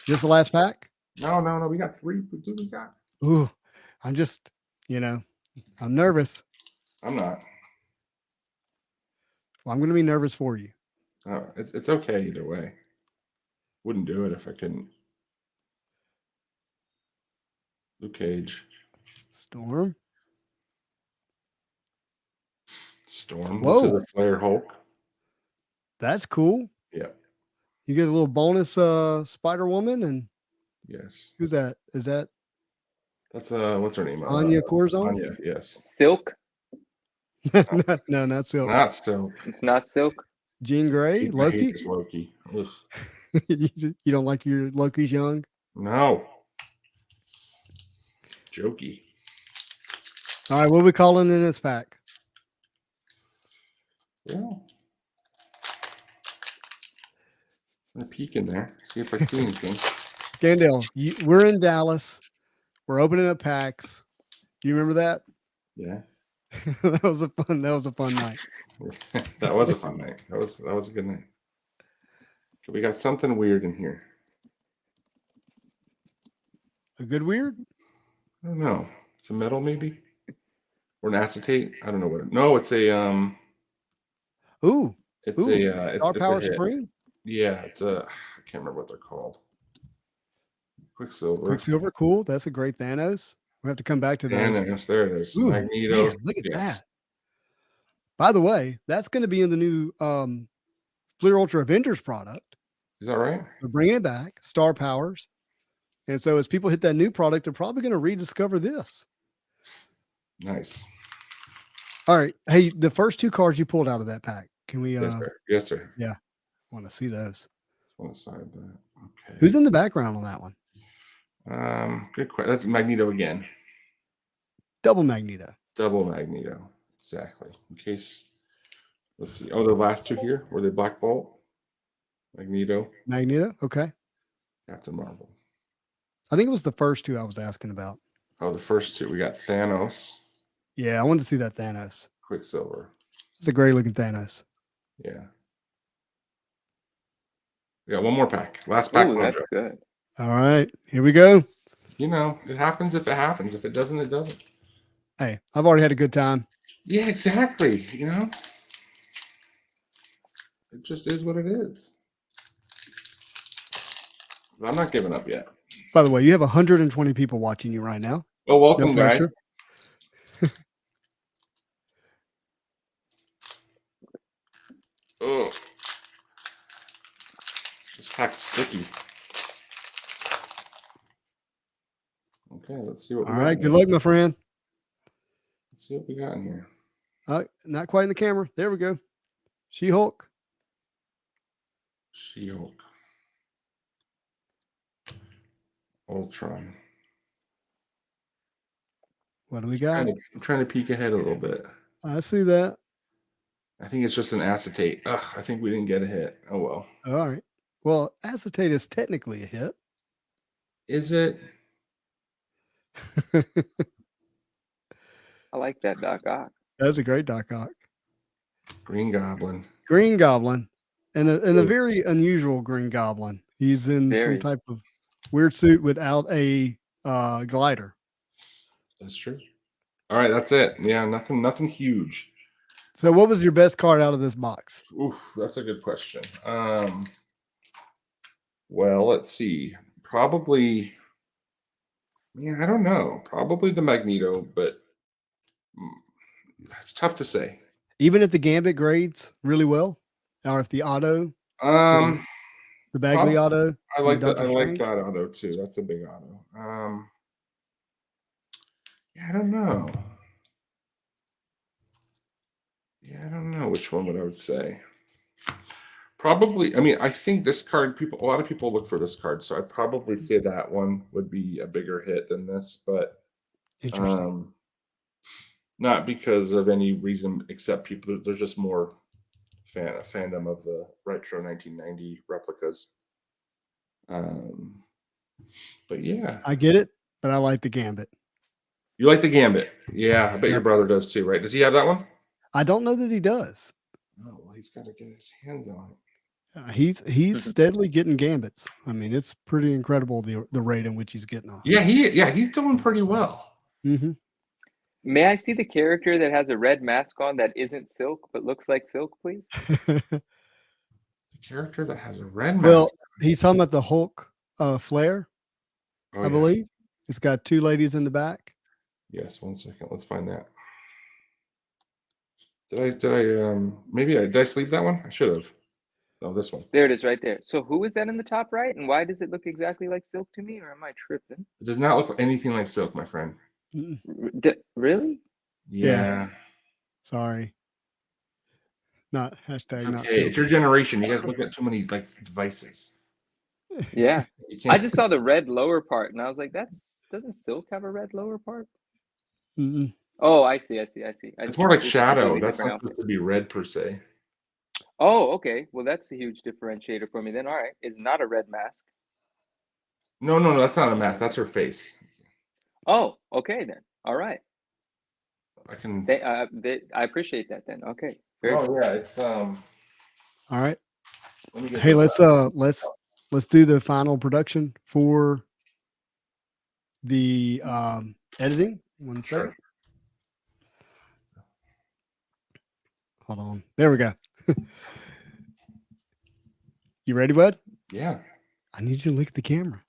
This the last pack? No. We got 3. What do we got? Ooh, I'm just, I'm nervous. I'm not. Well, I'm going to be nervous for you. Oh, it's okay either way. Wouldn't do it if I couldn't. Luke Cage. Storm. This is a Flare Hulk. That's cool. Yeah. You get a little bonus Spider Woman, and Yes. who's that? Is that That's what's her name? Anya Corzon? Anya, yes. Silk? No, not Silk. Not Silk. It's not Silk. Jean Grey, I hate Loki. this Loki. Ugh. You don't like your Loki's young? No. Jokey. All right, what are we calling in this pack? Yeah. I'm gonna peek in there, see if I see anything. Scandell, we're in Dallas. We're opening up packs. Do you remember that? Yeah. That was a fun night. That was a fun night. That was a good night. Okay, we got something weird in here. A good weird? I don't know. It's a metal maybe? Or an acetate? I don't know what no, it's a Ooh. it's Ooh, a Star it's Power a hit. Spring? Yeah, it's a I can't remember what they're called. Quicksilver. Quicksilver, cool. That's a great Thanos. We have to come back to those. Thanos, there it is. Ooh, Magneto. man, look at Yes. that. By the way, that's going to be in the new Fleer Ultra Avengers product. Is that right? We're bringing it back. Star Powers. And so as people hit that new product, they're probably going to rediscover this. Nice. All right. Hey, the first 2 cards you pulled out of that pack. Can we Yes, sir. Yes, sir. yeah. Want to see those. One side that. Okay. Who's in the background on that one? Good question. That's Magneto again. Double Magneto. Double Magneto. Exactly. In case, let's see. Oh, the last 2 here were they Black Bolt, Magneto, Okay. Captain Marvel. I think it was the first 2 I was asking about. Oh, the first 2 we got Thanos, Yeah, I wanted to see that Thanos. Quicksilver. It's a great looking Thanos. Yeah. We got one more pack. Last pack. Ooh, Mojo. that's good. All right, here we go. You know, it happens if it happens. If it doesn't, it doesn't. Hey, I've already had a good time. Yeah, exactly. You know, it just is what it is. But I'm not giving up yet. By the way, you have 120 people watching you right now. Well, welcome, No guys. pressure. Oh, this pack's sticky. Okay, let's see what we All got. right, in good here. luck, my friend. Let's see what we got in here. Not quite in the camera. There we go. She-Hulk. She-Hulk. Ultron. What do we got? I'm trying to peek ahead a little bit. I see that. I think it's just an acetate. Ugh, I think we didn't get a hit. Oh, well. All right. Well, acetate is technically a hit. Is it? I like that Doc Ock. That's a great Doc Ock. Green Goblin. Green Goblin. And a Ooh. very unusual Green Goblin. He's in Very. some type of weird suit without a glider. That's true. All right, that's it. Yeah, nothing huge. So what was your best card out of this box? Ooh, that's a good question. Well, let's see. Probably, I don't know. Probably the Magneto, but it's tough to say. Even if the Gambit grades really well, or if the auto, the Bagley auto, I like Doctor that. I like Strange? that auto too. That's a big auto. Yeah, I don't know. Yeah, I don't know which one I would say. Probably, I think this card, a lot of people look for this card, so I'd probably say that one would be a bigger hit than this, but Interesting. not because of any reason except there's just more fandom of the retro 1990 replicas. But yeah, I get it, but I like the Gambit. you like the Gambit. Yeah, I bet your brother does too, right? Does he have that one? I don't know that he does. Oh, well, he's got to get his hands on it. He's steadily getting Gambits. I mean, it's pretty incredible the rate in which he's getting them. Yeah, he's doing pretty well. Mm-hmm. May I see the character that has a red mask on that isn't Silk but looks like Silk, please? The character that has a red mask. Well, he's talking about the Hulk flare, Oh, I yeah. believe. It's got 2 ladies in the back. Yes, 1 second. Let's find that. Did I sleeve that one? I should have. No, this one. There it is right there. So who is that in the top right? And why does it look exactly like Silk to me? Or am I tripping? It does not look anything like Silk, my friend. Really? Yeah. Sorry. Not hashtag It's not okay. Silk. It's your generation. You guys look at too many devices. Yeah. You can't. I just saw the red lower part and I was like, doesn't Silk have a red lower part? Mm-mm. Oh, I see. It's more like It's a shadow. completely That's different not supposed to be red per se. Oh, okay. Well, that's a huge differentiator for me then. All right. It's not a red mask. No, that's not a mask. That's her face. Oh, okay then. All right. I can. I appreciate that then. Okay. Very Oh cool. yeah, it's All right. Let me get Hey, this let's do the final production for the editing. 1 Sure. second. Hold on. There we go. You ready, bud? Yeah. I need you to look at the camera.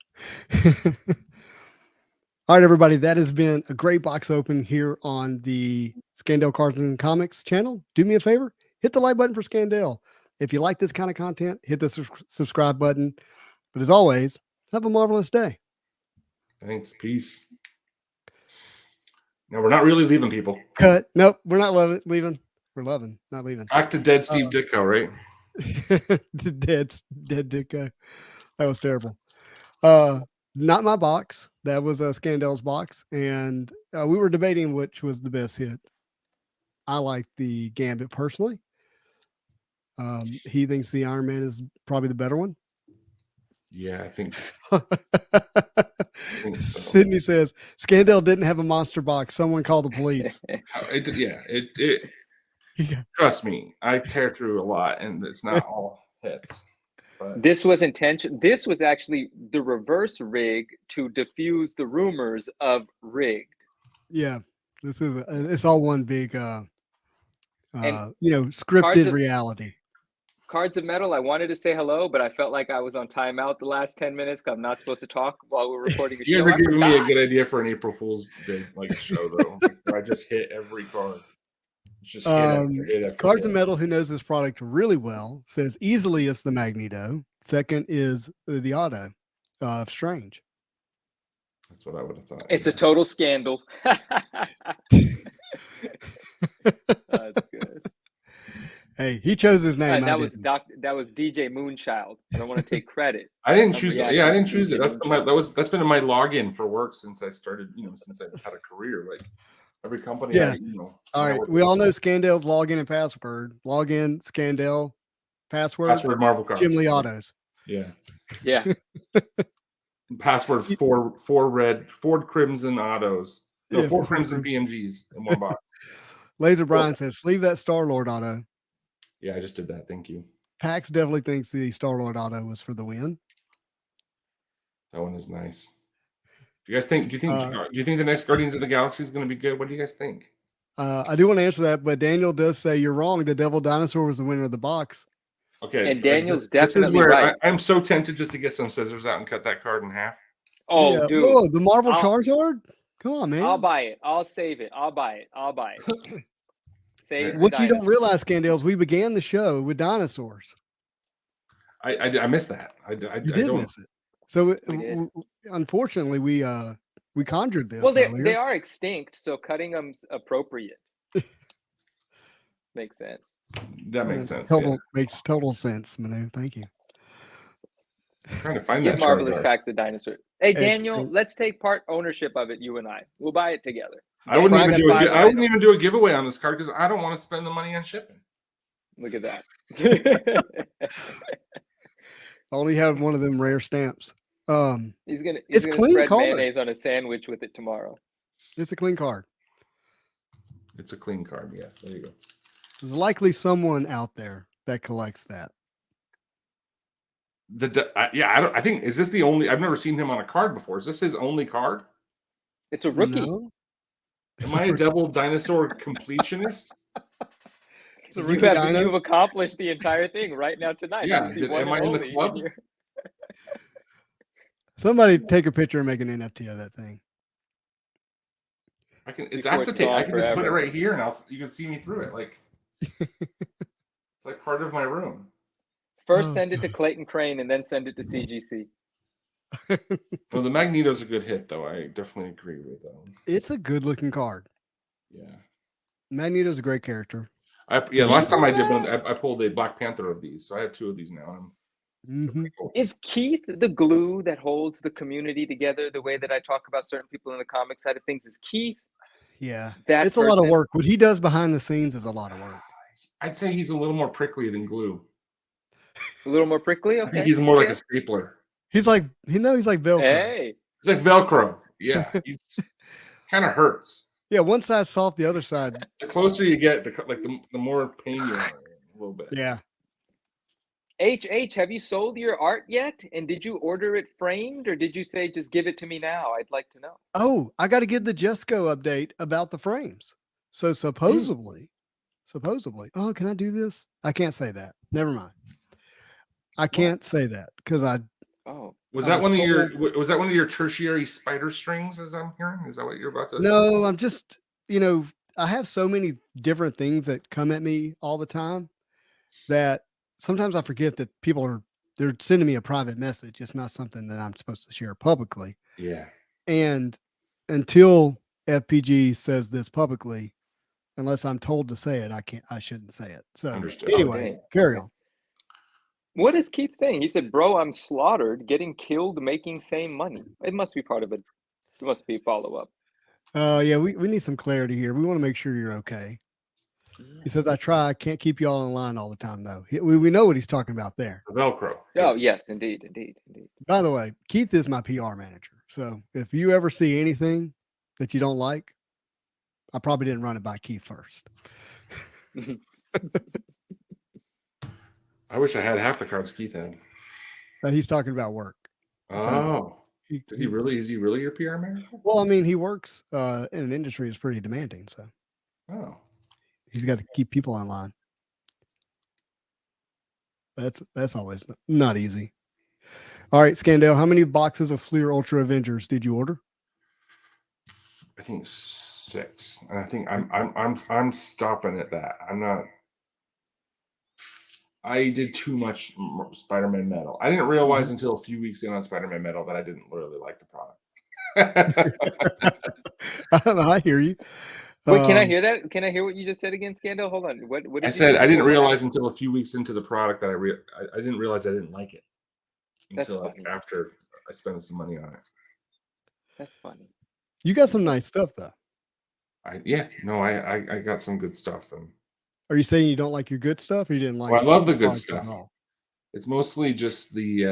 All right, everybody. That has been a great box open here on the Scandale Cards and Comics channel. Do me a favor, hit the like button for Scandale. If you like this kind of content, hit the subscribe button. But as always, have a marvelous day. Thanks. Peace. No, we're not really leaving, people. Cut. Nope, we're not leaving. We're loving, not leaving. Back to dead Steve Ditko, right? The dead Ditko. That was terrible. Not my box. That was Scandel's box, and we were debating which was the best hit. I like the Gambit personally. He thinks the Iron Man is probably the better one. Yeah, I think so. Sydney says Scandell didn't have a monster box. Someone call the police. Trust me, I tear through a lot, and it's not all hits. But This was intention. This was actually the reverse rig to diffuse the rumors of rigged. Yeah, this is it's all one big, And scripted reality. Cards of Metal, I wanted to say hello, but I felt like I was on timeout the last 10 minutes because I'm not supposed to talk while we're recording a you show. guys are giving me a good idea for an April Fool's Day show, though. I just hit every card. It's just hit after Cards of Metal, who knows this product really well, says easily it's the Magneto. Second is the Auto of Strange. That's what I would have thought. It's a total scandal. That's good. Hey, he chose his name. That was DJ Moonchild. I don't want to take credit. I didn't choose it. Yeah, I didn't choose it. That's been my login for work since I started. Since I've had a career. Like every company. Yeah. All right. We all know Scandell's login and password. Login, Scandell, password Marvel cards. Jim Lee Autos. Yeah. Yeah. Password four red Ford Crimson Autos. No, yeah, 4 Crimson PMGs in one box. Laser Brian says, leave that Star-Lord auto. Yeah, I just did that. Thank you. Pax definitely thinks the Star-Lord auto was for the win. That one is nice. Do you think the next Guardians of the Galaxy is going to be good? What do you guys think? I do want to answer that, but Daniel does say you're wrong. The Devil Dinosaur was the winner of the box. Okay. And Daniel's definitely right. I'm so tempted just to get some scissors out and cut that card in half. Oh, yeah. Dude. Oh, the Marvel Charizard? Come on, man. I'll buy it. I'll save it. I'll buy it. Save what you don't realize, Scandell, is we began the show with dinosaurs. I missed that. I did miss it. So unfortunately, we conjured this. Well, they are extinct, so cutting them's appropriate. Makes sense. That makes sense. Makes total sense, Manu. Thank you. I'm trying to find Give that Marvelous Packs the dinosaur. Hey, Daniel, let's take part ownership of it. You and I, we'll buy it together. I wouldn't even do a giveaway on this card because I don't want to spend the money on shipping. Look at that. Only have one of them rare stamps. He's gonna clean spread card. Mayonnaise on a sandwich with it tomorrow. It's a clean card. It's a clean card. Yeah, there you go. There's likely someone out there that collects that. I think is this the only? I've never seen him on a card before. Is this his only card? It's a rookie. No. Am I a double dinosaur completionist? You've accomplished the entire thing right now tonight. Yeah. Am I in the club? Somebody take a picture and make an NFT of that thing. I can. It's acetate. I can just put it right here, and you can see me through it. Like it's like part of my room. First, send it to Clayton Crane, and then send it to CGC. Well, the Magneto's a good hit, though. I definitely agree with that. It's a good-looking card. Yeah, Magneto's a great character. Last time I did one, I pulled a Black Panther of these, so I have 2 of these now. Cool. Is Keith the glue that holds the community together? The way that I talk about certain people in the comic side of things is Keith. Yeah, it's a lot of work. What he does behind the scenes is a lot of work. I'd say he's a little more prickly than glue. A little more prickly. Okay. I think he's more like a stapler. He's like Velcro. Hey, he's like Velcro. Yeah, he's kind of hurts. Yeah, one side's soft, the other side. The closer you get, the more pain you are a little bit. Yeah. have you sold your art yet? And did you order it framed, or did you say just give it to me now? I'd like to know. Oh, I got to give the Jesco update about the frames. So supposedly. Oh, can I do this? I can't say that. Never mind. I can't say that because was that one of your tertiary spider strings, as I'm hearing? Is that what you're about to? No, I'm just, I have so many different things that come at me all the time that sometimes I forget that they're sending me a private message. It's not something that I'm supposed to share publicly. Yeah. And until FPG says this publicly, unless I'm told to say it, I shouldn't say it. So Understood. anyways, dang. carry Okay. on. What is Keith saying? He said, "Bro, I'm slaughtered, getting killed, making same money." It must be part of it. It must be follow up. Yeah, we need some clarity here. We want to make sure you're okay. He says, I try. I can't keep you all in line all the time, though. We know what he's talking about there. The Velcro. Oh yes, indeed. By the way, Keith is my PR manager. So if you ever see anything that you don't like, I probably didn't run it by Keith first. I wish I had half the cards Keith had. But he's talking about work. Oh. Is he really your PR manager? Well, I mean, he works in an industry that's pretty demanding, so he's got to keep people in line. That's always not easy. All right, Scandale, how many boxes of Fleer Ultra Avengers did you order? I think 6. And I think I'm stopping at that. I'm not. I did too much Spider-Man Metal. I didn't realize until a few weeks in on Spider-Man Metal that I didn't really like the product. I hear you. Wait, can I hear that? Can I hear what you just said again, Scandal? Hold on. What did I you said say I didn't before? realize until a few weeks into the product that I didn't realize I didn't like it until after I spent some money on it. That's funny. You got some nice stuff though. I got some good stuff. And are you saying you don't like your good stuff, or you didn't like? Well, I love the good stuff. It's mostly just the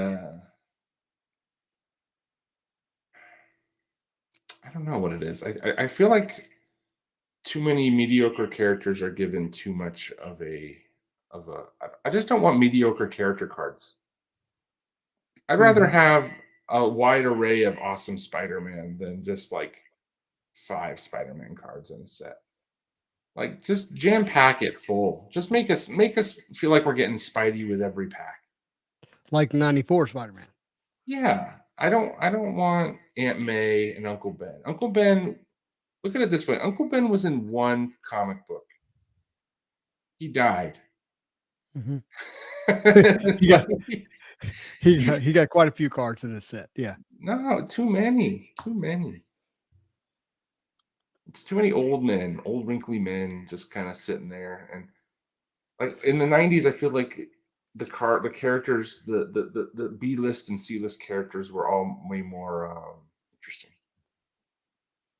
I don't know what it is. I feel like too many mediocre characters are given too much of a I just don't want mediocre character cards. I'd rather have a wide array of awesome Spider-Man than just like 5 Spider-Man cards in a set. Like, just jam pack it full. Just make us feel like we're getting Spidey with every pack. Like 94 Spider-Man. Yeah. I don't want Aunt May and Uncle Ben. Uncle Ben, look at it this way. Uncle Ben was in one comic book. He died. Mm-hmm. he got quite a few cards in this set. Yeah. No, too many. It's too many old men, old wrinkly men just kind of sitting there. And like in the 90s, I feel like the characters, the B list and C list characters were all way more interesting.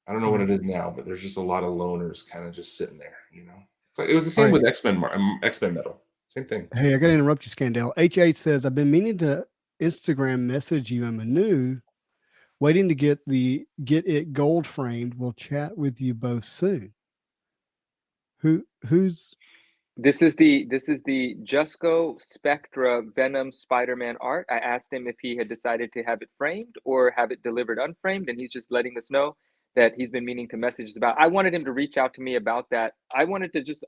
I don't know what it is now, but there's just a lot of loners kind of just sitting there, you know. It's like it was the same with X-Men Metal. Same thing. Hey, I gotta interrupt you, Scandale. HH says, I've been meaning to Instagram message you. I'm new. Waiting to get it gold framed. We'll chat with you both soon. Who's this is the Jusco Spectra Venom Spider-Man art. I asked him if he had decided to have it framed or have it delivered unframed, and he's just letting us know that he's been meaning to message us about. I wanted him to reach out to me about that. I wanted to just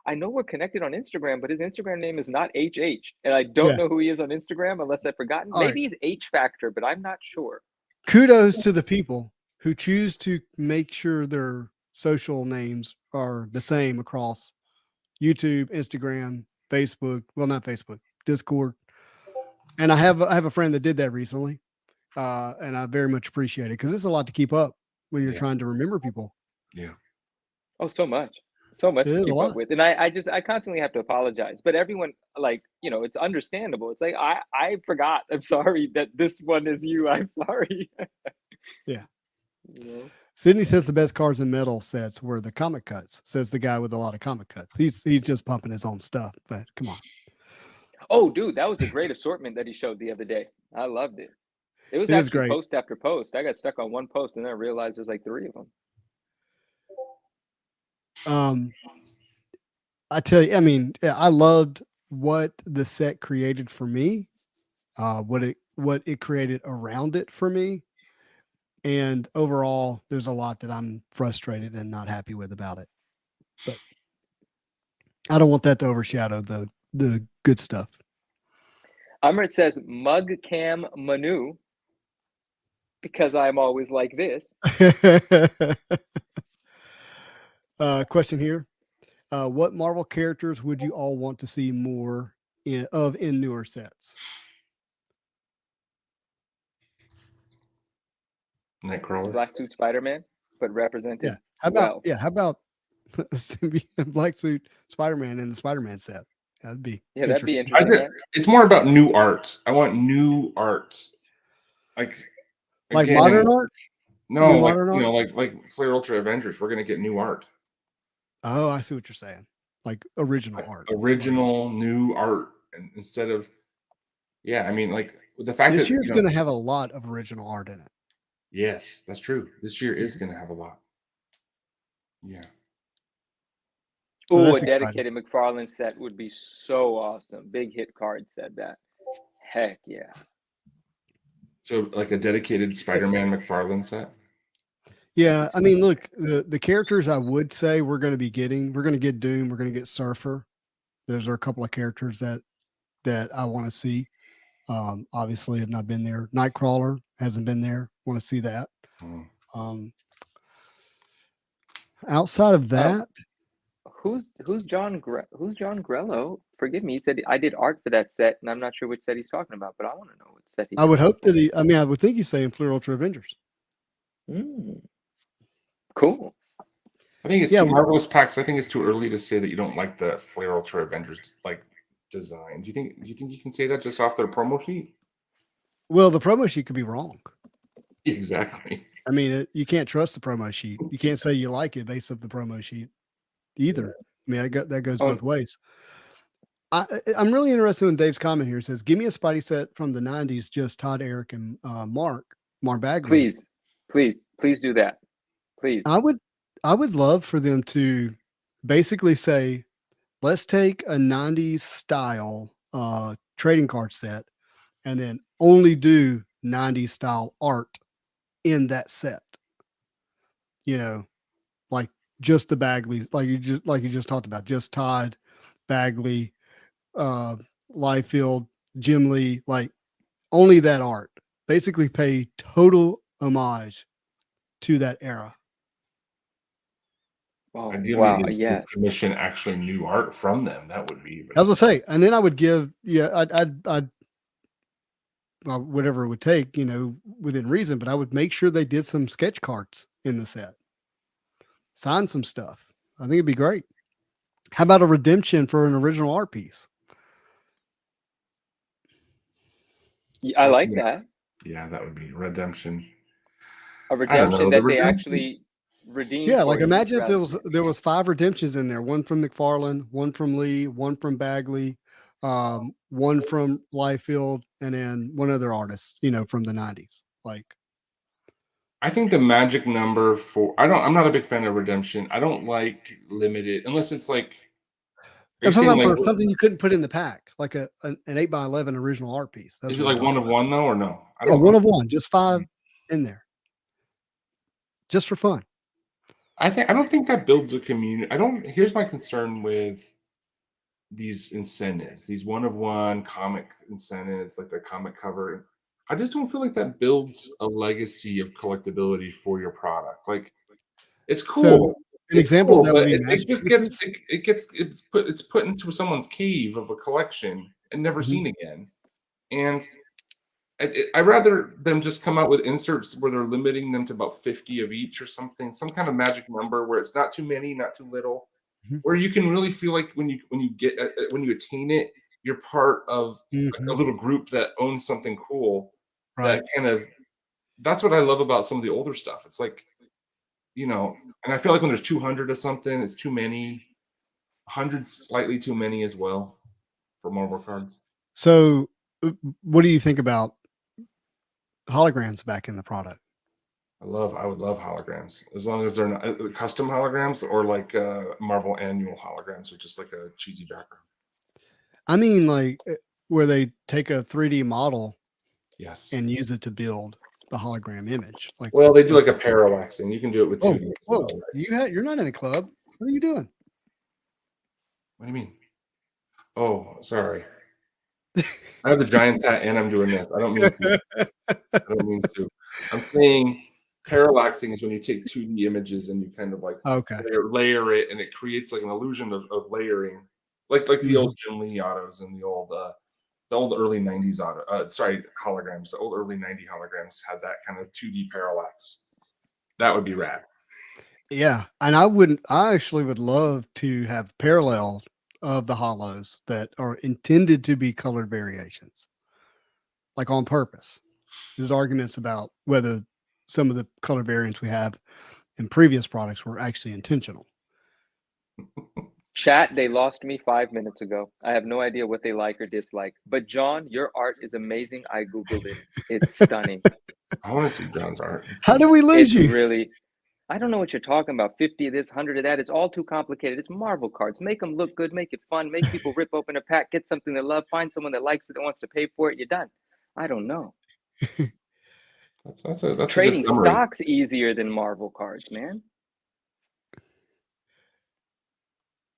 I know we're connected on Instagram, but his Instagram name is not HH, and I don't know who he is on Instagram unless I've forgotten. Maybe he's H Factor, but I'm not sure. Kudos to the people who choose to make sure their social names are the same across YouTube, Instagram, Facebook. Well, not Facebook, Discord. And I have a friend that did that recently, and I very much appreciate it because it's a lot to keep up when you're trying to remember people. Yeah. Oh, so much to keep up with, and I constantly have to apologize. But everyone, like, you know, it's understandable. It's like I forgot. I'm sorry that this one is you. I'm sorry. Yeah. You know? Sydney says the best cards in metal sets were the comic cuts. Says the guy with a lot of comic cuts. He's just pumping his own stuff. But come on. Oh, dude, that was a great assortment that he showed the other day. I loved it. It was actually great. Post after post. I got stuck on one post and then I realized there's like 3 of them. I tell you, I mean, I loved what the set created for me, what it created around it for me. And overall, there's a lot that I'm frustrated and not happy with about it. But I don't want that to overshadow the good stuff. Amrit says Mug Cam Manu because I'm always like this. Question here. What Marvel characters would you all want to see more in newer sets? Nightcrawler. Black suit Spider-Man, but represented. Yeah. How about well. How about Black Suit Spider-Man in the Spider-Man set? That'd be Yeah, that'd be interesting. interesting. Right? It's more about new art. I want new art. Like again, modern art? No, New like modern art? like Flare Ultra Avengers. We're gonna get new art. Oh, I see what you're saying. Like original art. Original new art, and instead of I mean, like the fact This that year's going to have a lot of original art in it. Yes, that's true. This year is going to have a lot. Yeah. So Oh, a that's exciting. dedicated McFarlane set would be so awesome. Big hit card said that. Heck yeah. So like a dedicated Spider-Man McFarlane set. Yeah, I mean, look, the characters I would say we're going to be getting. We're going to get Doom. We're going to get Surfer. Those are a couple of characters that I want to see. Obviously, have not been there. Nightcrawler hasn't been there. Want to see that. Outside of that, who's John Grello? Forgive me. He said I did art for that set, and I'm not sure which set he's talking about, but I want to know which set he's I would talking hope about. that he. I mean, I would think he's saying Flare Ultra Avengers. Cool. I think it's too Marvelous Packs. I think it's too early to say that you don't like the Flare Ultra Avengers like design. Do you think you can say that just off their promo sheet? Well, the promo sheet could be wrong. Exactly. I mean, you can't trust the promo sheet. You can't say you like it based off the promo sheet either. I mean, that goes both ways. I'm really interested in Dave's comment here. It says, "Give me a Spidey set from the '90s, just Todd, Eric, and Mar Bagley." Please do that. Please. I would love for them to basically say, let's take a '90s style trading card set, and then only do '90s style art in that set. You know, like just the Bagleys, like you just talked about, just Todd, Bagley, Liefeld, Jim Lee, like only that art. Basically pay total homage to that era. Oh, ideally, wow, yeah. Commission actually new art from them. That would be. I was gonna say, and then I would give, I'd whatever it would take, within reason, but I would make sure they did some sketch cards in the set, sign some stuff. I think it'd be great. How about a redemption for an original art piece? I like that. Yeah, that would be redemption. A redemption that they actually redeemed. Yeah, like imagine if there was 5 redemptions in there: one from McFarlane, one from Lee, one from Bagley, one from Liefeld, and then one other artist, from the '90s. Like, I think the magic number I'm not a big fan of redemption. I don't like limited unless it's like. I'm talking about for something you couldn't put in the pack, like an 8x11 original art piece. Is it like one of one though, or no? I don't know. One of one, just 5 in there, just for fun. I don't think that builds a community. Here's my concern with these incentives, these one of one comic incentives, like the comic cover. I just don't feel like that builds a legacy of collectability for your product. Like, it's cool. So, an example of that would be it's put into someone's cave of a collection and never seen again. And I'd rather them just come out with inserts where they're limiting them to about 50 of each or something, some kind of magic number where it's not too many, not too little, where you can really feel like when you attain it, you're part of a little group that owns something cool. Right. That's what I love about some of the older stuff. It's like, and I feel like when there's 200 of something, it's too many. 100 slightly too many as well for Marvel cards. So, what do you think about holograms back in the product? I would love holograms as long as they're not custom holograms or like Marvel annual holograms with just like a cheesy background. I mean, like where they take a 3D model, yes, and use it to build the hologram image. Like, well, they do like a parallaxing. You can do it with 2D. Whoa, you're not in a club. What are you doing? What do you mean? Oh, sorry. I have the Giants hat and I'm doing this. I don't mean to. I'm saying parallaxing is when you take 2D images and you kind of like layer it, and it creates like an illusion of layering, like the old Jim Lee autos and the old The old early 90s holograms. The old early 90 holograms had that kind of 2D parallax. That would be rad. Yeah, and I actually would love to have parallel of the hollows that are intended to be colored variations, like on purpose. There's arguments about whether some of the color variants we have in previous products were actually intentional. Chat, they lost me 5 minutes ago. I have no idea what they like or dislike. But John, your art is amazing. I Googled it. It's stunning. I want to see John's art. How did we lose It's you? really, I don't know what you're talking about. 50 of this, 100 of that. It's all too complicated. It's Marvel cards. Make them look good. Make it fun. Make people rip open a pack. Get something they love. Find someone that likes it that wants to pay for it. You're done. I don't know. That's a Trading good summary. stocks easier than Marvel cards, man.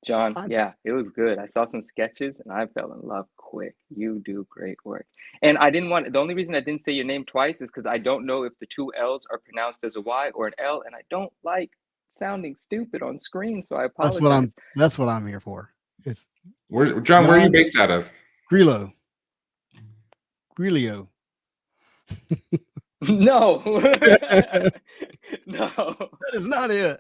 John, yeah, it was good. I saw some sketches and I fell in love quick. You do great work. And the only reason I didn't say your name twice is because I don't know if the two L's are pronounced as a Y or an L, and I don't like sounding stupid on screen, so I apologize. That's what I'm here for. It's John, where are you based out of? Grillo. No. No. That is not it.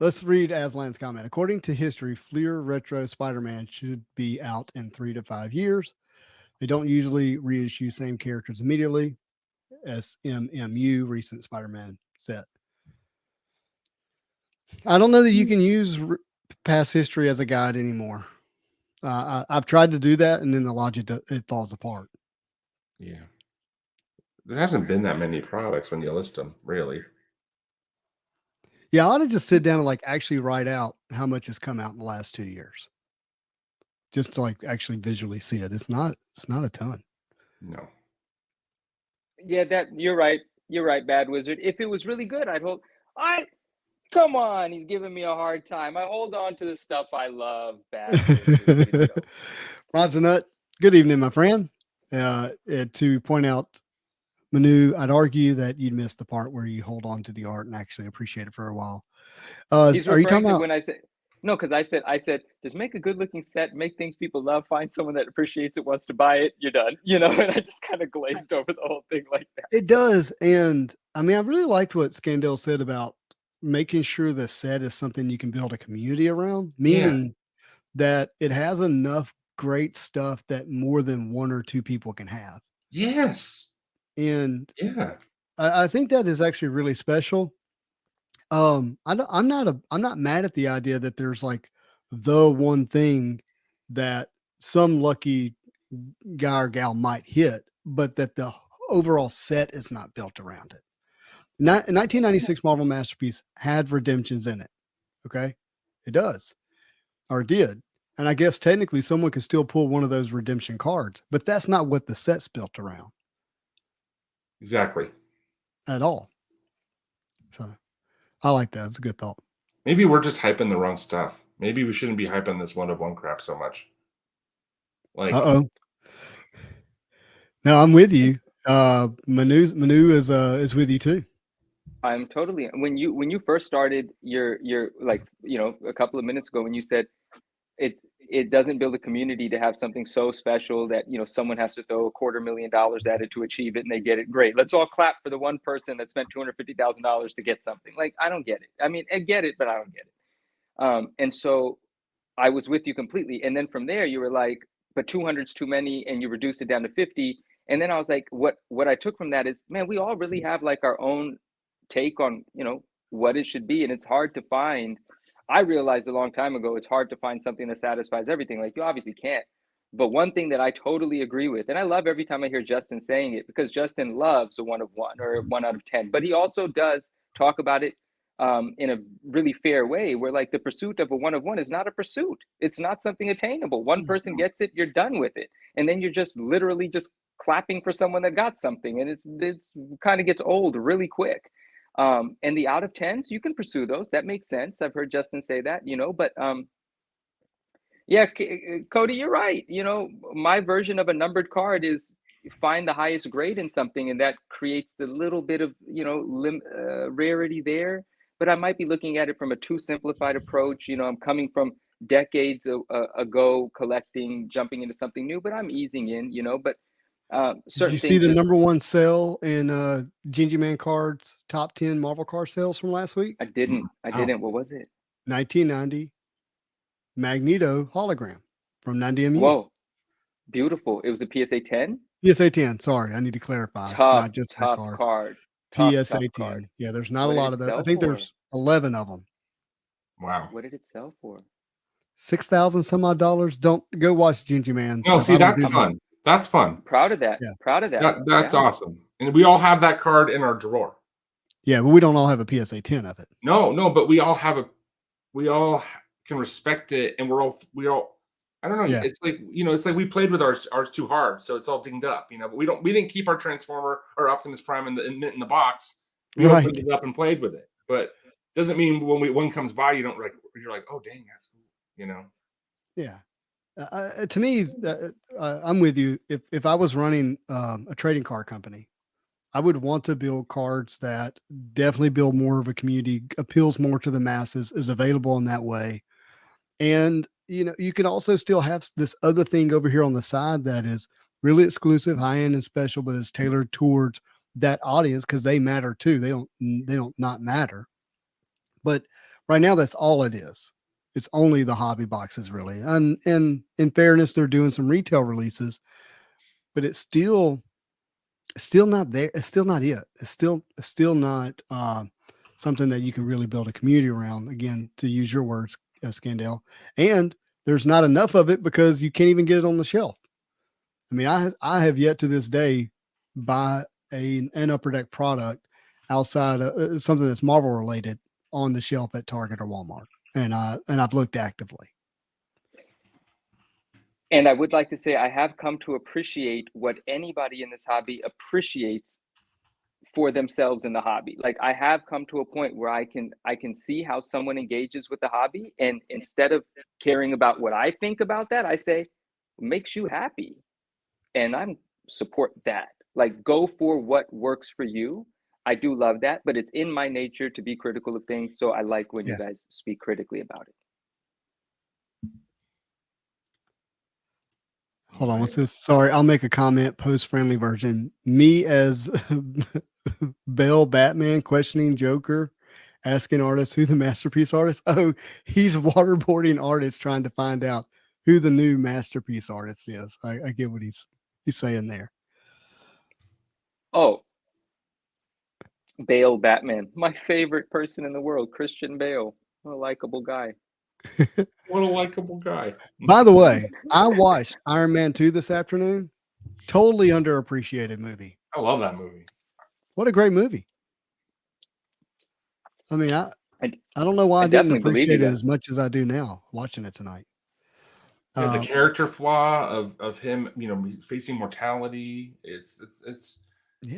Let's read Aslan's comment. According to history, Fleer Retro Spider-Man should be out in 3 to 5 years. They don't usually reissue same characters immediately. SMMU, recent Spider-Man set. I don't know that you can use past history as a guide anymore. I've tried to do that, and then the logic it falls apart. Yeah, there hasn't been that many products when you list them, really. Yeah, I ought to just sit down and actually write out how much has come out in the last 2 years, just to actually visually see it. It's not a ton. No. Yeah, you're right. You're right, Bad Wizard. If it was really good, I'd hold. Come on, he's giving me a hard time. I hold on to the stuff I love, Bad Wizard. Nut, good evening, my friend. To point out, Manu, I'd argue that you'd miss the part where you hold on to the art and actually appreciate it for a while. He's are you talking about when I said no? Because I said just make a good-looking set, make things people love, find someone that appreciates it, wants to buy it. You're done. And I just kind of glazed over the whole thing like that. It does, and I mean, I really liked what Scandell said about making sure the set is something you can build a community around, meaning that it has enough great stuff that more than one or two people can have. Yes. And yeah, I think that is actually really special. I'm not mad at the idea that there's the one thing that some lucky guy or gal might hit, but that the overall set is not built around it. 1996 Marvel Masterpiece had redemptions in it. Okay. It does, or did. And I guess technically someone could still pull one of those redemption cards, but that's not what the set's built around. Exactly. At all. So I like that. It's a good thought. Maybe we're just hyping the wrong stuff. Maybe we shouldn't be hyping this 1-of-1 crap so much. No, I'm with you. Manu is with you too. I'm totally. When you first started your a couple of minutes ago when you said it doesn't build a community to have something so special that someone has to throw $250,000 at it to achieve it and they get it. Great, let's all clap for the one person that spent $250,000 to get something. I don't get it. I mean, I get it, but I don't get it. And so I was with you completely. And then from there you were like, but 200's too many, and you reduced it down to 50. And then I was like, what I took from that is, man, we all really have our own take on what it should be, and it's hard to find. I realized a long time ago it's hard to find something that satisfies everything. You obviously can't, but one thing that I totally agree with, and I love every time I hear Justin saying it, because Justin loves a 1-of-1 or 1 out of 10, but he also does talk about it in a really fair way, where the pursuit of a 1-of-1 is not a pursuit. It's not something attainable. One person gets it, you're done with it, and then you're just literally just clapping for someone that got something, and it's kind of gets old really quick. And the out of 10s, you can pursue those. That makes sense. I've heard Justin say that, but yeah, Cody, you're right. My version of a numbered card is find the highest grade in something, and that creates the little bit of rarity there. But I might be looking at it from a too simplified approach. I'm coming from decades ago collecting, jumping into something new, but I'm easing in, you know, but Did certain you see things the just, number one sale in Gingy Man Cards top 10 Marvel card sales from last week? I didn't. Oh. What was it? 1990 Magneto hologram from 90MU. Whoa, beautiful. It was a PSA 10. PSA 10. Sorry, I need to clarify. Tough, Not just that tough card. card. Tough PSA 10. card. Yeah, there's not What a did lot it of those. I sell think for? there's 11 of them. Wow. What did it sell for? 6,000 some odd dollars. Don't go watch Gingy Man. No, stuff. see, I don't that's do that. fun. That's fun. Proud of that. Yeah. Proud of that. That's Yeah. awesome. And we all have that card in our drawer. Yeah, but we don't all have a PSA 10 of it. No, but we all can respect it, and we all. I don't know. Yeah. It's like, you know, it's like we played with ours too hard, so it's all dinged up, you know. But we didn't keep our Transformer or Optimus Prime in the box. We Right. opened it up and played with it. But doesn't mean when one comes by, you're like, oh dang, that's cool, you know. Yeah. To me, I'm with you. If I was running a trading card company, I would want to build cards that definitely build more of a community, appeals more to the masses, is available in that way. And, you know, you can also still have this other thing over here on the side that is really exclusive, high end and special, but is tailored towards that audience because they matter too. They don't not matter. But right now, that's all it is. It's only the hobby boxes, really. And in fairness, they're doing some retail releases, but it's still not there. It's still not it. It's still not something that you can really build a community around. Again, to use your words, Scandell. And there's not enough of it because you can't even get it on the shelf. I mean, I have yet to this day buy an Upper Deck product outside of something that's Marvel related on the shelf at Target or Walmart. And I've looked actively. And I would like to say I have come to appreciate what anybody in this hobby appreciates for themselves in the hobby. Like I have come to a point where I can see how someone engages with the hobby, and instead of caring about what I think about that, I say, makes you happy. And I'm support that. Like go for what works for you. I do love that, but it's in my nature to be critical of things. So I like when you guys speak critically about it. Hold on, what's this? Sorry, I'll make a comment, post-friendly version. Me as Bale Batman questioning Joker, asking artists who the masterpiece artist. Oh, he's waterboarding artists trying to find out who the new masterpiece artist is. I get what he's saying there. Oh, Bale Batman, my favorite person in the world, Christian Bale. What a likable guy. What a likable guy. By the way, I watched Iron Man 2 this afternoon. Totally underappreciated movie. I love that movie. What a great movie. I mean, I don't know why I didn't appreciate it as much as I do now watching it tonight. Yeah, the character flaw of him, you know, facing mortality. It's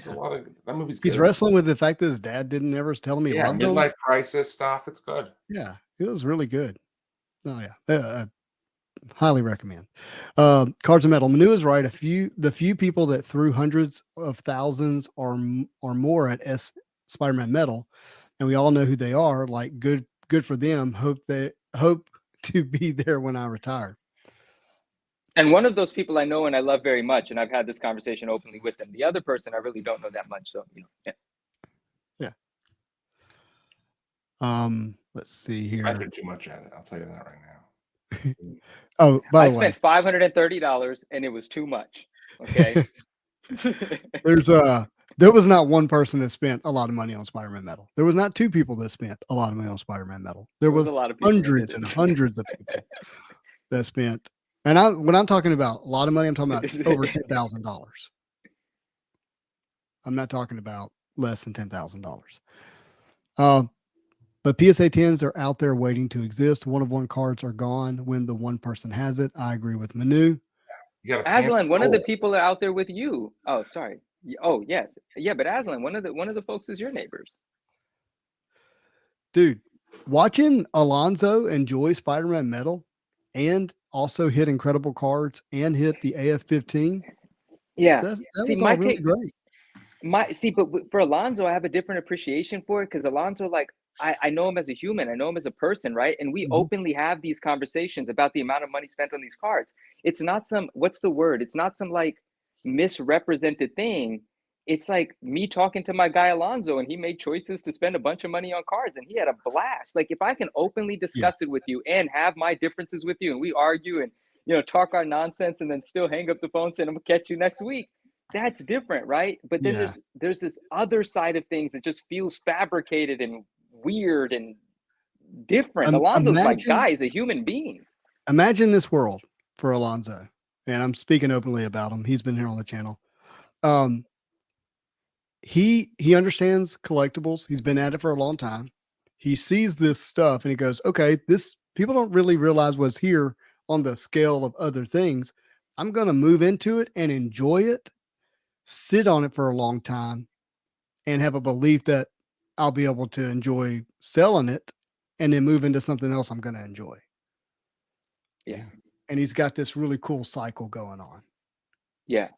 a lot of that movie's good. He's wrestling with the fact that his dad didn't ever tell him he loved him. Midlife crisis stuff. It's good. Yeah, it was really good. Oh yeah, highly recommend. Cards of Metal. Manu is right. The few people that threw hundreds of thousands or more at Spider-Man Metal, and we all know who they are. Like good for them. Hope to be there when I retire. And one of those people I know and I love very much, and I've had this conversation openly with them. The other person I really don't know that much. So yeah. Let's see here. I threw too much at it. I'll tell you that right now. Oh, by the way, I spent $530 and it was too much. Okay. There was not one person that spent a lot of money on Spider-Man Metal. There was not two people that spent a lot of money on Spider-Man Metal. There was a lot of people hundreds and hundreds of people that spent. And when I'm talking about a lot of money, I'm talking about over $10,000. I'm not talking about less than $10,000. But PSA 10s are out there waiting to exist. One-of-one cards are gone when the one person has it. I agree with Manu. Aslan, one of the people are out there with you. Oh, sorry. Oh, yes. Yeah, but Aslan, one of the folks is your neighbors. Dude, watching Alonzo enjoy Spider-Man Metal and also hit incredible cards and hit the AF-15. Yeah. That was all really great. But for Alonzo, I have a different appreciation for it because Alonzo, like, I know him as a human. I know him as a person, right? And we openly have these conversations about the amount of money spent on these cards. It's not some, what's the word? It's not some like misrepresented thing. It's like me talking to my guy Alonzo, and he made choices to spend a bunch of money on cards, and he had a blast. Like, if I can openly discuss it with you and have my differences with you, and we argue and talk our nonsense, and then still hang up the phone saying I'm gonna catch you next week, that's different, right? But then there's this other side of things that just feels fabricated and weird and different. Alonzo's my guy, he's a human being. Imagine this world for Alonzo, and I'm speaking openly about him. He's been here on the channel. He understands collectibles. He's been at it for a long time. He sees this stuff and he goes, okay, this people don't really realize what's here on the scale of other things. I'm going to move into it and enjoy it, sit on it for a long time, and have a belief that I'll be able to enjoy selling it and then move into something else I'm going to enjoy. Yeah. And he's got this really cool cycle going on. Yeah.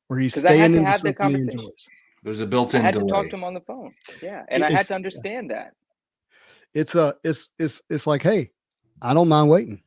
Where he's staying into something he enjoys. enjoys. There's a built-in I had delay. to talk to him on the phone. Yeah. And I had to understand that. It's like, hey, I don't mind waiting.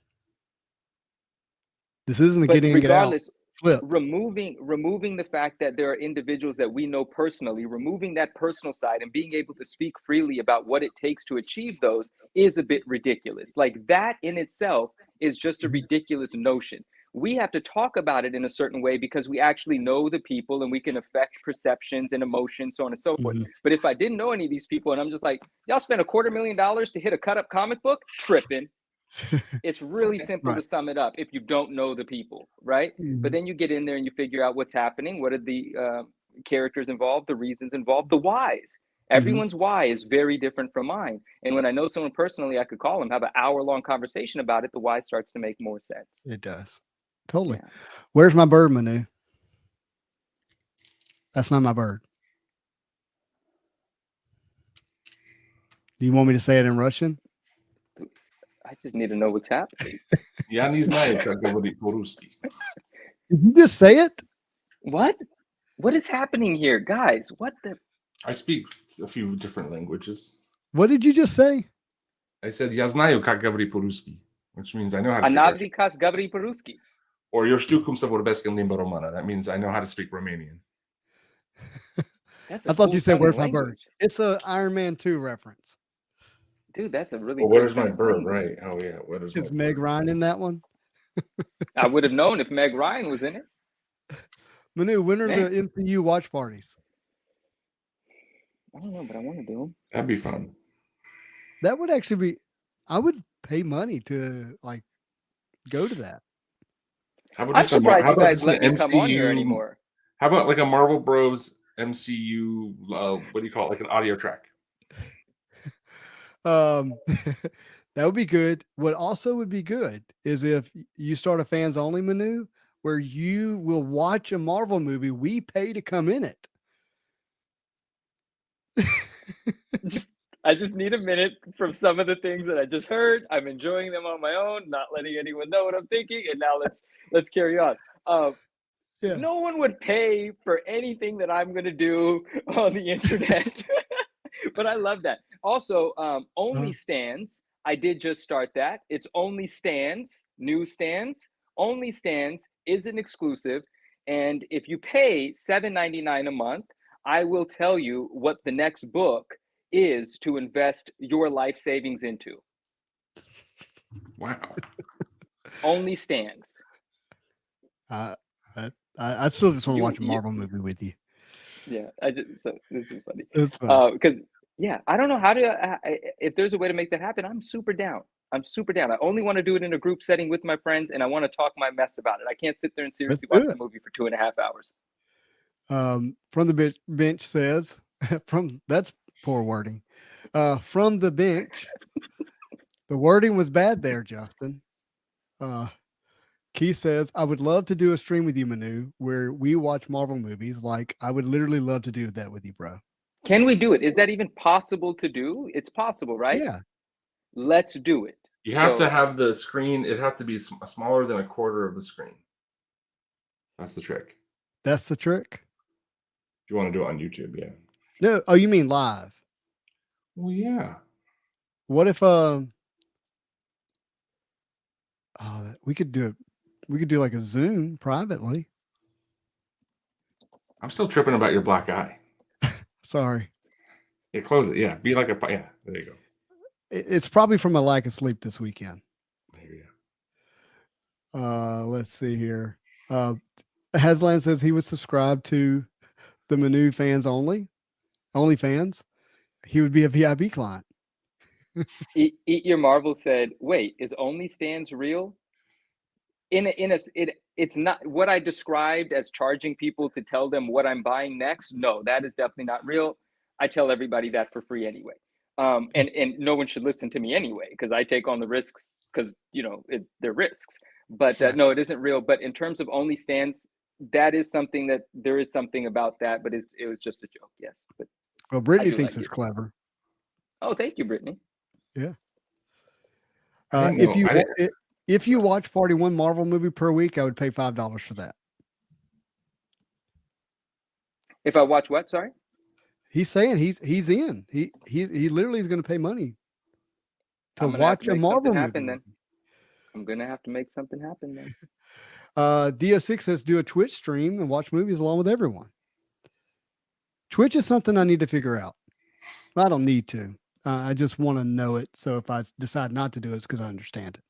This isn't a get in, get out flip. Removing the fact that there are individuals that we know personally, removing that personal side and being able to speak freely about what it takes to achieve those is a bit ridiculous. Like, that in itself is just a ridiculous notion. We have to talk about it in a certain way because we actually know the people and we can affect perceptions and emotions, so on and so forth. But if I didn't know any of these people and I'm just like, y'all spent $250,000 to hit a cut up comic book, tripping. It's really simple to sum it up if you don't know the people, right? But then you get in there and you figure out what's happening. What are the characters involved, the reasons involved, the whys. Everyone's why is very different from mine. And when I know someone personally, I could call them, have an hour-long conversation about it. The why starts to make more sense. It does. Totally. Yeah. Where's my bird, Manu? That's not my bird. Do you want me to say it in Russian? I just need to know what's happening. Я не знаю, как говорить по-русски. Did you just say it? What? What is happening here, guys? What the? I speak a few different languages. What did you just say? I said, я знаю, как говорить по-русски, which means I know how to speak Russian. Говори по-русски. Or eu știu cum să vorbesc în limba română. That means I know how to speak Romanian. I thought you said, where's my bird? It's a Iron Man 2 reference. Dude, that's a really where's my bird? Right. Oh, yeah. Is Meg Ryan in that one? I would have known if Meg Ryan was in it. Manu, when are the MCU watch parties? I don't know, but I want to do them. That'd be fun. That would actually be, I would pay money to like go to that. I'm surprised you guys let me come on here anymore. How about like a Marvel Bros MCU, what do you call it? Like an audio track? That would be good. What also would be good is if you start a fans only menu where you will watch a Marvel movie. We pay to come in it. I just need a minute from some of the things that I just heard. I'm enjoying them on my own, not letting anyone know what I'm thinking. And now let's carry on. No one would pay for anything that I'm going to do on the internet. But I love that. Also, Only Stands. I did just start that. It's Only Stands, newsstands. Only Stands is an exclusive. And if you pay $7.99 a month, I will tell you what the next book is to invest your life savings into. Wow. Only Stands. I still just want to watch a Marvel movie with you. Yeah, so this is funny. It's fun. Because I don't know how to. If there's a way to make that happen, I'm super down. I only want to do it in a group setting with my friends, and I want to talk my mess about it. I can't sit there and seriously watch the movie for 2.5 hours. From the bench says, that's poor wording. From the bench, the wording was bad there, Justin. Keith says, I would love to do a stream with you, Manu, where we watch Marvel movies. Like, I would literally love to do that with you, bro. Can we do it? Is that even possible to do? It's possible, right? Yeah. Let's do it. You have to have the screen. It have to be smaller than a quarter of the screen. That's the trick. That's the trick? If you want to do it on YouTube, yeah. No. Oh, you mean live? Well, yeah. What if we could do it? We could do like a Zoom privately. I'm still tripping about your black eye. Sorry, Yeah, close it. Yeah, be like a yeah. There you go. it's probably from a lack of sleep this weekend. There you Let's see here. Haslan says he was subscribed to the Manu fans only fans. He would be a VIP client. Eat Your Marvel said, "Wait, is OnlyFans real?" It's not what I described as charging people to tell them what I'm buying next. No, that is definitely not real. I tell everybody that for free anyway. And no one should listen to me anyway because I take on the risks because they're risks. But Right. no, it isn't real. But in terms of OnlyFans, that is something that there is something about that, but it was just a joke. Yes, but Well, Brittany do thinks like it's it. clever. Oh, thank you, Brittany. Yeah. I didn't know. If you watch Party one Marvel movie per week, I would pay $5 for that. If I watch what? Sorry. He's saying he's in. He literally is going to pay money to I'm gonna have watch to a make Marvel something movie. happen then. I'm gonna have to make something happen then. DO6 says do a Twitch stream and watch movies along with everyone. Twitch is something I need to figure out. I don't need to. I just want to know it. So if I decide not to do it, it's because I understand it.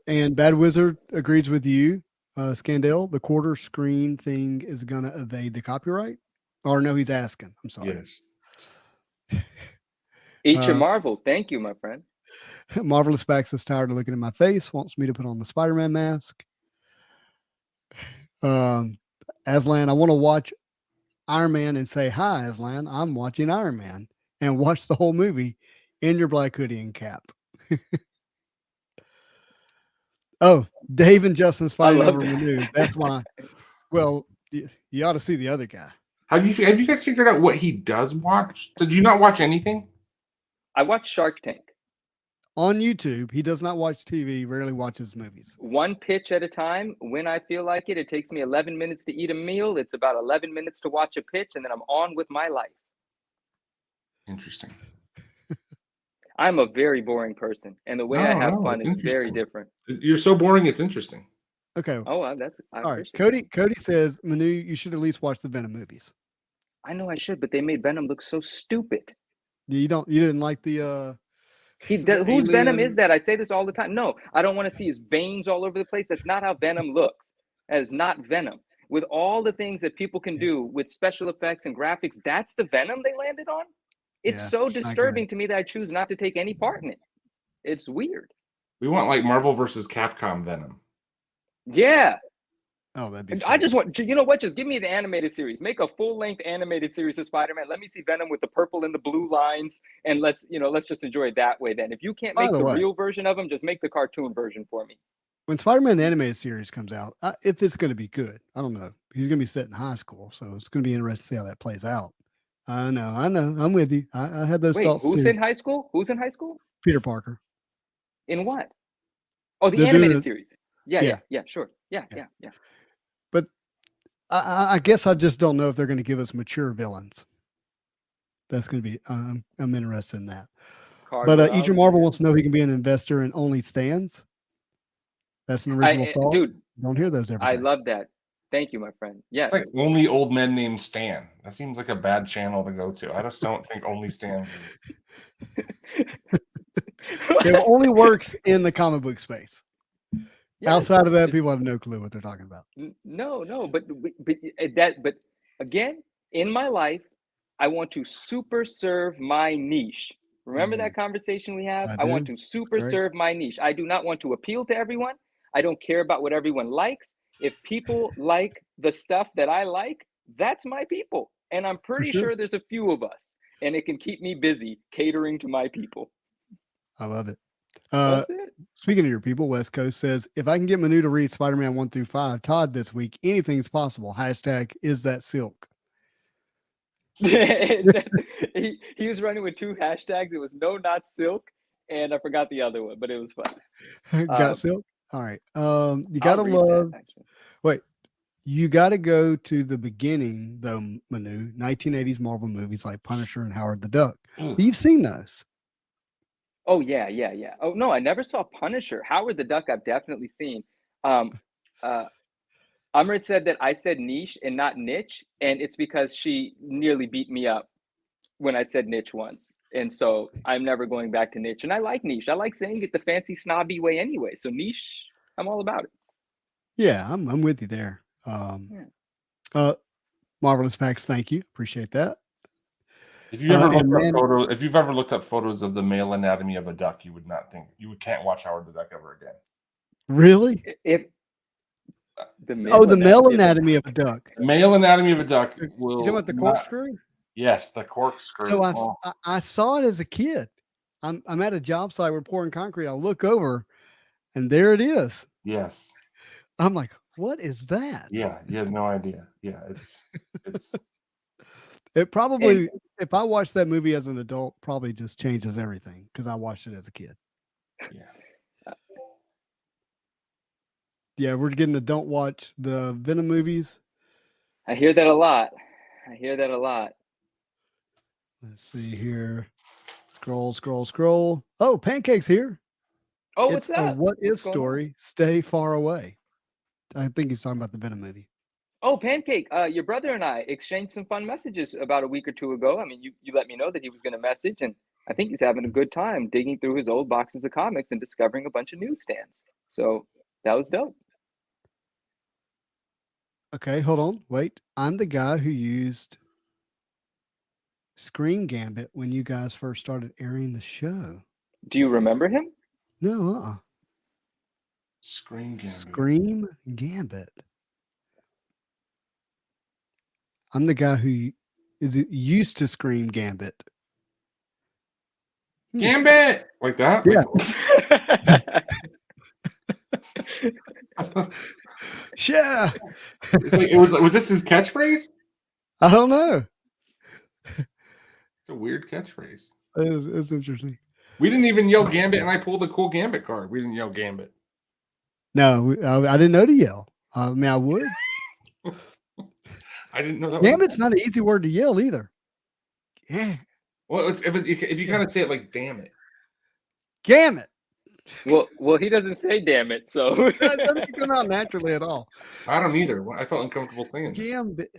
And Bad Wizard agrees with you, Scandell. The quarter screen thing is going to evade the copyright. Or no, he's asking. I'm sorry. Yes. Eat Your Marvel. Thank you, my friend. Marvelous Bax is tired of looking at my face, wants me to put on the Spider-Man mask. Aslan, I want to watch Iron Man and say, hi, Aslan, I'm watching Iron Man, and watch the whole movie in your black hoodie and cap. Oh, Dave and Justin's fighting over Manu. That's why. Well, you ought to see the other guy. Have you guys figured out what he does watch? Did you not watch anything? I watched Shark Tank. On YouTube, he does not watch TV, rarely watches movies. One pitch at a time. When I feel like it, it takes me 11 minutes to eat a meal. It's about 11 minutes to watch a pitch, and then I'm on with my life. Interesting. I'm a very boring person, and the way I have fun is very different. You're so boring, it's interesting. Okay. Oh, I all right. Cody says, Manu, you should at least watch the Venom movies. I know I should, but they made Venom look so stupid. You didn't like the whose Venom is that? I say this all the time. No, I don't want to see his veins all over the place. That's not how Venom looks. That is not Venom. With all the things that people can do with special effects and graphics, that's the Venom they landed on. It's so disturbing to me that I choose not to take any part in it. It's weird. We want like Marvel versus Capcom Venom. Yeah. Oh, that'd be. I just want, you know what? Just give me the animated series. Make a full-length animated series of Spider-Man. Let me see Venom with the purple and the blue lines, and let's just enjoy it that way. Then, if you can't make the real version of him, just make the cartoon version for me. When Spider-Man the animated series comes out, if it's going to be good, I don't know. He's going to be set in high school, so it's going to be interesting to see how that plays out. I know. I'm with you. I had those thoughts. Who's in high school? Who's in high school? Peter Parker. In what? Oh, the animated series. Yeah, sure. Yeah. But I guess I just don't know if they're going to give us mature villains. That's going to be. I'm interested in that. But Each Marvel wants to know he can be an investor in Only Stands. That's an original thought. Dude, don't hear those every day. I love that. Thank you, my friend. Yes. It's like Only Old Men Named Stan. That seems like a bad channel to go to. I just don't think Only Stands. It only works in the comic book space. Yes, outside of that, people have no clue what they're talking about. No, but again, in my life, I want to super serve my niche. Remember that conversation we have? I want to super serve my niche. I do not want to appeal to everyone. I don't care about what everyone likes. If people like the stuff that I like, that's my people. And I'm pretty sure there's a few of us. And it can keep me busy catering to my people. I love it. Speaking of your people, West Coast says, if I can get Manu to read Spider-Man 1 through 5, Todd, this week, anything's possible. # is that silk. He was running with 2 hashtags. It was no, not silk. And I forgot the other one, but it was fun. Got silk? All right. You got to love. Wait. You got to go to the beginning, though, Manu. 1980s Marvel movies like Punisher and Howard the Duck. Ugh. You've seen those. Oh yeah. Oh no, I never saw Punisher. Howard the Duck, I've definitely seen. Um, Amrit said that I said niche and not niche, and it's because she nearly beat me up when I said niche once. And so I'm never going back to niche. And I like niche. I like saying it the fancy snobby way anyway. So niche, I'm all about it. Yeah, I'm with you there. Marvelous Packs, thank you. Appreciate that. If you ever and looked up Manny- if you've ever looked up photos of the male anatomy of a duck, you would not think can't watch Howard the Duck ever again. Really? If the The male anatomy of a duck. The male anatomy of a duck will. You talking about the not- corkscrew? Yes, the corkscrew. So Oh, I saw it as a kid. I'm at a job site. We're pouring concrete. I look over, and there it is. yes. I'm like, what is that? Yeah, you have no idea. Yeah, it's It probably, if I watched that movie as an adult, probably just changes everything because I watched it as a kid. yeah. Yeah, we're getting the don't watch the Venom movies. I hear that a lot. Let's see here. Scroll. Oh, Pancake's here. Oh, It's what's that? a what if What's going on? story. Stay far away. I think he's talking about the Venom movie. Oh, Pancake, your brother and I exchanged some fun messages about a week or two ago. I mean, you let me know that he was going to message, and I think he's having a good time digging through his old boxes of comics and discovering a bunch of newsstands. So that was dope. Okay, hold on. Wait. I'm the guy who used Screen Gambit when you guys first started airing the show. Do you remember him? No, Screen Gambit. Scream Gambit. I'm the guy who used to Scream Gambit. Gambit like that. Yeah. Yeah. Wait, was this his catchphrase? I don't know. It's a weird catchphrase. It's interesting. We didn't even yell Gambit, and I pulled a cool Gambit card. We didn't yell Gambit. No, I didn't know to yell. I mean, I would. I didn't know that. Gambit's not an easy word to yell either. Yeah. Well, if you kind of say it like "damn it," Gambit. Well, he doesn't say damn it, so That doesn't come out naturally at all. I don't either. I felt uncomfortable saying it. Gambit.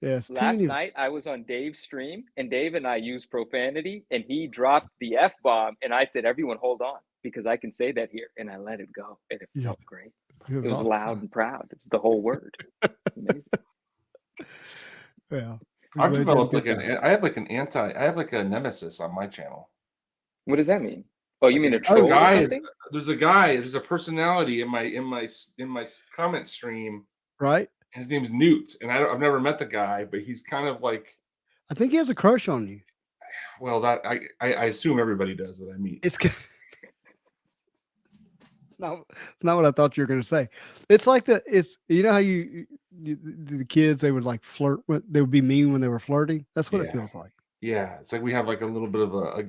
Yes. last night I was on Dave's stream and Dave and I used profanity and he dropped the F-bomb and I said, everyone hold on because I can say that here. And I let it go and it felt great. It was loud and proud. It was the whole word. Amazing. Yeah. I've developed I have like a nemesis on my channel. What does that mean? Oh, you mean a troll or something? There's a personality in my comment stream. Right. His name's Newt, and I've never met the guy, but he's kind of like. I think he has a crush on you. Well, that I assume everybody does that I meet. It's not what I thought you were going to say. It's like you know how the kids, they would like flirt, they would be mean when they were flirting. That's what it feels like. Yeah, it's like we have like a little bit of a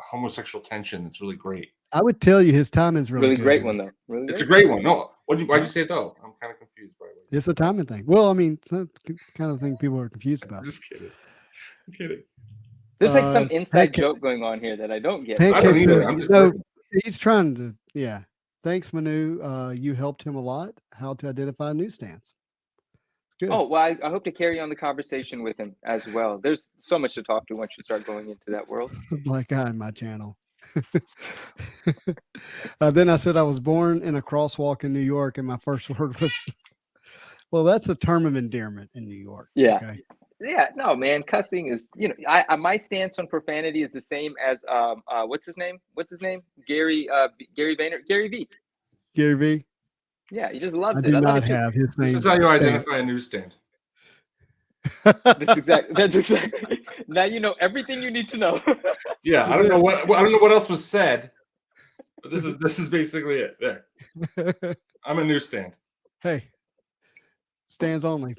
homosexual tension that's really great. I would tell you his timing's really good. Great one though. Really it's a great one. No, why'd you say it though? I'm kind of confused by it. It's a timing thing. Well, I mean, it's not the kind of thing people are confused about. I'm just kidding. I'm kidding. There's like some inside joke going on here that I don't get. I don't either. I'm just he's trying to. Yeah. Thanks, Manu. You helped him a lot. How to identify newsstands. Good. Oh, well, I hope to carry on the conversation with him as well. There's so much to talk to once you start going into that world. The black guy in my channel. Then I said I was born in a crosswalk in New York, and my first word was, well, that's a term of endearment in New York. Yeah. Okay? Yeah, no, man, cussing is, I my stance on profanity is the same as what's his name? Gary Vayner, Gary V. Gary V. Yeah, he just loves I it. do I not love it too. have his name. This is how you identify a newsstand. That's exactly. Now you know everything you need to know. Yeah, I don't know what else was said, but this is basically it. There, I'm a newsstand. Hey, stands only.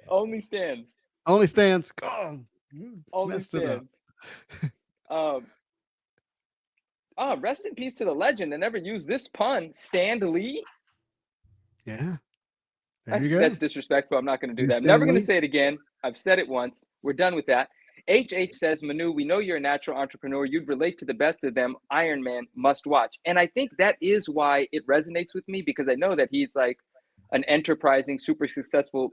Only stands. Only stands. Oh, Only stands. Rest in peace to the legend that never used this pun, Stan Lee. Yeah. There you Actually, go. that's disrespectful. I'm not going to do You that. I'm never going to Lee. say it again. I've said it once. We're done with that. HH says, Manu, we know you're a natural entrepreneur. You'd relate to the best of them. Iron Man must watch. And I think that is why it resonates with me, because I know that he's like an enterprising, super successful,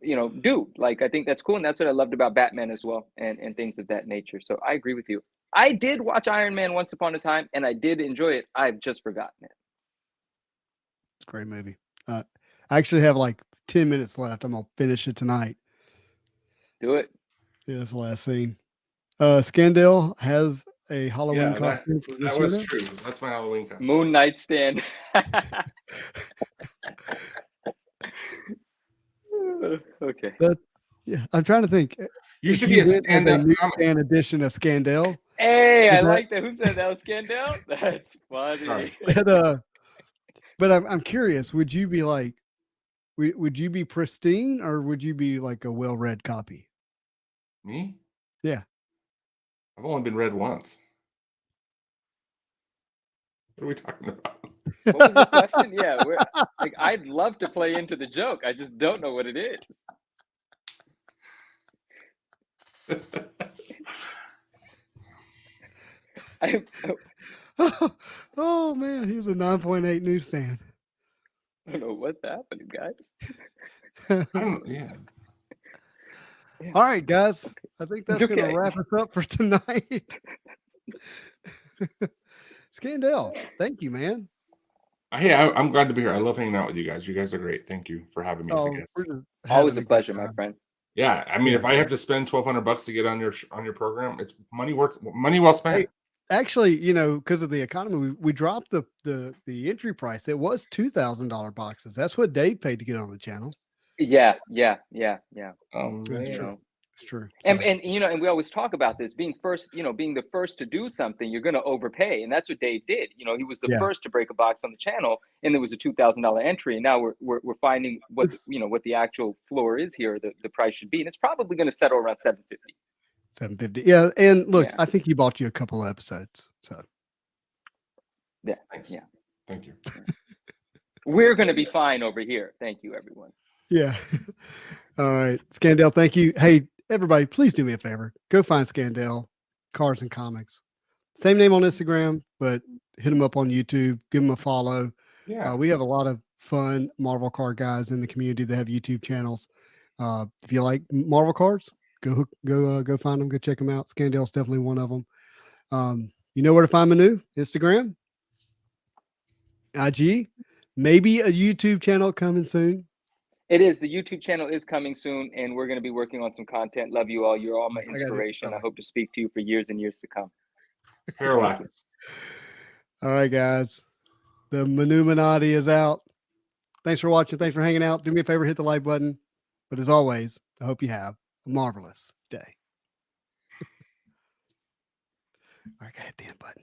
dude. Like, I think that's cool. And that's what I loved about Batman as well, and things of that nature. So I agree with you. I did watch Iron Man once upon a time, and I did enjoy it. I've just forgotten it. It's a great movie. I actually have like 10 minutes left. I'm going to finish it tonight. Do it. Yeah, that's the last scene. Scandale has a Halloween Yeah, that, costume for this that was unit. true. That's my Halloween costume. Moon Knight stand. Okay. Yeah, I'm trying to think. You If should be a went as stand-up comic. newsstand edition of Scandale. Hey, I Is that- like that. Who said that was Scandale? That's funny. Sorry. But I'm curious. Would you be like, would you be pristine, or would you be like a well-read copy? Me? Yeah. I've only been read once. What are we talking about? What was the question? Yeah, like, I'd love to play into the joke. I just don't know what it is. Oh man, he's a 9.8 newsstand. I don't know what's happening, guys. Yeah. All right, guys. I think that's going Okay. to wrap us up for tonight. Scandale, thank you, man. Hey, I'm glad to be here. I love hanging out with you guys. You guys are great. Thank you for having me as a guest. We're just Always having a good pleasure, my time. friend. Yeah, I mean, Yeah. if I have to spend $1,200 to get on your program, it's money well spent. Hey, actually, because of the economy, we dropped the entry price. It was $2,000 boxes. That's what Dave paid to get on the channel. Yeah. It's You true. know. It's true. And So, and we always talk about this being first, being the first to do something, you're going to overpay, and that's what Dave did. He was the Yeah. first to break a box on the channel, and there was a $2,000 entry, and now we're finding what what the actual floor is here, the price should be, and it's probably going to settle around $750. $750. Yeah, and look, Yeah. I think you bought you a couple of episodes. So Yeah, Thanks. yeah. Thank you. We're going to be fine over here. Thank you, everyone. yeah. All right, Scandale, thank you. Hey, everybody, please do me a favor. Go find Scandale, Cards and Comics. Same name on Instagram, but hit him up on YouTube. Give him a follow. Yeah. We have a lot of fun Marvel card guys in the community that have YouTube channels. If you like Marvel cards, go find them. Go check them out. Scandale's definitely one of them. You know where to find Manu? Instagram, IG, maybe a YouTube channel coming soon. It is. The YouTube channel is coming soon, and we're going to be working on some content. Love you all. You're all my inspiration. I hope to speak to you for years and years to come. Parallax. All right, guys. The Manuminati is out. Thanks for watching. Thanks for hanging out. Do me a favor, hit the like button. But as always, I hope you have a marvelous day. All right, go hit the end button.